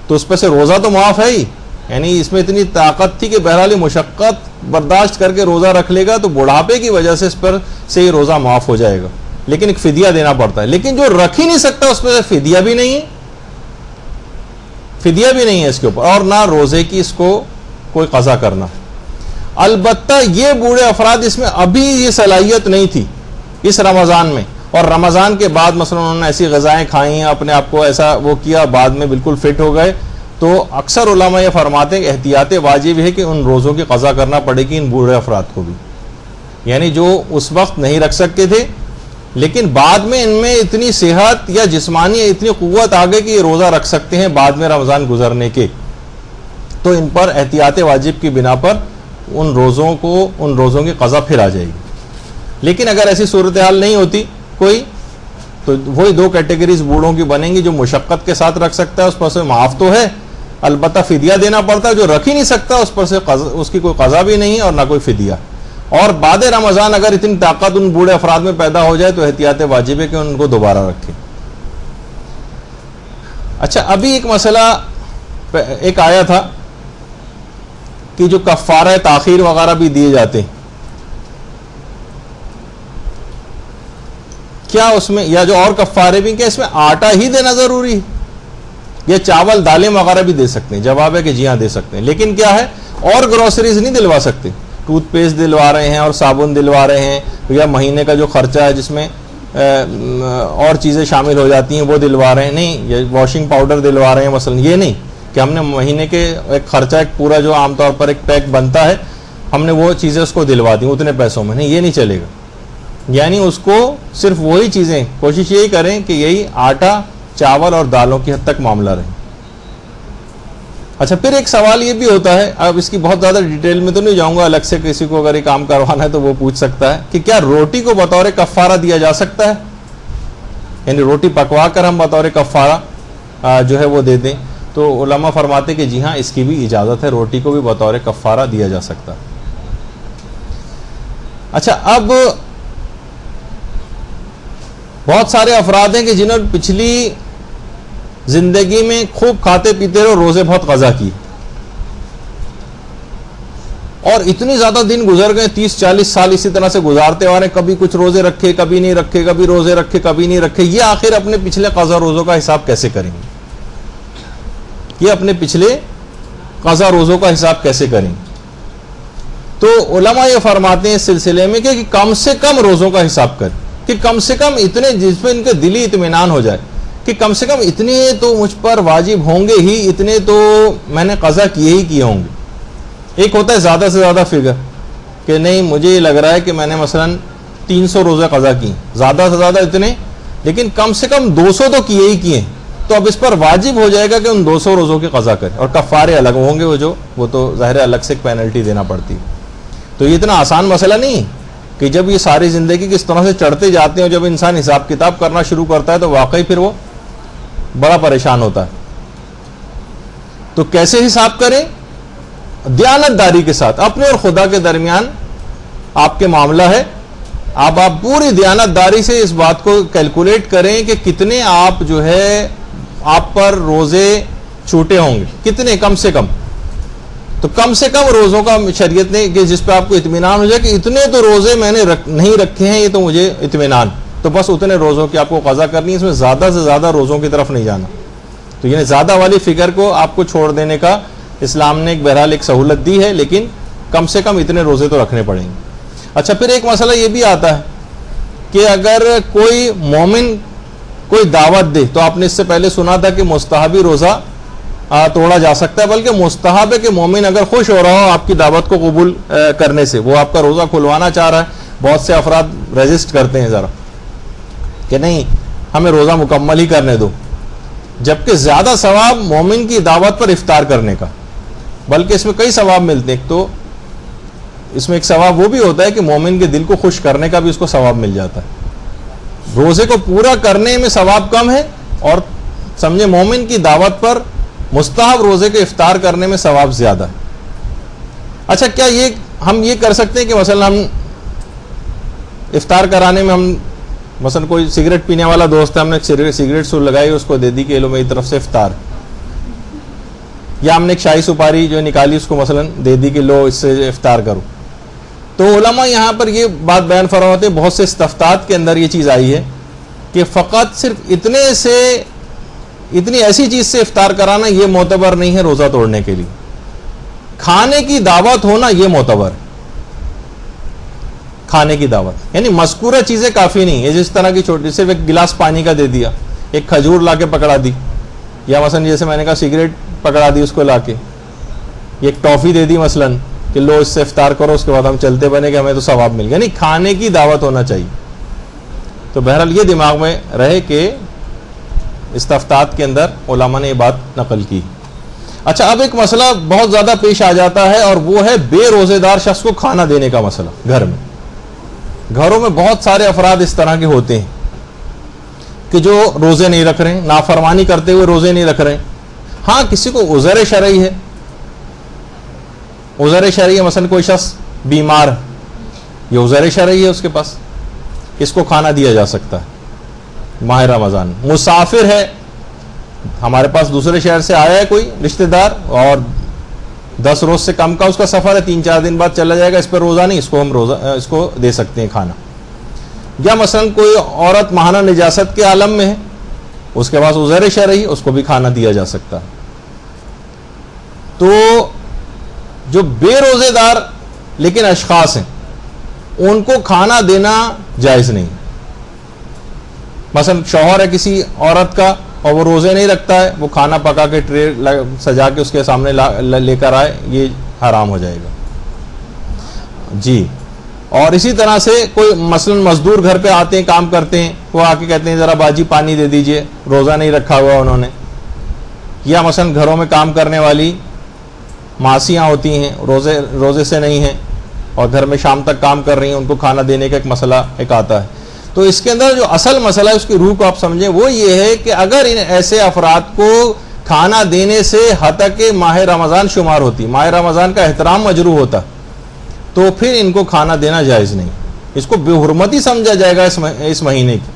تو اس پر سے روزہ تو معاف ہے ہی، یعنی اس میں اتنی طاقت تھی کہ بہرحال مشقت برداشت کر کے روزہ رکھ لے گا تو بڑھاپے کی وجہ سے اس پر سے یہ روزہ معاف ہو جائے گا، لیکن ایک فدیہ دینا پڑتا ہے۔ لیکن جو رکھ ہی نہیں سکتا اس پر فدیہ بھی نہیں ہے اس کے اوپر، اور نہ روزے کی اس کو کوئی قضا کرنا۔ البتہ یہ بوڑھے افراد، اس میں ابھی یہ صلاحیت نہیں تھی اس رمضان میں، اور رمضان کے بعد مثلا انہوں نے ایسی غذائیں کھائیں ہیں، اپنے آپ کو ایسا وہ کیا، بعد میں بالکل فٹ ہو گئے، تو اکثر علماء یہ فرماتے ہیں کہ احتیاط واجب ہے کہ ان روزوں کی قضا کرنا پڑے گی ان بوڑھے افراد کو بھی، یعنی جو اس وقت نہیں رکھ سکتے تھے لیکن بعد میں ان میں اتنی صحت یا جسمانی اتنی قوت آ گئی کہ یہ روزہ رکھ سکتے ہیں بعد میں رمضان گزرنے کے، تو ان پر احتیاط واجب کی بنا پر ان روزوں کی قضا پھر آ جائے گی۔ لیکن اگر ایسی صورتحال نہیں ہوتی کوئی، تو وہی 2 کیٹیگریز بوڑھوں کی بنیں گی، جو مشقت کے ساتھ رکھ سکتا ہے اس پر سے معاف تو ہے، البتہ فدیہ دینا پڑتا ہے. جو رکھ ہی نہیں سکتا اس پر سے اس کی کوئی قضا بھی نہیں ہے اور نہ کوئی فدیہ. اور بعد رمضان اگر اتنی طاقت ان بوڑھے افراد میں پیدا ہو جائے تو احتیاط واجب ہے کہ ان کو دوبارہ رکھیں. اچھا, ابھی ایک مسئلہ ایک آیا تھا کہ جو کفارہ تاخیر وغیرہ بھی دیے جاتے ہیں, کیا اس میں, یا جو اور کفارے بھی, کیا اس میں آٹا ہی دینا ضروری ہے یا چاول دالیں وغیرہ بھی دے سکتے ہیں؟ جواب ہے کہ جی ہاں دے سکتے ہیں, لیکن کیا ہے اور گروسریز نہیں دلوا سکتے. ٹوتھ پیسٹ دلوا رہے ہیں اور صابن دلوا رہے ہیں, یا مہینے کا جو خرچہ ہے جس میں اور چیزیں شامل ہو جاتی ہیں وہ دلوا رہے ہیں, نہیں. یا واشنگ پاؤڈر دلوا رہے ہیں مثلا, یہ نہیں کہ ہم نے مہینے کے ایک خرچہ ایک پورا جو عام طور پر ایک پیک بنتا ہے ہم نے وہ چیزیں اس کو دلوا دی اتنے پیسوں میں, نہیں, یہ نہیں چلے گا. یعنی اس کو صرف وہی چیزیں, کوشش یہی کریں کہ یہی آٹا چاول اور دالوں کی حد تک معاملہ رہے. اچھا, پھر ایک سوال یہ بھی ہوتا ہے, اب اس کی بہت زیادہ ڈیٹیل میں تو نہیں جاؤں گا, الگ سے کسی کو اگر یہ کام کروانا ہے تو وہ پوچھ سکتا ہے کہ کیا روٹی کو بطور کفارہ دیا جا سکتا ہے؟ یعنی روٹی پکوا کر ہم بطور کفارہ جو ہے وہ دے دیں. تو علماء فرماتے کہ جی ہاں اس کی بھی اجازت ہے, روٹی کو بھی بطور کفارہ دیا جا سکتا ہے. اچھا, اب بہت سارے افراد ہیں کہ جنہوں نے پچھلی زندگی میں خوب کھاتے پیتے رہے, روزے بہت قضا کی, اور اتنی زیادہ دن گزر گئے, 30-40 سال اسی طرح سے گزارتے آ رہے ہیں, کبھی کچھ روزے رکھے کبھی نہیں رکھے, کبھی روزے رکھے کبھی نہیں رکھے. یہ آخر اپنے پچھلے قضا روزوں کا حساب کیسے کریں گے؟ یہ اپنے پچھلے قضا روزوں کا حساب کیسے کریں؟ تو علماء یہ فرماتے ہیں اس سلسلے میں کہ کم سے کم روزوں کا حساب کریں, کہ کم سے کم اتنے جس میں ان کے دلی اطمینان ہو جائے کہ کم سے کم اتنے تو مجھ پر واجب ہوں گے ہی, اتنے تو میں نے قضا کیے ہی کیے ہوں گے. ایک ہوتا ہے زیادہ سے زیادہ فگر کہ نہیں مجھے یہ لگ رہا ہے کہ میں نے مثلا 300 روزے قضا کی, زیادہ سے زیادہ اتنے, لیکن کم سے کم 200 تو کیے ہی کیے, تو اب اس پر واجب ہو جائے گا کہ ان 200 روزوں کی قضا کرے, اور کفارے الگ ہوں گے وہ تو ظاہر الگ سے ایک پینلٹی دینا پڑتی. تو یہ اتنا آسان مسئلہ نہیں کہ جب یہ ساری زندگی کس طرح سے چڑھتے جاتے ہیں, اور جب انسان حساب کتاب کرنا شروع کرتا ہے تو واقعی پھر وہ بڑا پریشان ہوتا ہے. تو کیسے حساب کریں؟ دیانت داری کے ساتھ, اپنے اور خدا کے درمیان آپ کے معاملہ ہے. آپ پوری دیانت داری سے اس بات کو کیلکولیٹ کریں کہ کتنے آپ جو ہے آپ پر روزے چھوٹے ہوں گے, کتنے کم سے کم. تو کم سے کم روزوں کا شریعت نے کہ جس پہ آپ کو اطمینان ہو جائے کہ اتنے تو روزے میں نے نہیں رکھے ہیں, یہ تو مجھے اطمینان, تو بس اتنے روزوں کی آپ کو قضا کرنی ہے, اس میں زیادہ سے زیادہ روزوں کی طرف نہیں جانا. تو یعنی زیادہ والی فکر کو آپ کو چھوڑ دینے کا اسلام نے ایک بہرحال ایک سہولت دی ہے, لیکن کم سے کم اتنے روزے تو رکھنے پڑیں گے. اچھا, پھر ایک مسئلہ یہ بھی آتا ہے کہ اگر کوئی مومن کوئی دعوت دے, تو آپ نے اس سے پہلے سنا تھا کہ مستحبی روزہ توڑا جا سکتا ہے, بلکہ مستحب ہے کہ مومن اگر خوش ہو رہا ہو آپ کی دعوت کو قبول کرنے سے, وہ آپ کا روزہ کھلوانا چاہ رہا ہے. بہت سے افراد ریزسٹ کرتے ہیں ذرا کہ نہیں ہمیں روزہ مکمل ہی کرنے دو, جبکہ زیادہ ثواب مومن کی دعوت پر افطار کرنے کا, بلکہ اس میں کئی ثواب ملتے ہیں. ایک تو اس میں ایک ثواب وہ بھی ہوتا ہے کہ مومن کے دل کو خوش کرنے کا بھی اس کو ثواب مل جاتا ہے. روزے کو پورا کرنے میں ثواب کم ہے, اور سمجھے مومن کی دعوت پر مستحب روزے کے افطار کرنے میں ثواب زیادہ ہے. اچھا, کیا ہم یہ کر سکتے ہیں کہ مثلا ہم افطار کرانے میں ہم مثلا کوئی سگریٹ پینے والا دوست ہے, ہم نے سگریٹ سور لگائی, اس کو دے دی کہ لو میری طرف سے افطار, یا ہم نے ایک شاہی سپاری جو نکالی اس کو مثلا دے دی کہ لو اس سے افطار کرو. تو علماء یہاں پر یہ بات بیان فرماتے ہیں, بہت سے استفتات کے اندر یہ چیز آئی ہے کہ فقط صرف اتنی ایسی چیز سے افطار کرانا یہ معتبر نہیں ہے روزہ توڑنے کے لیے. کھانے کی دعوت ہونا یہ معتبر ہے, کھانے کی دعوت, یعنی مذکورہ چیزیں کافی نہیں ہے. جس طرح کی چھوٹی, صرف ایک گلاس پانی کا دے دیا, ایک کھجور لا کے پکڑا دی, یا مثلا جیسے میں نے کہا سگریٹ پکڑا دی اس کو لا کے, ایک ٹافی دے دی مثلا کہ لو اس سے افطار کرو, اس کے بعد ہم چلتے بنے کہ ہمیں تو ثواب مل گیا. یعنی کھانے کی دعوت ہونا چاہیے. تو بہرحال یہ دماغ میں رہے کہ استفتات کے اندر علماء نے یہ بات نقل کی. اچھا, اب ایک مسئلہ بہت زیادہ پیش آ جاتا ہے, اور وہ ہے بے روزے دار شخص کو کھانا دینے کا مسئلہ. گھروں میں بہت سارے افراد اس طرح کے ہوتے ہیں کہ جو روزے نہیں رکھ رہے ہیں, نافرمانی کرتے ہوئے روزے نہیں رکھ رہے ہیں, ہاں کسی کو عذر شرعی ہے، عذر شرعی ہے، مثلا کوئی شخص بیمار ہے، یہ عذر شرعی ہے اس کے پاس، اس کو کھانا دیا جا سکتا ہے ماہ رمضان. مسافر ہے، ہمارے پاس دوسرے شہر سے آیا ہے کوئی رشتہ دار اور 10 روز سے کم کا اس کا سفر ہے، 3-4 دن بعد چلا جائے گا، اس پہ روزہ نہیں، اس کو ہم روزہ اس کو دے سکتے ہیں کھانا. یا مثلا کوئی عورت ماہانہ نجاست کے عالم میں ہے، اس کے پاس عذر شرعی، اس کو بھی کھانا دیا جا سکتا ہے. تو جو بے روزے دار لیکن اشخاص ہیں ان کو کھانا دینا جائز نہیں. مثلا شوہر ہے کسی عورت کا اور وہ روزے نہیں رکھتا ہے، وہ کھانا پکا کے ٹرے سجا کے اس کے سامنے لے کر آئے، یہ حرام ہو جائے گا جی. اور اسی طرح سے کوئی مثلا مزدور گھر پہ آتے ہیں، کام کرتے ہیں، وہ آ کے کہتے ہیں ذرا باجی پانی دے دیجئے، روزہ نہیں رکھا ہوا انہوں نے. یا مثلا گھروں میں کام کرنے والی ماسیاں ہوتی ہیں، روزے سے نہیں ہیں اور گھر میں شام تک کام کر رہی ہیں، ان کو کھانا دینے کا ایک مسئلہ ایک آتا ہے. تو اس کے اندر جو اصل مسئلہ ہے اس کی روح کو آپ سمجھیں، وہ یہ ہے کہ اگر ان ایسے افراد کو کھانا دینے سے حتیٰ کہ ماہ رمضان شمار ہوتی، ماہ رمضان کا احترام مجروح ہوتا، تو پھر ان کو کھانا دینا جائز نہیں. اس کو بے حرمتی سمجھا جائے گا اس مہینے کی.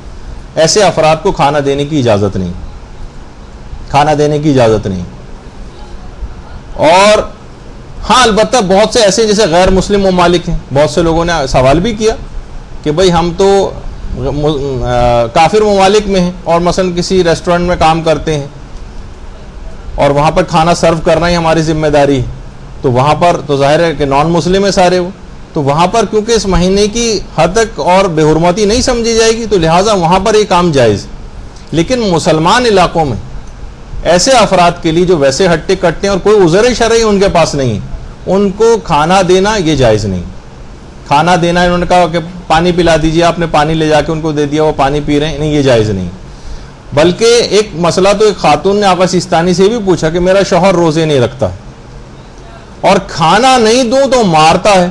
ایسے افراد کو کھانا دینے کی اجازت نہیں، کھانا دینے کی اجازت نہیں. اور ہاں البتہ بہت سے ایسے جیسے غیر مسلم ممالک ہیں، بہت سے لوگوں نے سوال بھی کیا کہ بھئی ہم تو کافر ممالک میں ہیں اور مثلا کسی ریسٹورنٹ میں کام کرتے ہیں اور وہاں پر کھانا سرو کرنا ہی ہماری ذمہ داری ہے، تو وہاں پر تو ظاہر ہے کہ نان مسلم ہے سارے وہ، تو وہاں پر کیونکہ اس مہینے کی حد تک اور بے حرمتی نہیں سمجھی جائے گی، تو لہٰذا وہاں پر یہ کام جائز. لیکن مسلمان علاقوں میں ایسے افراد کے لیے جو ویسے ہٹے کٹے ہیں اور کوئی عذر شرعی ان کے پاس نہیں ہے، ان کو کھانا دینا یہ جائز نہیں. کھانا دینا انہوں نے کہا کہ پانی پلا دیجیے، آپ نے پانی لے جا کے ان کو دے دیا، وہ پانی پی رہے ہیں، نہیں یہ جائز نہیں. بلکہ ایک مسئلہ تو ایک خاتون نے آقا سیستانی سے بھی پوچھا کہ میرا شوہر روزے نہیں رکھتا اور کھانا نہیں دوں تو مارتا ہے،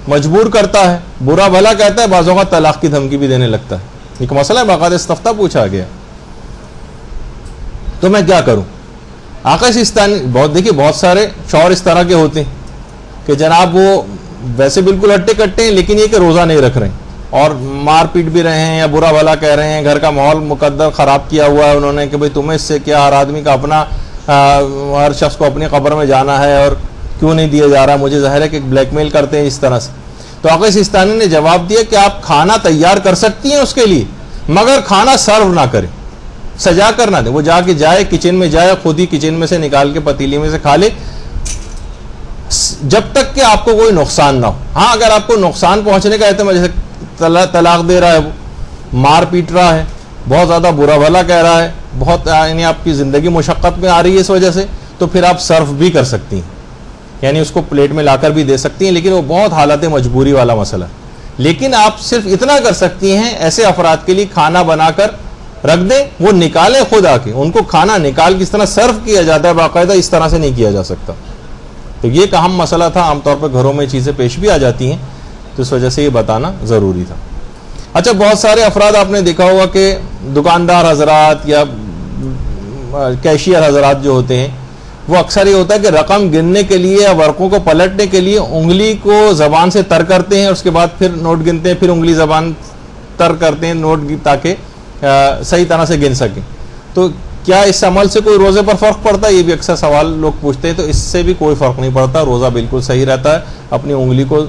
مجبور کرتا ہے، برا بھلا کہتا ہے، بعض اوقات طلاق کی دھمکی بھی دینے لگتا ہے. ایک مسئلہ ہے، باقاعدہ استفتاء پوچھا گیا، تو میں کیا کروں. آقا سیستانی دیکھیے بہت سارے شوہر اس طرح کے ہوتے ہیں کہ جناب وہ ویسے بالکل ہٹے کٹے ہیں لیکن یہ کہ روزہ نہیں رکھ رہے ہیں اور مار پیٹ بھی رہے ہیں یا برا بھلا کہہ رہے ہیں، گھر کا ماحول مقدر خراب کیا ہوا ہے انہوں نے کہ بھئی تمہیں اس سے کیا، ہر آدمی کا اپنا، ہر شخص کو اپنی قبر میں جانا ہے اور کیوں نہیں دیا جا رہا. مجھے ظاہر ہے کہ بلیک میل کرتے ہیں اس طرح سے. تو آقا سیستانی نے جواب دیا کہ آپ کھانا تیار کر سکتی ہیں اس کے لیے، مگر کھانا سرو نہ کریں، سجا کر نہ دیں. وہ جا کے جائے کچن میں جائے، خود ہی کچن میں سے نکال کے پتیلی میں سے کھا لے، جب تک کہ آپ کو کوئی نقصان نہ ہو. ہاں اگر آپ کو نقصان پہنچنے کا احتمال، جیسے طلاق دے رہا ہے، وہ مار پیٹ رہا ہے، بہت زیادہ برا بھلا کہہ رہا ہے، بہت یعنی آپ کی زندگی مشقت میں آ رہی ہے اس وجہ سے، تو پھر آپ صرف بھی کر سکتی ہیں، یعنی اس کو پلیٹ میں لا کر بھی دے سکتی ہیں، لیکن وہ بہت حالت مجبوری والا مسئلہ ہے. لیکن آپ صرف اتنا کر سکتی ہیں، ایسے افراد کے لیے کھانا بنا کر رکھ دیں، وہ نکالیں خود آ کے، ان کو کھانا نکال کے اس طرح سرو کیا جاتا ہے باقاعدہ، اس طرح سے نہیں کیا جا سکتا. تو یہ ایک اہم مسئلہ تھا، عام طور پر گھروں میں چیزیں پیش بھی آ جاتی ہیں، تو اس وجہ سے یہ بتانا ضروری تھا. اچھا بہت سارے افراد آپ نے دیکھا ہوگا کہ دکاندار حضرات یا کیشیئر حضرات جو ہوتے ہیں، وہ اکثر یہ ہوتا ہے کہ رقم گننے کے لیے یا ورقوں کو پلٹنے کے لیے انگلی کو زبان سے تر کرتے ہیں، اس کے بعد پھر نوٹ گنتے ہیں، پھر انگلی زبان تر کرتے ہیں نوٹ تاکہ صحیح طرح سے گن سکیں. تو کیا اس عمل سے کوئی روزے پر فرق پڑتا ہے؟ یہ بھی اکثر سوال لوگ پوچھتے ہیں. تو اس سے بھی کوئی فرق نہیں پڑتا، روزہ بالکل صحیح رہتا ہے. اپنی انگلی کو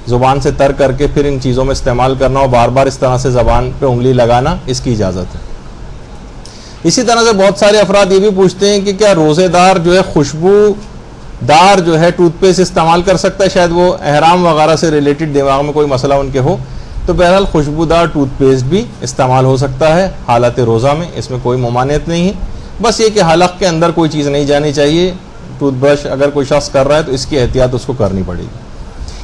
زبان سے تر کر کے پھر ان چیزوں میں استعمال کرنا اور بار بار اس طرح سے زبان پہ انگلی لگانا، اس کی اجازت ہے. اسی طرح سے بہت سارے افراد یہ بھی پوچھتے ہیں کہ کیا روزے دار جو ہے خوشبو دار جو ہے ٹوتھ پیسٹ استعمال کر سکتا ہے؟ شاید وہ احرام وغیرہ سے ریلیٹڈ دماغ میں کوئی مسئلہ ان کے ہو. تو بہرحال خوشبودار ٹوتھ پیسٹ بھی استعمال ہو سکتا ہے حالت روزہ میں، اس میں کوئی ممانعت نہیں ہے. بس یہ کہ حلق کے اندر کوئی چیز نہیں جانی چاہیے. ٹوتھ برش اگر کوئی شخص کر رہا ہے تو اس کی احتیاط اس کو کرنی پڑے گی.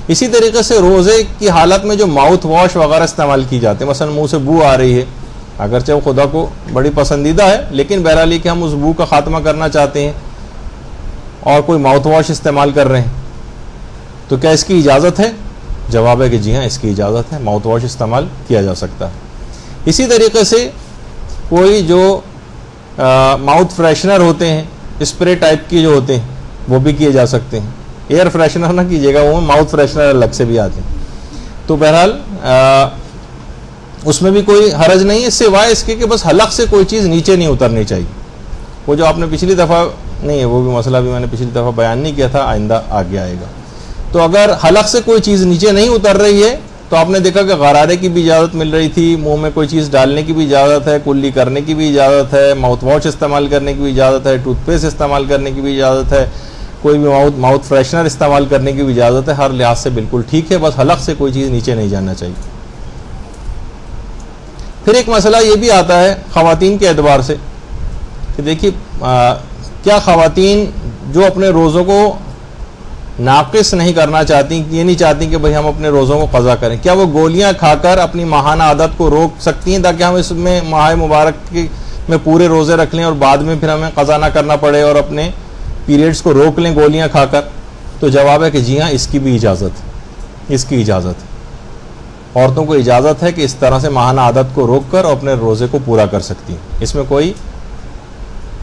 اسی طریقے سے روزے کی حالت میں جو ماؤتھ واش وغیرہ استعمال کی جاتے ہیں، مثلا منہ سے بو آ رہی ہے، اگرچہ وہ خدا کو بڑی پسندیدہ ہے، لیکن بہرحال یہ کہ ہم اس بو کا خاتمہ کرنا چاہتے ہیں اور کوئی ماؤتھ واش استعمال کر رہے ہیں، تو کیا اس کی اجازت ہے؟ جواب ہے کہ جی ہاں، اس کی اجازت ہے، ماؤتھ واش استعمال کیا جا سکتا ہے. اسی طریقے سے کوئی جو ماؤتھ فریشنر ہوتے ہیں اسپرے ٹائپ کی جو ہوتے ہیں وہ بھی کیے جا سکتے ہیں. ایئر فریشنر نہ کیجیے گا, وہ ماؤتھ فریشنر الگ سے بھی آتے ہیں. تو بہرحال اس میں بھی کوئی حرج نہیں ہے, سوائے اس کے کہ بس حلق سے کوئی چیز نیچے نہیں اترنی چاہیے. وہ جو آپ نے پچھلی دفعہ نہیں ہے, وہ بھی مسئلہ بھی میں نے پچھلی دفعہ بیان نہیں کیا تھا, آئندہ آگے آئے گا. تو اگر حلق سے کوئی چیز نیچے نہیں اتر رہی ہے تو آپ نے دیکھا کہ غرارے کی بھی اجازت مل رہی تھی, منہ میں کوئی چیز ڈالنے کی بھی اجازت ہے, کلی کرنے کی بھی اجازت ہے, ماؤتھ واش استعمال کرنے کی بھی اجازت ہے, ٹوتھ پیسٹ استعمال کرنے کی بھی اجازت ہے, کوئی بھی ماؤتھ فریشنر استعمال کرنے کی بھی اجازت ہے. ہر لحاظ سے بالکل ٹھیک ہے, بس حلق سے کوئی چیز نیچے نہیں جانا چاہیے. پھر ایک مسئلہ یہ بھی آتا ہے خواتین کے اعتبار سے کہ دیکھیے کیا خواتین جو اپنے روزوں کو ناقص نہیں کرنا چاہتی, یہ نہیں چاہتی کہ بھئی ہم اپنے روزوں کو قضا کریں, کیا وہ گولیاں کھا کر اپنی ماہانہ عادت کو روک سکتی ہیں تاکہ ہم اس میں ماہ مبارک میں پورے روزے رکھ لیں اور بعد میں پھر ہمیں قضا نہ کرنا پڑے اور اپنے پیریڈز کو روک لیں گولیاں کھا کر؟ تو جواب ہے کہ جی ہاں, اس کی بھی اجازت ہے, اس کی اجازت ہے. عورتوں کو اجازت ہے کہ اس طرح سے ماہانہ عادت کو روک کر اپنے روزے کو پورا کر سکتی ہیں. اس میں کوئی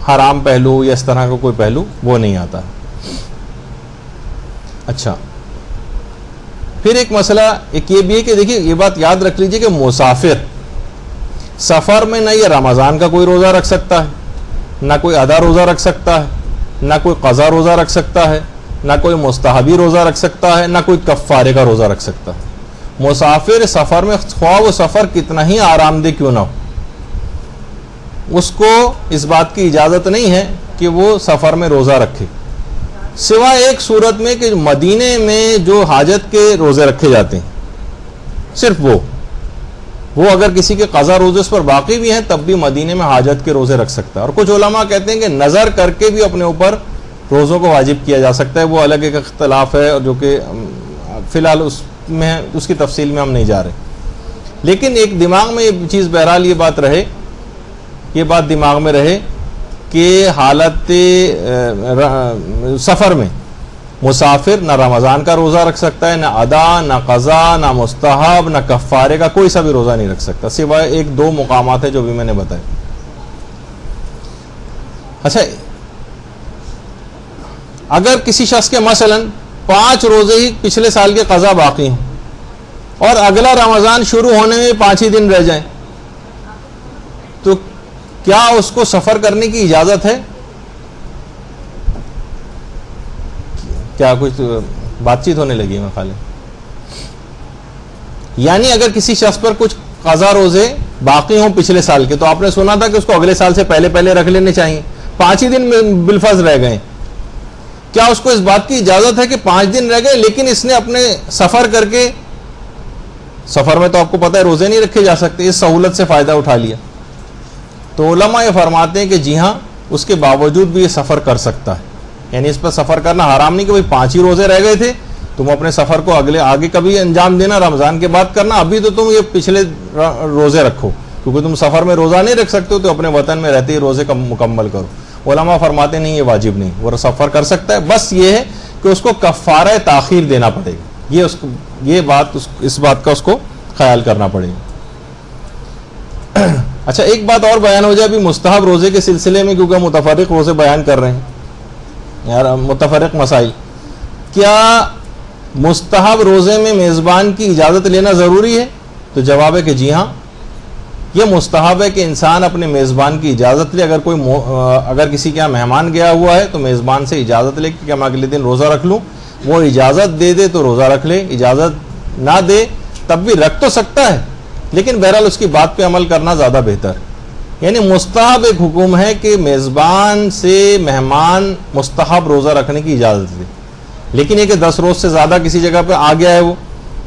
حرام پہلو یا اس طرح کا کوئی پہلو وہ نہیں آتا. اچھا, پھر ایک مسئلہ ایک یہ بھی ہے کہ دیکھیے یہ بات یاد رکھ لیجئے کہ مسافر سفر میں نہ یہ رمضان کا کوئی روزہ رکھ سکتا ہے, نہ کوئی ادا روزہ رکھ سکتا ہے, نہ کوئی قضا روزہ رکھ سکتا ہے, نہ کوئی مستحبی روزہ رکھ سکتا ہے, نہ کوئی کفارے کا روزہ رکھ سکتا ہے. مسافر سفر میں خواہ وہ سفر کتنا ہی آرام دہ کیوں نہ ہو, اس کو اس بات کی اجازت نہیں ہے کہ وہ سفر میں روزہ رکھے, سوائے ایک صورت میں کہ مدینے میں جو حاجت کے روزے رکھے جاتے ہیں, صرف وہ اگر کسی کے قضا روزے اس پر باقی بھی ہیں تب بھی مدینے میں حاجت کے روزے رکھ سکتا ہے. اور کچھ علماء کہتے ہیں کہ نظر کر کے بھی اپنے اوپر روزوں کو واجب کیا جا سکتا ہے, وہ الگ ایک اختلاف ہے جو کہ فی الحال اس کی تفصیل میں ہم نہیں جا رہے. لیکن ایک دماغ میں یہ چیز بہرحال یہ بات دماغ میں رہے کہ حالت سفر میں مسافر نہ رمضان کا روزہ رکھ سکتا ہے, نہ ادا, نہ قضا, نہ مستحب, نہ کفارے کا کوئی سا بھی روزہ نہیں رکھ سکتا, سوائے ایک دو مقامات ہیں جو بھی میں نے بتائے. اچھا, اگر کسی شخص کے مثلاً 5 روزے ہی پچھلے سال کے قضا باقی ہیں اور اگلا رمضان شروع ہونے میں 5 ہی دن رہ جائیں, تو کیا اس کو سفر کرنے کی اجازت ہے؟ کیا کچھ بات چیت ہونے لگی ہے میں خالی. یعنی اگر کسی شخص پر کچھ قضا روزے باقی ہوں پچھلے سال کے, تو آپ نے سنا تھا کہ اس کو اگلے سال سے پہلے رکھ لینے چاہیے, 5 ہی دن بالفرض رہ گئے, کیا اس کو اس بات کی اجازت ہے کہ 5 دن رہ گئے لیکن اس نے اپنے سفر کر کے, سفر میں تو آپ کو پتہ ہے روزے نہیں رکھے جا سکتے, اس سہولت سے فائدہ اٹھا لیا؟ تو علماء یہ فرماتے ہیں کہ جی ہاں, اس کے باوجود بھی یہ سفر کر سکتا ہے. یعنی اس پر سفر کرنا حرام نہیں کہ بھئی 5 ہی روزے رہ گئے تھے, تم اپنے سفر کو آگے کبھی انجام دینا, رمضان کے بعد کرنا, ابھی تو تم یہ پچھلے روزے رکھو, کیونکہ تم سفر میں روزہ نہیں رکھ سکتے ہو تو اپنے وطن میں رہتے ہی روزے مکمل کرو. علماء فرماتے نہیں یہ واجب نہیں, وہ سفر کر سکتا ہے, بس یہ ہے کہ اس کو کفارہ تاخیر دینا پڑے گا. اس بات کا اس کو خیال کرنا پڑے گا. اچھا, ایک بات اور بیان ہو جائے ابھی مستحب روزے کے سلسلے میں, کیونکہ ہم متفرق روزے بیان کر رہے ہیں یار, متفرق مسائل. کیا مستحب روزے میں میزبان کی اجازت لینا ضروری ہے؟ تو جواب ہے کہ جی ہاں, یہ مستحب ہے کہ انسان اپنے میزبان کی اجازت لے. اگر کسی کے یہاں مہمان گیا ہوا ہے تو میزبان سے اجازت لے کہ میں اگلے دن روزہ رکھ لوں. وہ اجازت دے دے تو روزہ رکھ لے, اجازت نہ دے تب بھی رکھ تو سکتا ہے, لیکن بہرحال اس کی بات پہ عمل کرنا زیادہ بہتر. یعنی مستحب ایک حکم ہے کہ میزبان سے مہمان مستحب روزہ رکھنے کی اجازت دے, لیکن یہ کہ 10 روز سے زیادہ کسی جگہ پہ آ گیا ہے وہ,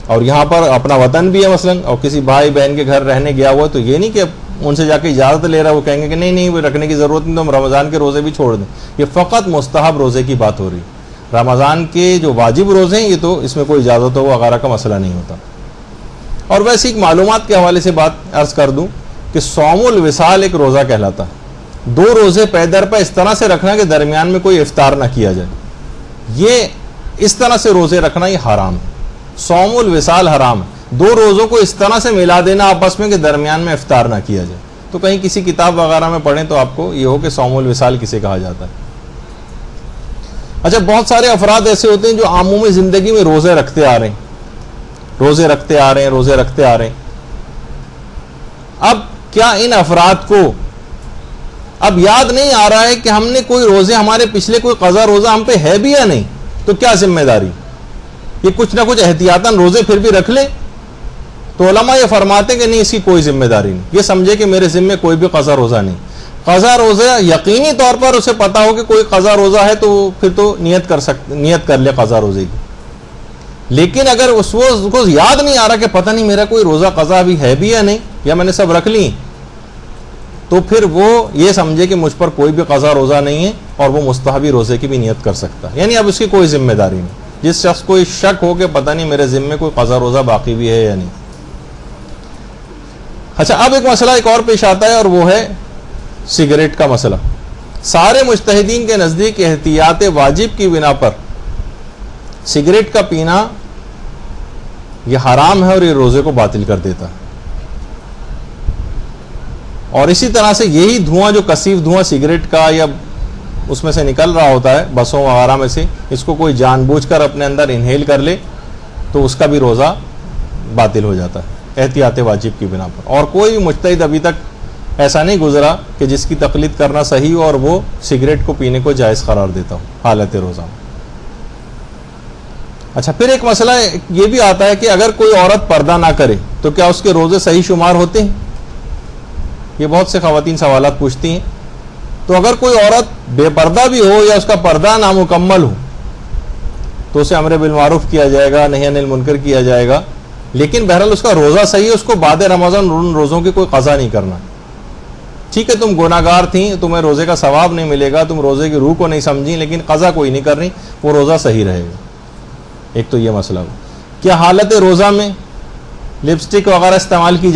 اور یہاں پر اپنا وطن بھی ہے مثلاً, اور کسی بھائی بہن کے گھر رہنے گیا ہوا, تو یہ نہیں کہ ان سے جا کے اجازت لے رہا ہے, وہ کہیں گے کہ نہیں وہ رکھنے کی ضرورت نہیں, تو ہم رمضان کے روزے بھی چھوڑ دیں. یہ فقط مستحب روزے کی بات ہو رہی ہے. رمضان کے جو واجب روزے ہیں یہ تو اس میں کوئی اجازت ہو وغیرہ کا مسئلہ نہیں ہوتا. اور ویسے ایک معلومات کے حوالے سے بات عرض کر دوں کہ صوم الوصال ایک روزہ کہلاتا ہے. 2 روزے پے در پہ اس طرح سے رکھنا کہ درمیان میں کوئی افطار نہ کیا جائے, یہ اس طرح سے روزے رکھنا یہ حرام ہے. صوم الوصال حرام ہے. 2 روزوں کو اس طرح سے ملا دینا آپس میں کہ درمیان میں افطار نہ کیا جائے. تو کہیں کسی کتاب وغیرہ میں پڑھیں تو آپ کو یہ ہو کہ صوم الوصال کسے کہا جاتا ہے. اچھا بہت سارے افراد ایسے ہوتے ہیں جو عمومی زندگی میں روزے رکھتے آ رہے ہیں، روزے رکھتے آ رہے ہیں، روزے رکھتے آ رہے ہیں. اب کیا ان افراد کو اب یاد نہیں آ رہا ہے کہ ہم نے کوئی روزے، ہمارے پچھلے کوئی قضا روزہ ہم پہ ہے بھی یا نہیں؟ تو کیا ذمہ داری؟ یہ کچھ نہ کچھ احتیاطاً روزے پھر بھی رکھ لے. تو علماء یہ فرماتے ہیں کہ نہیں، اس کی کوئی ذمہ داری نہیں. یہ سمجھے کہ میرے ذمہ کوئی بھی قضا روزہ نہیں. قضا روزہ یقینی طور پر اسے پتا ہو کہ کوئی قضا روزہ ہے تو پھر تو نیت کر لے قضا روزے کی. لیکن اگر اس کو یاد نہیں آ رہا کہ پتہ نہیں میرا کوئی روزہ قضا بھی ہے بھی یا نہیں، یا میں نے سب رکھ لی، تو پھر وہ یہ سمجھے کہ مجھ پر کوئی بھی قضا روزہ نہیں ہے اور وہ مستحبی روزے کی بھی نیت کر سکتا ہے. یعنی اب اس کی کوئی ذمہ داری نہیں. جس شخص کو شک ہو کہ پتہ نہیں میرے ذمے کوئی قضا روزہ باقی بھی ہے یا نہیں. اچھا اب ایک مسئلہ ایک اور پیش آتا ہے، اور وہ ہے سگریٹ کا مسئلہ. سارے مجتہدین کے نزدیک احتیاط واجب کی بنا پر سگریٹ کا پینا یہ حرام ہے اور یہ روزے کو باطل کر دیتا ہے. اور اسی طرح سے یہی دھواں جو کثیف دھواں سگریٹ کا یا اس میں سے نکل رہا ہوتا ہے بسوں وغیرہ میں سے، اس کو کوئی جان بوجھ کر اپنے اندر انہیل کر لے تو اس کا بھی روزہ باطل ہو جاتا ہے احتیاط واجب کی بنا پر. اور کوئی مجتہد ابھی تک ایسا نہیں گزرا کہ جس کی تقلید کرنا صحیح ہو اور وہ سگریٹ کو پینے کو جائز قرار دیتا ہو حالت روزہ میں. اچھا پھر ایک مسئلہ یہ بھی آتا ہے کہ اگر کوئی عورت پردہ نہ کرے تو کیا اس کے روزے صحیح شمار ہوتے ہیں؟ یہ بہت سے خواتین سوالات پوچھتی ہیں. تو اگر کوئی عورت بے پردہ بھی ہو یا اس کا پردہ نامکمل ہو تو اسے امر بالمعروف کیا جائے گا، نہی عن المنکر کیا جائے گا، لیکن بہرحال اس کا روزہ صحیح ہے، اس کو بعد رمضان ان روزوں کی کوئی قضا نہیں کرنا. ٹھیک ہے تم گناہگار تھیں، تمہیں روزے کا ثواب نہیں ملے گا، تم روزے کی روح کو نہیں سمجھی، لیکن قضا کوئی نہیں کر رہی، وہ روزہ صحیح رہے گا. ایک تو یہ مسئلہ ہو. کیا حالت روزہ میں لپسٹک وغیرہ استعمال کی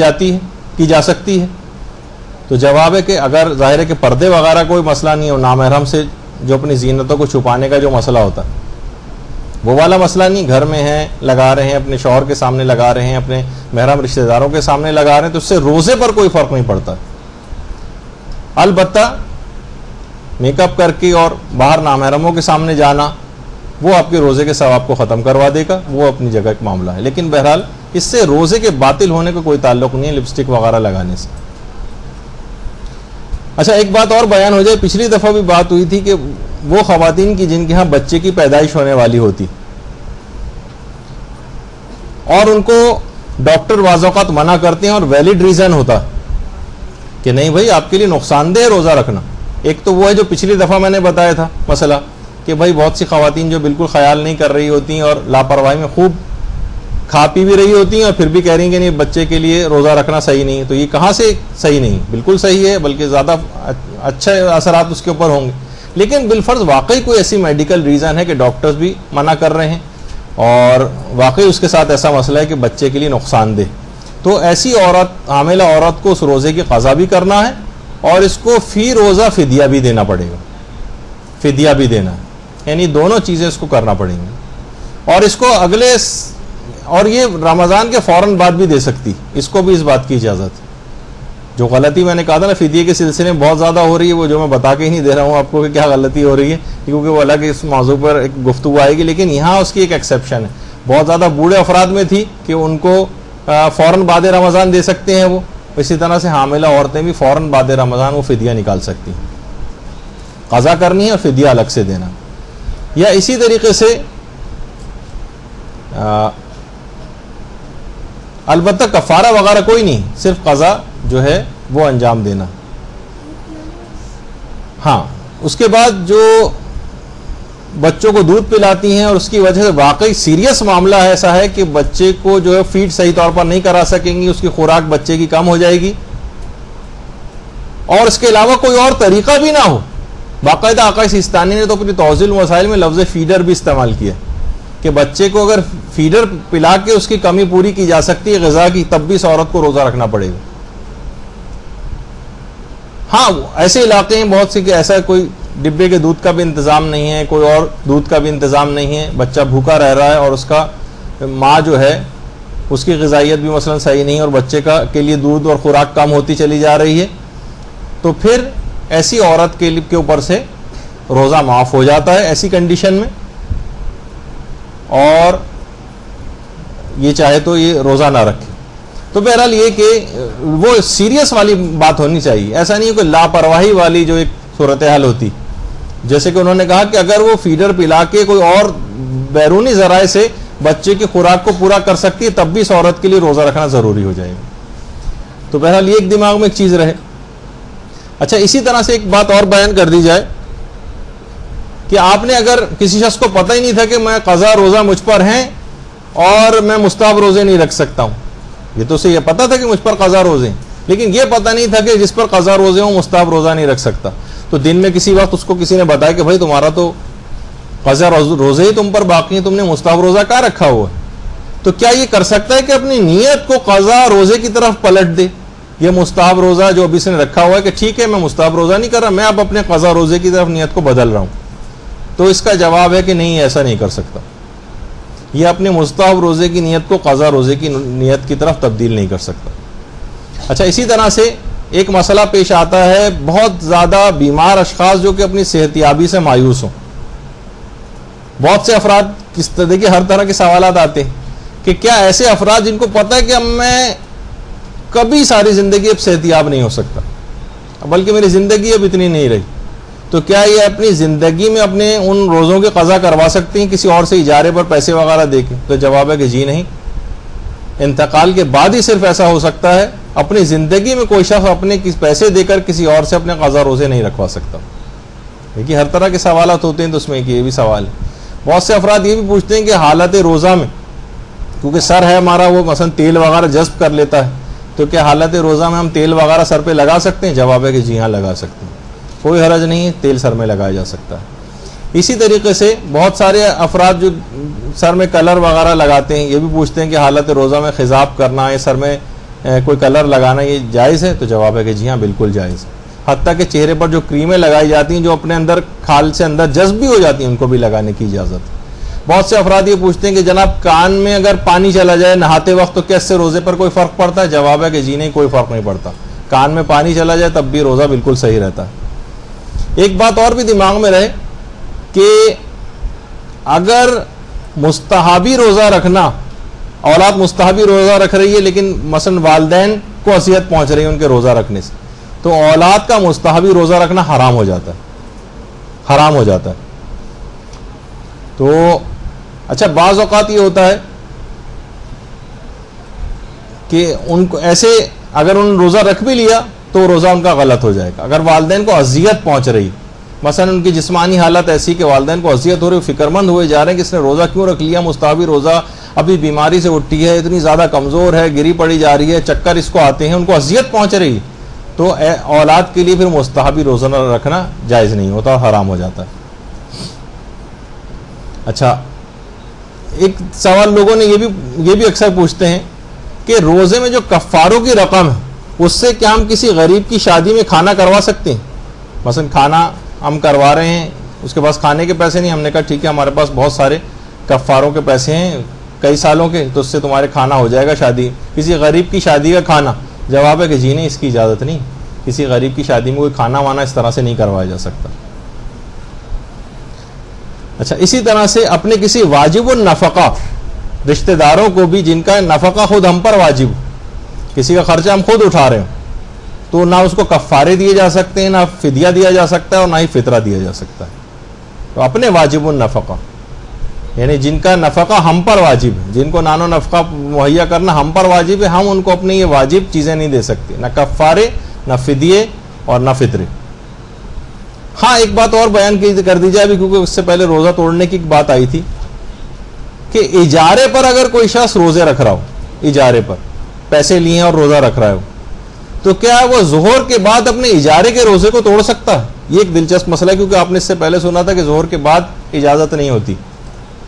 جا سکتی ہے؟ تو جواب ہے کہ اگر ظاہر ہے کہ پردے وغیرہ کوئی مسئلہ نہیں ہو، نامحرم سے جو اپنی زینتوں کو چھپانے کا جو مسئلہ ہوتا ہے وہ والا مسئلہ نہیں، گھر میں ہیں لگا رہے ہیں، اپنے شوہر کے سامنے لگا رہے ہیں، اپنے محرم رشتہ داروں کے سامنے لگا رہے ہیں، تو اس سے روزے پر کوئی فرق نہیں پڑتا. البتہ میک اپ کر کے اور باہر نامحرموں کے سامنے جانا وہ آپ کے روزے کے ثواب کو ختم کروا دے گا، وہ اپنی جگہ ایک معاملہ ہے. لیکن بہرحال اس سے روزے کے باطل ہونے کا کوئی تعلق نہیں ہے لپسٹک وغیرہ لگانے سے. اچھا ایک بات اور بیان ہو جائے، پچھلی دفعہ بھی بات ہوئی تھی کہ وہ خواتین کی جن کے ہاں بچے کی پیدائش ہونے والی ہوتی اور ان کو ڈاکٹر بعض اوقات منع کرتے ہیں اور ویلڈ ریزن ہوتا کہ نہیں بھائی آپ کے لیے نقصان دہ روزہ رکھنا. ایک تو وہ ہے جو پچھلی دفعہ میں نے بتایا تھا مسئلہ کہ بھائی بہت سی خواتین جو بالکل خیال نہیں کر رہی ہوتی ہیں اور لاپرواہی میں خوب کھا پی بھی رہی ہوتی ہیں اور پھر بھی کہہ رہی ہیں کہ نہیں بچے کے لیے روزہ رکھنا صحیح نہیں. تو یہ کہاں سے صحیح نہیں؟ بالکل صحیح ہے، بلکہ زیادہ اچھے اثرات اس کے اوپر ہوں گے. لیکن بالفرض واقعی کوئی ایسی میڈیکل ریزن ہے کہ ڈاکٹرز بھی منع کر رہے ہیں اور واقعی اس کے ساتھ ایسا مسئلہ ہے کہ بچے کے لیے نقصان دہ، تو ایسی عورت، حاملہ عورت کو اس روزے کی قضا بھی کرنا ہے اور اس کو فی روزہ فدیہ بھی دینا پڑے گا. فدیہ بھی دینا ہے، یعنی دونوں چیزیں اس کو کرنا پڑیں گی. اور اس کو اور یہ رمضان کے فوراً بعد بھی دے سکتی، اس کو بھی اس بات کی اجازت ہے. جو غلطی میں نے کہا تھا نا فدیے کے سلسلے میں بہت زیادہ ہو رہی ہے، وہ جو میں بتا کے ہی نہیں دے رہا ہوں آپ کو کہ کیا غلطی ہو رہی ہے، کیونکہ وہ الگ اس موضوع پر ایک گفتگو آئے گی. لیکن یہاں اس کی ایک ایکسیپشن ہے. بہت زیادہ بوڑھے افراد میں تھی کہ ان کو فوراً بعد رمضان دے سکتے ہیں وہ. اسی طرح سے حاملہ عورتیں بھی فوراً بعد رمضان وہ فدیہ نکال سکتی ہیں. قضا کرنی ہے اور فدیہ الگ سے دینا. یا اسی طریقے سے البتہ کفارہ وغیرہ کوئی نہیں، صرف قضا جو ہے وہ انجام دینا. ہاں اس کے بعد جو بچوں کو دودھ پلاتی ہیں اور اس کی وجہ سے واقعی سیریس معاملہ ایسا ہے کہ بچے کو جو ہے فیڈ صحیح طور پر نہیں کرا سکیں گی، اس کی خوراک بچے کی کم ہو جائے گی، اور اس کے علاوہ کوئی اور طریقہ بھی نہ ہو. باقاعدہ آقا سیستانی نے تو اپنی توضیح المسائل میں لفظ فیڈر بھی استعمال کیا کہ بچے کو اگر فیڈر پلا کے اس کی کمی پوری کی جا سکتی ہے غذا کی، تب بھی اس عورت کو روزہ رکھنا پڑے گا. ہاں ایسے علاقے ہیں بہت سے کہ ایسا کوئی ڈبے کے دودھ کا بھی انتظام نہیں ہے، کوئی اور دودھ کا بھی انتظام نہیں ہے، بچہ بھوکا رہ رہا ہے اور اس کا ماں جو ہے اس کی غذائیت بھی مثلا صحیح نہیں ہے اور بچے کے لیے دودھ اور خوراک کم ہوتی چلی جا رہی ہے، تو پھر ایسی عورت کے اوپر سے روزہ معاف ہو جاتا ہے ایسی کنڈیشن میں، اور یہ چاہے تو یہ روزہ نہ رکھے. تو بہرحال یہ کہ وہ سیریس والی بات ہونی چاہیے، ایسا نہیں ہے کہ لاپرواہی والی جو ایک صورتحال ہوتی. جیسے کہ انہوں نے کہا کہ اگر وہ فیڈر پلا کے کوئی اور بیرونی ذرائع سے بچے کی خوراک کو پورا کر سکتی ہے، تب بھی اس عورت کے لیے روزہ رکھنا ضروری ہو جائے گا. تو بہرحال یہ ایک دماغ میں ایک چیز رہے. اچھا، اسی طرح سے ایک بات اور بیان کر دی جائے کہ آپ نے اگر کسی شخص کو پتہ ہی نہیں تھا کہ میں قضا روزہ مجھ پر ہیں اور میں مستحب روزے نہیں رکھ سکتا ہوں، یہ تو اسے یہ پتہ تھا کہ مجھ پر قضا روزے ہیں، لیکن یہ پتہ نہیں تھا کہ جس پر قضا روزے ہوں مستحب روزہ نہیں رکھ سکتا. تو دن میں کسی وقت اس کو کسی نے بتایا کہ بھائی تمہارا تو قضا روزے ہی تم پر باقی ہیں، تم نے مستحب روزہ کہاں رکھا ہوا ہے؟ تو کیا یہ کر سکتا ہے کہ اپنی نیت کو قضا روزے کی طرف پلٹ دے؟ یہ مستحب روزہ جو ابھی اس نے رکھا ہوا ہے کہ ٹھیک ہے میں مستحب روزہ نہیں کر رہا، میں اب اپنے قضا روزے کی طرف نیت کو بدل رہا ہوں. تو اس کا جواب ہے کہ نہیں، ایسا نہیں کر سکتا. یہ اپنے مستحب روزے کی نیت کو قضا روزے کی نیت کی طرف تبدیل نہیں کر سکتا. اچھا، اسی طرح سے ایک مسئلہ پیش آتا ہے، بہت زیادہ بیمار اشخاص جو کہ اپنی صحت یابی سے مایوس ہوں. بہت سے افراد دیکھیے ہر طرح کے سوالات آتے ہیں کہ کیا ایسے افراد جن کو پتہ ہے کہ اب میں کبھی ساری زندگی اب صحت یاب نہیں ہو سکتا، بلکہ میری زندگی اب اتنی نہیں رہی، تو کیا یہ اپنی زندگی میں اپنے ان روزوں کے قضا کروا سکتے ہیں کسی اور سے اجارے پر پیسے وغیرہ دے کے؟ تو جواب ہے کہ جی نہیں. انتقال کے بعد ہی صرف ایسا ہو سکتا ہے، اپنی زندگی میں کوئی شخص اپنے پیسے دے کر کسی اور سے اپنے قضا روزے نہیں رکھوا سکتا. دیکھیے ہر طرح کے سوالات ہوتے ہیں، تو اس میں یہ بھی سوال ہے. بہت سے افراد یہ بھی پوچھتے ہیں کہ حالت روزہ میں، کیونکہ سر ہے ہمارا وہ مثلا تیل وغیرہ جذب کر لیتا ہے، تو کیا حالت روزہ میں ہم تیل وغیرہ سر پہ لگا سکتے ہیں؟ جواب ہے کہ جی ہاں لگا سکتے ہیں، کوئی حرج نہیں ہے، تیل سر میں لگایا جا سکتا ہے. اسی طریقے سے بہت سارے افراد جو سر میں کلر وغیرہ لگاتے ہیں، یہ بھی پوچھتے ہیں کہ حالت روزہ میں خضاب کرنا ہے، سر میں کوئی کلر لگانا، یہ جائز ہے؟ تو جواب ہے کہ جی ہاں بالکل جائز ہے. حتیٰ کہ چہرے پر جو کریمیں لگائی جاتی ہیں جو اپنے اندر کھال سے اندر جذب بھی ہو جاتی ہیں، ان کو بھی لگانے کی اجازت ہے. بہت سے افراد یہ پوچھتے ہیں کہ جناب کان میں اگر پانی چلا جائے نہاتے وقت تو کیا اس سے روزے پر کوئی فرق پڑتا ہے؟ جواب ہے کہ جی نہیں، کوئی فرق نہیں پڑتا. کان میں پانی چلا جائے تب بھی روزہ بالکل صحیح رہتا ہے. ایک بات اور بھی دماغ میں رہے کہ اگر مستحبی روزہ رکھنا، اولاد مستحبی روزہ رکھ رہی ہے لیکن مثلا والدین کو اذیت پہنچ رہی ہے ان کے روزہ رکھنے سے، تو اولاد کا مستحبی روزہ رکھنا حرام ہو جاتا ہے، حرام ہو جاتا ہے. تو اچھا، بعض اوقات یہ ہوتا ہے کہ ان کو ایسے اگر ان روزہ رکھ بھی لیا تو روزہ ان کا غلط ہو جائے گا. اگر والدین کو اذیت پہنچ رہی، مثلا ان کی جسمانی حالت ایسی کہ والدین کو اذیت ہو رہی، فکر مند ہوئے جا رہے ہیں کہ اس نے روزہ کیوں رکھ لیا، مستحبی روزہ، ابھی بیماری سے اٹھی ہے، اتنی زیادہ کمزور ہے، گری پڑی جا رہی ہے، چکر اس کو آتے ہیں، ان کو اذیت پہنچ رہی، تو اولاد کے لیے پھر مستحبی روزہ رکھنا جائز نہیں ہوتا، حرام ہو جاتا ہے. اچھا، ایک سوال لوگوں نے یہ بھی اکثر پوچھتے ہیں کہ روزے میں جو کفاروں کی رقم ہے اس سے کیا ہم کسی غریب کی شادی میں کھانا کروا سکتے ہیں؟ مثلا کھانا ہم کروا رہے ہیں، اس کے پاس کھانے کے پیسے نہیں، ہم نے کہا ٹھیک ہے ہمارے پاس بہت سارے کفاروں کے پیسے ہیں کئی سالوں کے، تو اس سے تمہارے کھانا ہو جائے گا شادی، کسی غریب کی شادی کا کھانا. جواب ہے کہ جی نہیں، اس کی اجازت نہیں، کسی غریب کی شادی میں کوئی کھانا وانا اس طرح سے نہیں کروایا جا سکتا. اچھا، اسی طرح سے اپنے کسی واجب النفقہ رشتہ داروں کو بھی جن کا نفقہ خود ہم پر واجب ہو، کسی کا خرچہ ہم خود اٹھا رہے ہوں، تو نہ اس کو کفارے دیے جا سکتے ہیں، نہ فدیہ دیا جا سکتا ہے، اور نہ ہی فطرہ دیا جا سکتا ہے. تو اپنے واجب النفقہ یعنی جن کا نفقہ ہم پر واجب ہے، جن کو نان و نفقہ مہیا کرنا ہم پر واجب ہے، ہم ان کو اپنے یہ واجب چیزیں نہیں دے سکتے، نہ کفارے، نہ فدیے اور نہ فطرے. ہاں، ایک بات اور بیان کر دی جائے بھی، کیونکہ اس سے پہلے روزہ توڑنے کی ایک بات آئی تھی کہ اجارے پر اگر کوئی شخص روزے رکھ رہا ہو، اجارے پر پیسے لیے ہیں اور روزہ رکھ رہا ہو، تو کیا وہ ظہر کے بعد اپنے اجارے کے روزے کو توڑ سکتا ہے؟ یہ ایک دلچسپ مسئلہ ہے، کیونکہ آپ نے اس سے پہلے سنا تھا کہ ظہر کے بعد اجازت نہیں ہوتی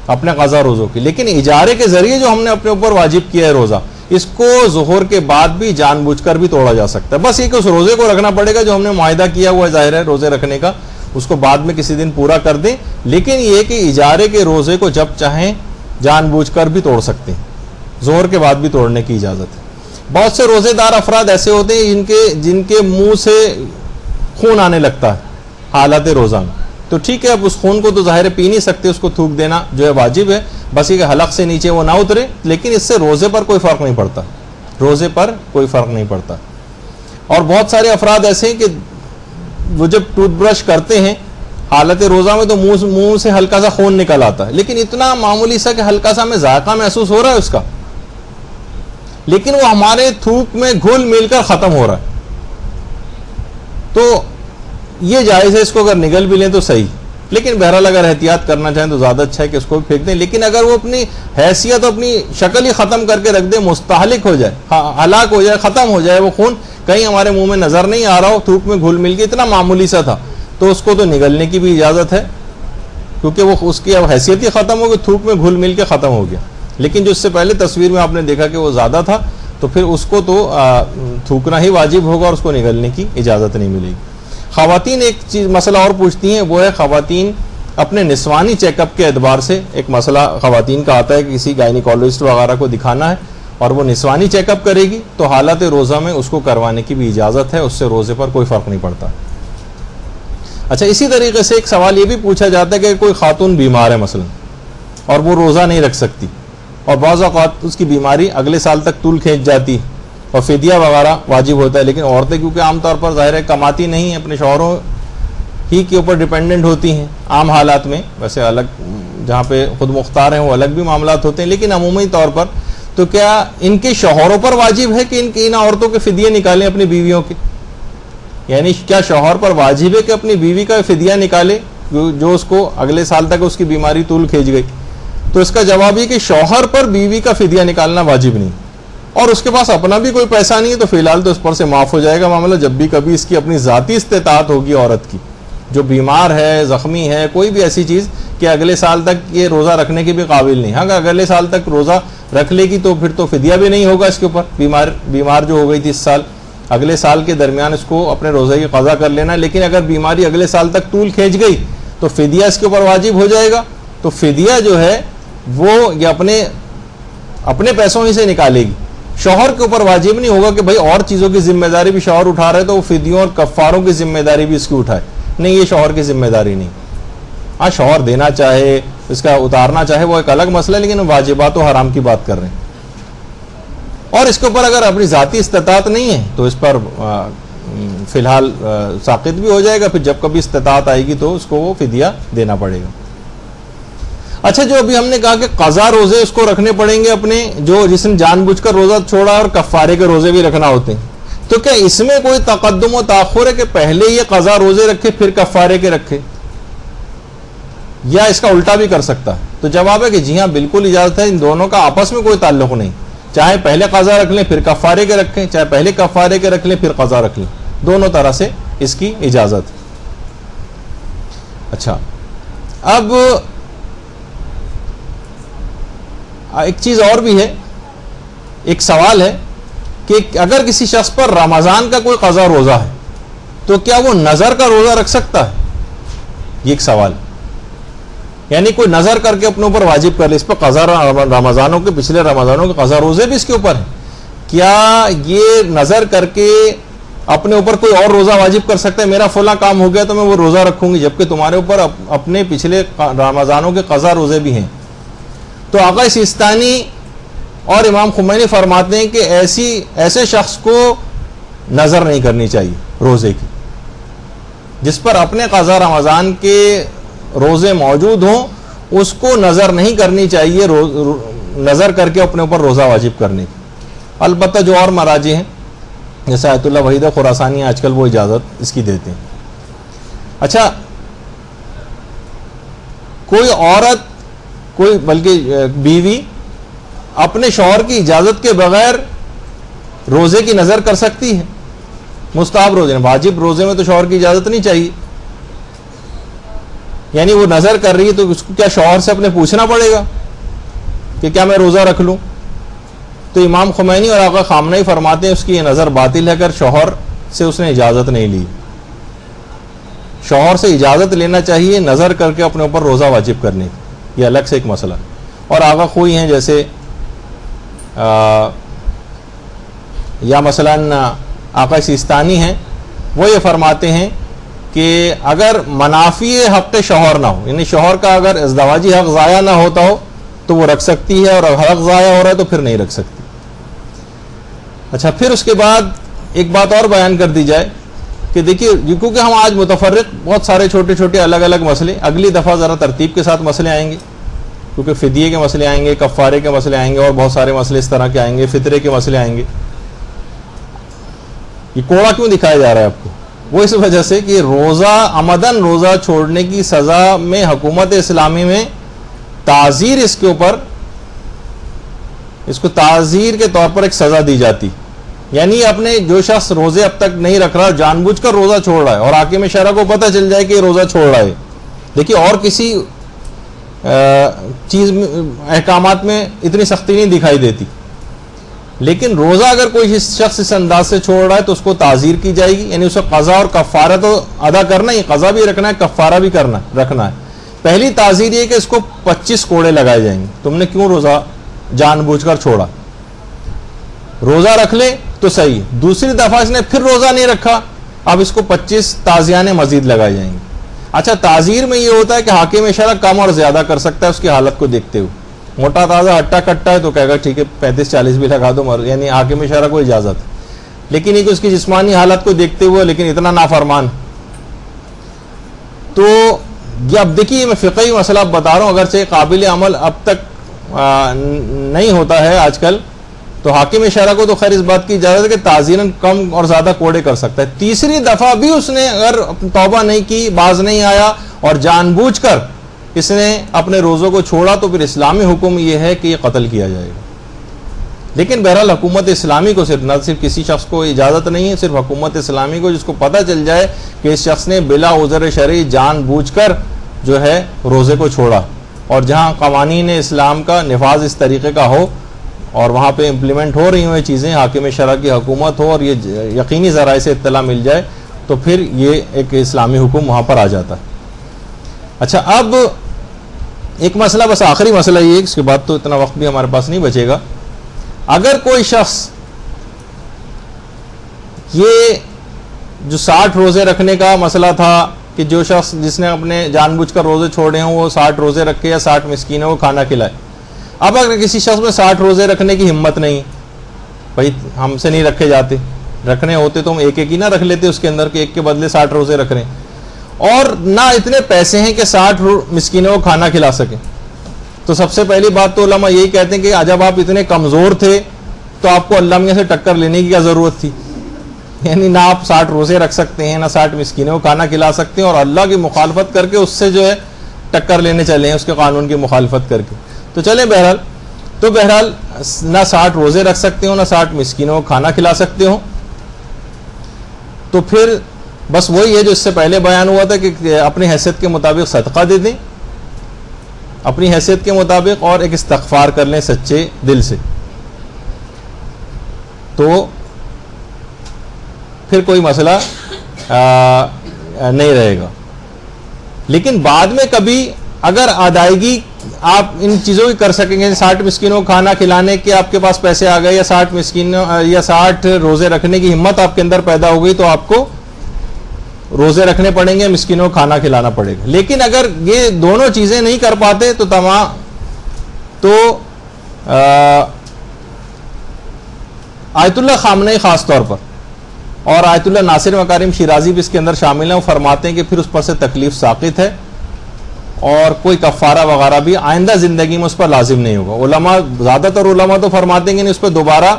اپنے قضا روزوں کی، لیکن اجارے کے ذریعے جو ہم نے اپنے اوپر واجب کیا ہے روزہ، اس کو ظہر کے بعد بھی جان بوجھ کر بھی توڑا جا سکتا ہے. بس یہ کہ اس روزے کو رکھنا پڑے گا جو ہم نے معاہدہ کیا ہوا ہے، ظاہر ہے روزے رکھنے کا، اس کو بعد میں کسی دن پورا کر دیں، لیکن یہ کہ اجارے کے روزے کو جب چاہیں جان بوجھ کر بھی توڑ سکتے ہیں، ظہر کے بعد بھی توڑنے کی اجازت ہے. بہت سے روزے دار افراد ایسے ہوتے ہیں جن کے منہ سے خون آنے لگتا ہے حالت روزہ میں، تو ٹھیک ہے، اب اس خون کو تو ظاہر پی نہیں سکتے، اس کو تھوک دینا جو ہے واجب ہے، بس یہ کہ حلق سے نیچے وہ نہ اترے، لیکن اس سے روزے پر کوئی فرق نہیں پڑتا، روزے پر کوئی فرق نہیں پڑتا۔ اور بہت سارے افراد ایسے ہیں کہ وہ جب ٹوتھ برش کرتے ہیں حالت روزہ میں تو منہ سے ہلکا سا خون نکل آتا ہے، لیکن اتنا معمولی سا کہ ہلکا سا ہمیں ذائقہ محسوس ہو رہا ہے اس کا، لیکن وہ ہمارے تھوک میں گھل مل کر ختم ہو رہا ہے۔ تو یہ جائز ہے، اس کو اگر نگل بھی لیں تو صحیح، لیکن بہرحال اگر احتیاط کرنا چاہیں تو زیادہ اچھا ہے کہ اس کو بھی پھینک دیں، لیکن اگر وہ اپنی حیثیت اپنی شکل ہی ختم کر کے رکھ دیں، مستہلک ہو جائے، ہلاک ہو جائے، ختم ہو جائے، وہ خون کہیں ہمارے منہ میں نظر نہیں آ رہا ہو، تھوک میں گھل مل کے اتنا معمولی سا تھا، تو اس کو تو نگلنے کی بھی اجازت ہے، کیونکہ وہ اس کی اب حیثیت ہی ختم ہو گئی، تھوک میں گھل مل کے ختم ہو گیا۔ لیکن جو اس سے پہلے تصویر میں آپ نے دیکھا کہ وہ زیادہ تھا، تو پھر اس کو تو تھوکنا ہی واجب ہوگا اور اس کو نگلنے کی اجازت نہیں ملے گی۔ خواتین ایک چیز مسئلہ اور پوچھتی ہیں، وہ ہے خواتین اپنے نسوانی چیک اپ کے اعتبار سے ایک مسئلہ خواتین کا آتا ہے کہ کسی گائنیکالوجسٹ وغیرہ کو دکھانا ہے اور وہ نسوانی چیک اپ کرے گی تو حالت روزہ میں اس کو کروانے کی بھی اجازت ہے، اس سے روزے پر کوئی فرق نہیں پڑتا۔ اچھا، اسی طریقے سے ایک سوال یہ بھی پوچھا جاتا ہے کہ کوئی خاتون بیمار ہے مثلا اور وہ روزہ نہیں رکھ سکتی، اور بعض اوقات اس کی بیماری اگلے سال تک طول کھینچ جاتی اور فدیہ وغیرہ واجب ہوتا ہے، لیکن عورتیں کیونکہ عام طور پر ظاہر ہے کماتی نہیں ہیں، اپنے شوہروں ہی کے اوپر ڈیپینڈنٹ ہوتی ہیں عام حالات میں، ویسے الگ جہاں پہ خود مختار ہیں وہ الگ بھی معاملات ہوتے ہیں، لیکن عمومی طور پر تو کیا ان کے شوہروں پر واجب ہے کہ ان عورتوں کے فدیے نکالیں اپنی بیویوں کے؟ یعنی کیا شوہر پر واجب ہے کہ اپنی بیوی کا فدیہ نکالے جو اس کو اگلے سال تک اس کی بیماری طول کھینچ گئی؟ تو اس کا جواب یہ کہ شوہر پر بیوی کا فدیہ نکالنا واجب نہیں، اور اس کے پاس اپنا بھی کوئی پیسہ نہیں ہے تو فی الحال تو اس پر سے معاف ہو جائے گا معاملہ۔ جب بھی کبھی اس کی اپنی ذاتی استطاعت ہوگی عورت کی، جو بیمار ہے، زخمی ہے، کوئی بھی ایسی چیز کہ اگلے سال تک یہ روزہ رکھنے کے بھی قابل نہیں، اگر اگلے سال تک روزہ رکھ لے گی تو پھر تو فدیہ بھی نہیں ہوگا اس کے اوپر، بیمار جو ہو گئی تھی اس سال، اگلے سال کے درمیان اس کو اپنے روزے کی قضا کر لینا، لیکن اگر بیماری اگلے سال تک طول کھینچ گئی تو فدیہ اس کے اوپر واجب ہو جائے گا۔ تو فدیہ جو ہے وہ یہ اپنے پیسوں ہی سے نکالے گی، شوہر کے اوپر واجب نہیں ہوگا کہ بھائی اور چیزوں کی ذمہ داری بھی شوہر اٹھا رہے تو وہ فدیوں اور کفاروں کی ذمہ داری بھی اس کی اٹھائے، نہیں، یہ شوہر کی ذمہ داری نہیں۔ ہاں شوہر دینا چاہے، اس کا اتارنا چاہے، وہ ایک الگ مسئلہ ہے، لیکن واجبات و حرام کی بات کر رہے ہیں، اور اس کے اوپر اگر اپنی ذاتی استطاعت نہیں ہے تو اس پر فی الحال ساقط بھی ہو جائے گا، پھر جب کبھی استطاعت آئے گی تو اس کو وہ فدیہ دینا پڑے گا۔ اچھا، جو ابھی ہم نے کہا کہ قضا روزے اس کو رکھنے پڑیں گے اپنے، جس نے جان بوجھ کر روزہ چھوڑا اور کفارے کے روزے بھی رکھنا ہوتے ہیں، تو کیا اس میں کوئی تقدم و تاخر ہے کہ پہلے یہ قضا روزے رکھے پھر کفارے کے رکھے، یا اس کا الٹا بھی کر سکتا ہے؟ تو جواب ہے کہ جی ہاں، بالکل اجازت ہے، ان دونوں کا آپس میں کوئی تعلق نہیں، چاہے پہلے قضا رکھ لیں پھر کفارے کے رکھیں، چاہے پہلے کفارے کے رکھ لیں پھر قضا رکھ لیں، دونوں طرح سے اس کی اجازت ہے۔ اچھا، اب ایک چیز اور بھی ہے، ایک سوال ہے کہ اگر کسی شخص پر رمضان کا کوئی قضا روزہ ہے تو کیا وہ نظر کا روزہ رکھ سکتا ہے؟ یہ ایک سوال، یعنی کوئی نظر کر کے اپنے اوپر واجب کر لے، اس پر قضا رمضانوں کے، پچھلے رمضانوں کے قضا روزے بھی اس کے اوپر ہیں، کیا یہ نظر کر کے اپنے اوپر کوئی اور روزہ واجب کر سکتا ہے؟ میرا فلاں کام ہو گیا تو میں وہ روزہ رکھوں گی، جبکہ تمہارے اوپر اپنے پچھلے رمضانوں کے قضا روزے بھی ہیں۔ تو آقا سیستانی اور امام خمینی فرماتے ہیں کہ ایسے شخص کو نظر نہیں کرنی چاہیے روزے کی، جس پر اپنے قضا رمضان کے روزے موجود ہوں، اس کو نظر نہیں کرنی چاہیے نظر کر کے اپنے اوپر روزہ واجب کرنے کی۔ البتہ جو اور مراجع ہیں جیسے آیت اللہ وحید خراسانی آج کل وہ اجازت اس کی دیتے ہیں۔ اچھا، کوئی عورت، کوئی بلکہ بیوی اپنے شوہر کی اجازت کے بغیر روزے کی نظر کر سکتی ہے؟ مستحب روزے، واجب روزے میں تو شوہر کی اجازت نہیں چاہیے، یعنی وہ نظر کر رہی ہے تو اس کو کیا شوہر سے اپنے پوچھنا پڑے گا کہ کیا میں روزہ رکھ لوں؟ تو امام خمینی اور آقا خامنہی فرماتے ہیں اس کی یہ نظر باطل ہے اگر شوہر سے اس نے اجازت نہیں لی۔ شوہر سے اجازت لینا چاہیے نظر کر کے اپنے اوپر روزہ واجب کرنے کی، یہ الگ سے ایک مسئلہ۔ اور آقا خوئی ہیں جیسے یا مثلاً آقا سیستانی ہیں، وہ یہ فرماتے ہیں کہ اگر منافی حق شوہر نہ ہو، یعنی شوہر کا اگر ازدواجی حق ضائع نہ ہوتا ہو تو وہ رکھ سکتی ہے، اور اگر حق ضائع ہو رہا ہے تو پھر نہیں رکھ سکتی. اچھا، پھر اس کے بعد ایک بات اور بیان کر دی جائے کہ دیکھیے، کیونکہ ہم آج متفرق بہت سارے چھوٹے چھوٹے الگ الگ مسئلے، اگلی دفعہ ذرا ترتیب کے ساتھ مسئلے آئیں گے، کیونکہ فدیے کے مسئلے آئیں گے، کفارے کے مسئلے آئیں گے، اور بہت سارے مسئلے اس طرح کے آئیں گے، فطرے کے مسئلے آئیں گے. یہ کوڑا کیوں دکھایا جا رہا ہے آپ کو؟ وہ اس وجہ سے کہ روزہ عمدن روزہ چھوڑنے کی سزا میں حکومت اسلامی میں تعزیر، اس کے اوپر اس کو تعزیر کے طور پر ایک سزا دی جاتی. یعنی اپنے جو شخص روزے اب تک نہیں رکھ رہا، جان بوجھ کر روزہ چھوڑ رہا ہے، اور حاکم شرع کو پتہ چل جائے کہ یہ روزہ چھوڑ رہا ہے. دیکھیے، اور کسی چیز احکامات میں اتنی سختی نہیں دکھائی دیتی، لیکن روزہ اگر کوئی شخص اس انداز سے چھوڑ رہا ہے تو اس کو تعزیر کی جائے گی. یعنی اسے قضا اور کفارہ تو ادا کرنا ہی، قضا بھی رکھنا ہے، کفارہ بھی رکھنا ہے. پہلی تعزیر یہ کہ اس کو 25 کوڑے لگائے جائیں گے. تم نے کیوں روزہ جان بوجھ کر چھوڑا؟ روزہ رکھ لے تو صحیح. دوسری دفعہ اس نے پھر روزہ نہیں رکھا، اب اس کو 25 تعزیرانے مزید لگائے جائیں گے. اچھا، تعزیر میں یہ ہوتا ہے کہ حاکم شرع کم اور زیادہ کر سکتا ہے اس کی حالت کو دیکھتے ہوئے. موٹا تازہ ہٹا کٹا ہے تو کہے گا ٹھیک ہے 35-40 بھی لگا دو، یعنی حاکم شرع کو اجازت ہے. لیکن یہ کہ اس کی جسمانی حالت کو دیکھتے ہوئے لیکن اتنا نافرمان. تو یہ اب دیکھیے، میں فقہی مسئلہ بتا رہا ہوں، اگرچہ قابل عمل اب تک نہیں ہوتا ہے آج کل، تو حاکم شرع کو تو خیر اس بات کی اجازت ہے کہ تعزیراً کم اور زیادہ کوڑے کر سکتا ہے. تیسری دفعہ بھی اس نے اگر توبہ نہیں کی، باز نہیں آیا اور جان بوجھ کر اس نے اپنے روزوں کو چھوڑا، تو پھر اسلامی حکم یہ ہے کہ یہ قتل کیا جائے گا. لیکن بہرحال حکومت اسلامی کو نہ صرف کسی شخص کو اجازت نہیں ہے، صرف حکومت اسلامی کو، جس کو پتہ چل جائے کہ اس شخص نے بلا عذر شرعی جان بوجھ کر جو ہے روزے کو چھوڑا، اور جہاں قوانین اسلام کا نفاذ اس طریقے کا ہو اور وہاں پہ امپلیمنٹ ہو رہی ہوں یہ چیزیں، حاکم شرع کی حکومت ہو اور یہ یقینی ذرائع سے اطلاع مل جائے، تو پھر یہ ایک اسلامی حکم وہاں پر آ جاتا ہے. اچھا، اب ایک مسئلہ، بس آخری مسئلہ یہ ہے، اس کے بعد تو اتنا وقت بھی ہمارے پاس نہیں بچے گا. اگر کوئی شخص یہ جو 60 روزے رکھنے کا مسئلہ تھا کہ جو شخص جس نے اپنے جان بوجھ کر روزے چھوڑے ہوں وہ 60 روزے رکھے یا 60 مسکینوں کو کھانا کھلائے. اب اگر کسی شخص میں 60 روزے رکھنے کی ہمت نہیں، بھائی ہم سے نہیں رکھے جاتے، رکھنے ہوتے تو ہم ایک ایک ہی نہ رکھ لیتے اس کے اندر کہ ایک کے بدلے 60 روزے رکھ رہے ہیں، اور نہ اتنے پیسے ہیں کہ 60 مسکینوں کو کھانا کھلا سکیں. تو سب سے پہلی بات تو علماء یہی کہتے ہیں کہ جب آپ اتنے کمزور تھے تو آپ کو اللہ میاں سے ٹکر لینے کی کیا ضرورت تھی؟ یعنی نہ آپ 60 روزے رکھ سکتے ہیں، نہ 60 مسکینوں کو کھانا کھلا سکتے ہیں، اور اللہ کی مخالفت کر کے اس سے جو ہے ٹکر لینے چلے ہیں، اس کے قانون کی مخالفت کر کے. تو چلیں بہرحال نہ 60 روزے رکھ سکتے ہو، نہ 60 مسکینوں کو کھانا کھلا سکتے ہو، تو پھر بس وہی ہے جو اس سے پہلے بیان ہوا تھا کہ اپنی حیثیت کے مطابق صدقہ دے دیں، اپنی حیثیت کے مطابق، اور ایک استغفار کر لیں سچے دل سے، تو پھر کوئی مسئلہ نہیں رہے گا. لیکن بعد میں کبھی اگر ادائیگی آپ ان چیزوں کی کر سکیں گے، 60 مسکینوں کو کھانا کھلانے کے آپ کے پاس پیسے آ گئے، یا 60 مسکینوں یا 60 روزے رکھنے کی ہمت آپ کے اندر پیدا ہو گئی، تو آپ کو روزے رکھنے پڑیں گے، مسکینوں کو کھانا کھلانا پڑے گا. لیکن اگر یہ دونوں چیزیں نہیں کر پاتے تو آیت اللہ خامنئی خاص طور پر اور آیت اللہ ناصر مکارم شیرازی بھی اس کے اندر شامل ہیں، وہ فرماتے ہیں کہ پھر اس پر سے تکلیف ساقط ہے اور کوئی کفارہ وغیرہ بھی آئندہ زندگی میں اس پر لازم نہیں ہوگا. علماء، زیادہ تر علماء تو فرماتے ہیں کہ اس پہ دوبارہ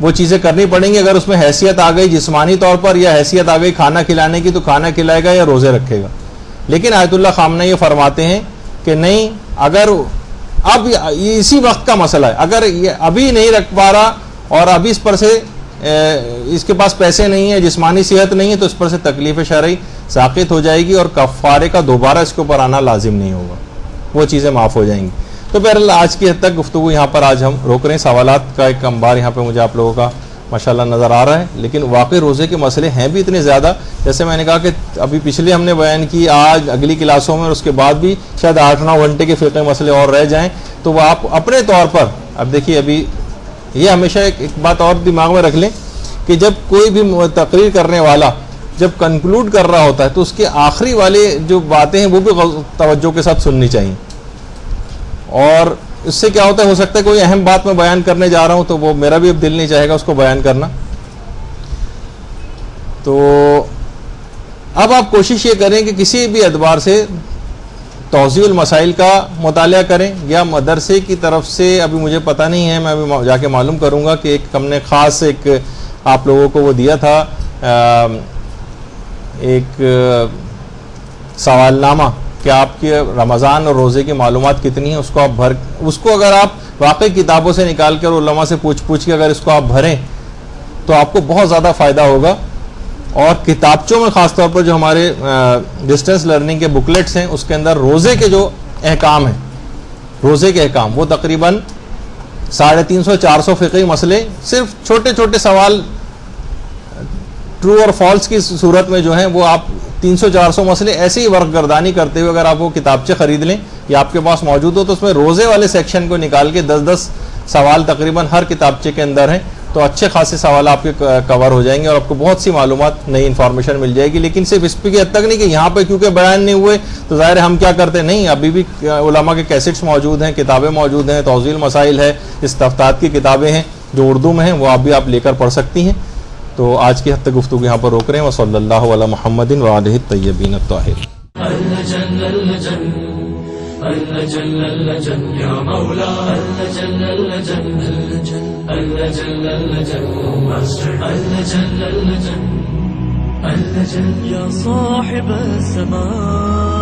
وہ چیزیں کرنی پڑیں گی. اگر اس میں حیثیت آ گئی جسمانی طور پر، یا حیثیت آ گئی کھانا کھلانے کی، تو کھانا کھلائے گا یا روزے رکھے گا. لیکن آیت اللہ خامنئی یہ فرماتے ہیں کہ نہیں، اگر اب اسی وقت کا مسئلہ ہے، اگر یہ ابھی نہیں رکھ پا رہا اور ابھی اس پر سے اس کے پاس پیسے نہیں ہیں، جسمانی صحت نہیں ہے، تو اس پر سے تکلیف شرعی ساقط ہو جائے گی اور کفارے کا دوبارہ اس کے اوپر آنا لازم نہیں ہوگا، وہ چیزیں معاف ہو جائیں گی. تو بہرحال آج کی حد تک گفتگو یہاں پر آج ہم روک رہے ہیں. سوالات کا ایک انبار یہاں پہ مجھے آپ لوگوں کا ماشاءاللہ نظر آ رہا ہے، لیکن واقعی روزے کے مسئلے ہیں بھی اتنے زیادہ. جیسے میں نے کہا کہ ابھی پچھلے ہم نے بیان کی، آج اگلی کلاسوں میں اور اس کے بعد بھی شاید 8-9 گھنٹے کے فقہ مسئلے اور رہ جائیں. تو وہ آپ اپنے طور پر اب دیکھیے، ابھی یہ ہمیشہ ایک بات اور دماغ میں رکھ لیں کہ جب کوئی بھی تقریر کرنے والا جب کنکلوڈ کر رہا ہوتا ہے تو اس کے آخری والے جو باتیں ہیں وہ بھی توجہ کے ساتھ سننی چاہیے. اور اس سے کیا ہوتا ہے، ہو سکتا ہے کوئی اہم بات میں بیان کرنے جا رہا ہوں تو وہ میرا بھی اب دل نہیں چاہے گا اس کو بیان کرنا. تو اب آپ کوشش یہ کریں کہ کسی بھی اعتبار سے توضیح المسائل کا مطالعہ کریں، یا مدرسے کی طرف سے ابھی مجھے پتہ نہیں ہے، میں ابھی جا کے معلوم کروں گا کہ ایک ہم نے خاص ایک آپ لوگوں کو وہ دیا تھا ایک سوال نامہ کہ آپ کے رمضان اور روزے کی معلومات کتنی ہیں، اس کو اگر آپ واقعی کتابوں سے نکال کر علماء سے پوچھ کے اگر اس کو آپ بھریں تو آپ کو بہت زیادہ فائدہ ہوگا. اور کتابچوں میں خاص طور پر جو ہمارے ڈسٹینس لرننگ کے بکلیٹس ہیں اس کے اندر روزے کے جو احکام ہیں، روزے کے احکام وہ تقریباً 350-400 فقہی مسئلے، صرف چھوٹے چھوٹے سوال ٹرو اور فالس کی صورت میں جو ہیں وہ آپ 300-400 مسئلے ایسے ہی ورق گردانی کرتے ہوئے اگر آپ وہ کتابچے خرید لیں یا آپ کے پاس موجود ہو تو اس میں روزے والے سیکشن کو نکال کے 10-10 سوال تقریباً ہر کتابچے کے اندر ہیں، تو اچھے خاصے سوال آپ کے کور ہو جائیں گے اور آپ کو بہت سی معلومات، نئی انفارمیشن مل جائے گی. لیکن صرف اس پہ کی حد تک نہیں کہ یہاں پہ کیونکہ بیان نہیں ہوئے تو ظاہر ہے ہم کیا کرتے نہیں، ابھی بھی علماء کے کیسٹس موجود ہیں، کتابیں موجود ہیں، توضیح المسائل ہے، استفتاءات کی کتابیں ہیں جو اردو میں ہیں، وہ آپ لے کر پڑھ سکتی ہیں. تو آج کی حد تک گفتگو یہاں پر روک رہے ہیں. وصلی اللہ علی محمد وآلہ الطیبین الطاہرین. اللجن اللجن يا مولا اللجن اللجن اللجن اللجن اللجن اللجن اللجن يا صاحب السماء